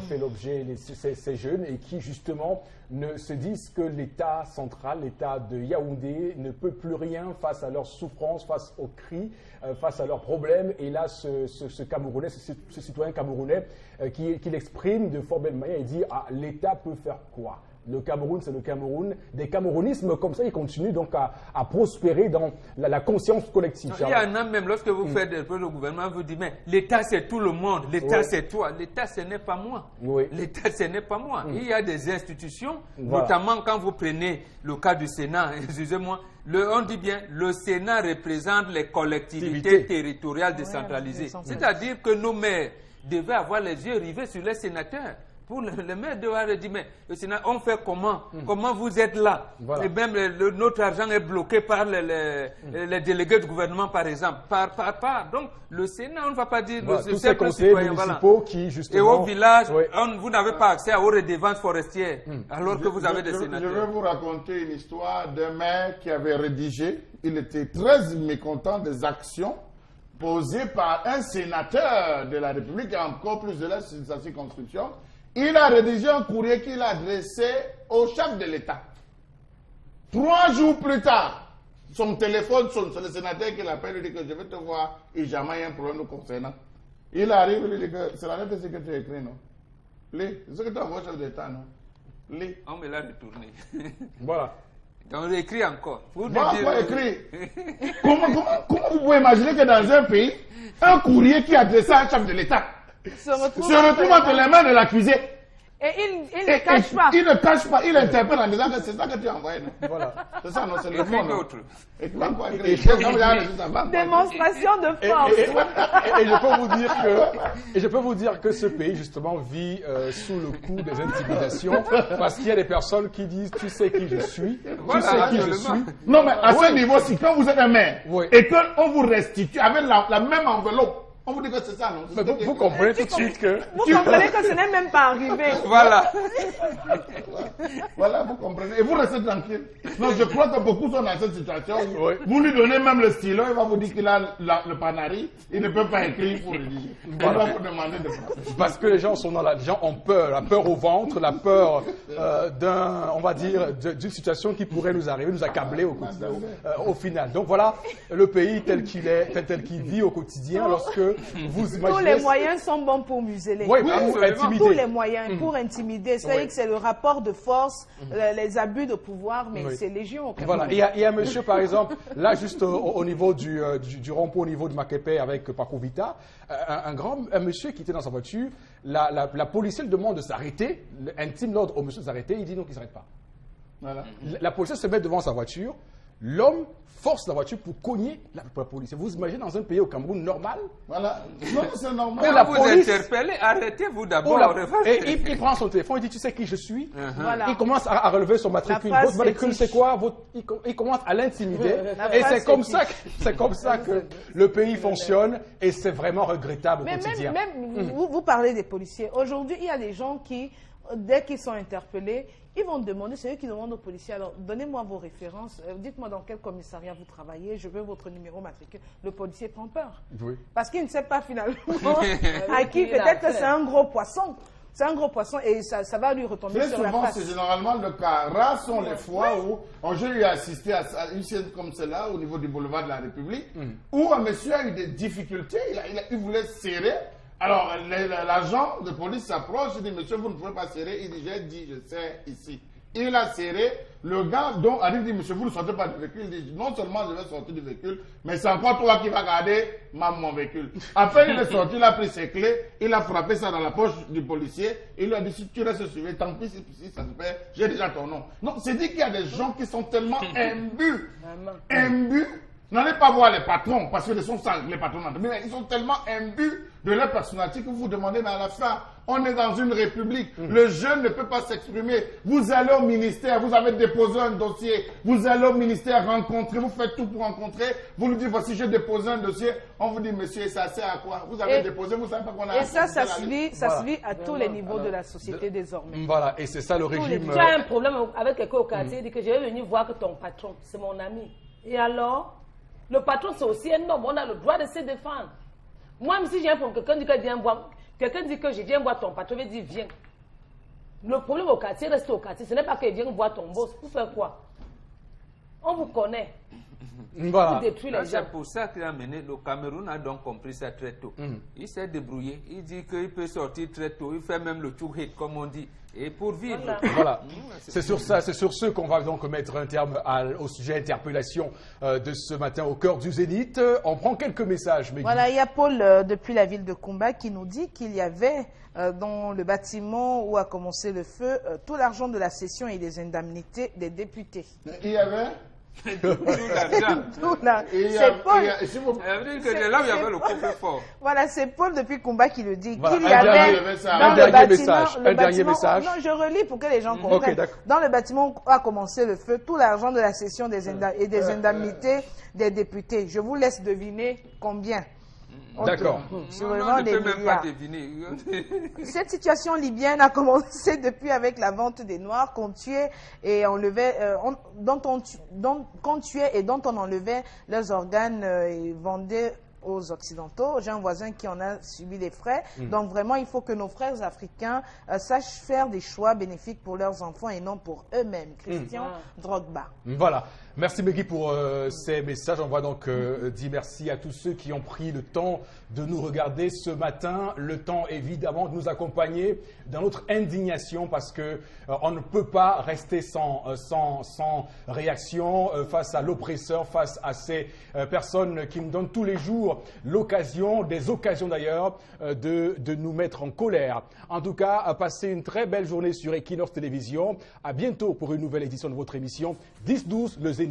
fait l'objet ces jeunes et qui justement ne se disent que l'État central, l'État de Yaoundé ne peut plus rien face à leurs souffrances, face aux cris, face à leurs problèmes. Et là, ce Camerounais, ce citoyen camerounais qui l'exprime de fort belle manière, il dit l'État peut faire quoi? Le Cameroun, c'est le Cameroun. Des camerounismes comme ça, ils continuent donc à prospérer dans la conscience collective. Il y en a même, lorsque vous faites des preuves, le gouvernement vous dit, mais l'État, c'est tout le monde. L'État, c'est toi. L'État, ce n'est pas moi. L'État, ce n'est pas moi. Il y a des institutions, notamment quand vous prenez le cas du Sénat, excusez-moi, on dit bien, le Sénat représente les collectivités territoriales décentralisées. C'est-à-dire que nos maires devaient avoir les yeux rivés sur les sénateurs. pour le maire de Ouare dit, mais le Sénat, on fait comment? Comment vous êtes là? Voilà. Et même notre argent est bloqué par les délégués du gouvernement, par exemple. Donc, le Sénat, on ne va pas dire... Voilà, tous ces conseillers municipaux qui, justement... Et au village, vous n'avez pas accès aux redevances forestières, alors que vous avez des sénateurs. Je vais vous raconter une histoire d'un maire qui avait rédigé, il était très mécontent des actions posées par un sénateur de la République, et encore plus de la circonscription. Il a rédigé un courrier qu'il a adressé au chef de l'État. 3 jours plus tard, son téléphone sonne, c'est le sénateur qui l'appelle, il dit que je vais te voir, et jamais il y a un problème nous concernant. Il arrive, il dit que c'est la lettre que tu as écrit, non? Lis, c'est ce que tu as envoyé au chef de l'État, non? Lis. On me l'a retourné. Voilà. Donc, on écrit encore. Voilà, écrit. Comment vous pouvez imaginer que dans un pays, un courrier qui est adressé à un chef de l'État se retrouve entre les mains de l'accusé? Et il ne cache pas. Il ne cache pas, il interpelle en disant que c'est ça que tu as envoyé. Voilà. C'est ça, non, c'est le fond. Démonstration de force. Et je peux vous dire que ce pays, justement, vit sous le coup des intimidations, parce qu'il y a des personnes qui disent, tu sais qui je suis, tu sais qui je suis. Non, mais à ce niveau-ci, quand vous êtes un maire, et qu'on vous restitue avec la même enveloppe, on vous dit que c'est ça, non? Mais vous comprenez tout de suite que... Vous comprenez que ce n'est même pas arrivé. Voilà. Voilà, vous comprenez. Et vous restez tranquille. Non, je crois que beaucoup sont dans cette situation. Vous lui donnez même le stylo, il va vous dire qu'il a le panari, il ne peut pas écrire pour rédiger. Voilà. On va vous demander de faire. Parce que les gens sont les gens ont peur, la peur au ventre, la peur on va dire, d'une situation qui pourrait nous arriver, nous accabler au final. Donc voilà, le pays tel qu'il est, tel qu'il vit au quotidien, lorsque vous imaginez... Tous les moyens sont bons pour museler. Oui, pour intimider. Tous les moyens pour intimider. C'est-à-dire que c'est le rapport de force, les abus de pouvoir, mais c'est légion. Voilà, il y a un monsieur, par exemple, là, juste au niveau du rond-point, au niveau de Makepe avec Paco Vita, un monsieur qui était dans sa voiture, la policière lui demande de s'arrêter, intime l'ordre au monsieur de s'arrêter, il dit non, qu'il ne s'arrête pas. Voilà. La policière se met devant sa voiture, l'homme force la voiture pour cogner la police. Vous imaginez dans un pays au Cameroun normal? Voilà. Non, c'est normal. La police interpellez, arrêtez-vous d'abord. Et il prend son téléphone, il dit, tu sais qui je suis? Voilà. Il commence à relever son matricule. Votre matricule, c'est quoi? Il commence à l'intimider. Et c'est comme ça que le pays fonctionne. Et c'est vraiment regrettable au quotidien. Vous parlez des policiers. Aujourd'hui, il y a des gens qui, dès qu'ils sont interpellés, ils vont demander, c'est eux qui demandent aux policiers, alors donnez-moi vos références, dites-moi dans quel commissariat vous travaillez, je veux votre numéro matricule. Le policier prend peur. Oui. Parce qu'il ne sait pas finalement à qui, peut-être que c'est un gros poisson. C'est un gros poisson et ça va lui retomber sur la face. C'est généralement le cas. Rares sont les fois où j'ai eu assisté à une scène comme celle-là au niveau du boulevard de la République, où un monsieur a eu des difficultés, il voulait serrer. Alors, l'agent de police s'approche, il dit, monsieur, vous ne pouvez pas serrer. Il dit, j'ai dit, je serre ici. Il a serré. Le gars donc arrive, dit, monsieur, vous ne sortez pas du véhicule. Il dit, non seulement je vais sortir du véhicule, mais c'est encore toi qui vas garder mon véhicule. Après, il est sorti, il a pris ses clés, il a frappé ça dans la poche du policier. Il lui a dit, si tu restes suivi, tant pis si ça se fait, j'ai déjà ton nom. Non, c'est dit qu'il y a des gens qui sont tellement imbus. N'allez pas voir les patrons, parce que ce sont les patrons, mais ils sont tellement imbus de leur personnalité que vous vous demandez, mais à la fin, on est dans une république. Le jeune ne peut pas s'exprimer. Vous allez au ministère, vous avez déposé un dossier, vous allez au ministère rencontrer, vous faites tout pour rencontrer, vous nous dites, voici, j'ai déposé un dossier, on vous dit, monsieur, ça sert à quoi? Vous avez déposé, vous ne savez pas qu'on a... Et ça se vit à tous les niveaux de la société désormais. Voilà, et c'est ça le régime... Tu as un problème avec quelqu'un au quartier, il dit que je vais venir voir que ton patron, c'est mon ami. Et alors? Le patron, c'est aussi un homme. On a le droit de se défendre. Moi, même si j'ai un problème, quelqu'un dit que je viens voir ton patron, je vais dire viens. Le problème au quartier reste au quartier. Ce n'est pas qu'il vient voir ton boss. Pour faire quoi? On vous connaît. Voilà. C'est pour ça qu'il a mené. Le Cameroun a donc compris ça très tôt. Il s'est débrouillé. Il dit qu'il peut sortir très tôt. Il fait même le chouhit, comme on dit. Et pour vivre. Voilà. C'est sur ça, c'est sur ce qu'on va donc mettre un terme au sujet interpellation de ce matin au cœur du Zénith. On prend quelques messages. Voilà, il y a Paul depuis la ville de Kumba qui nous dit qu'il y avait dans le bâtiment où a commencé le feu tout l'argent de la session et des indemnités des députés. Il y avait C'est Paul. Là où il y avait le coffre-fort. Voilà, c'est Paul depuis Kumba qui le dit. Voilà, Qu'il y avait un dernier message. Un dernier message. Non, je relis pour que les gens comprennent. Okay, dans le bâtiment où a commencé le feu, tout l'argent de la cession des indemnités des députés. Je vous laisse deviner combien. D'accord. Non, ne peut même pas deviner. Cette situation libyenne a commencé depuis avec la vente des Noirs qu'on tuait et enlevait, qu'on tuait et dont on enlevait leurs organes et vendait aux Occidentaux. J'ai un voisin qui en a subi des frais. Donc vraiment, il faut que nos frères africains sachent faire des choix bénéfiques pour leurs enfants et non pour eux-mêmes. Christian Drogba. Voilà. Merci Megui pour ces messages. On va donc dire merci à tous ceux qui ont pris le temps de nous regarder ce matin. Le temps évidemment de nous accompagner dans notre indignation parce que on ne peut pas rester sans réaction face à l'oppresseur, face à ces personnes qui nous donnent tous les jours l'occasion, des occasions d'ailleurs, de nous mettre en colère. En tout cas, passez une très belle journée sur Equinox Télévision. À bientôt pour une nouvelle édition de votre émission 10-12 le Zénith.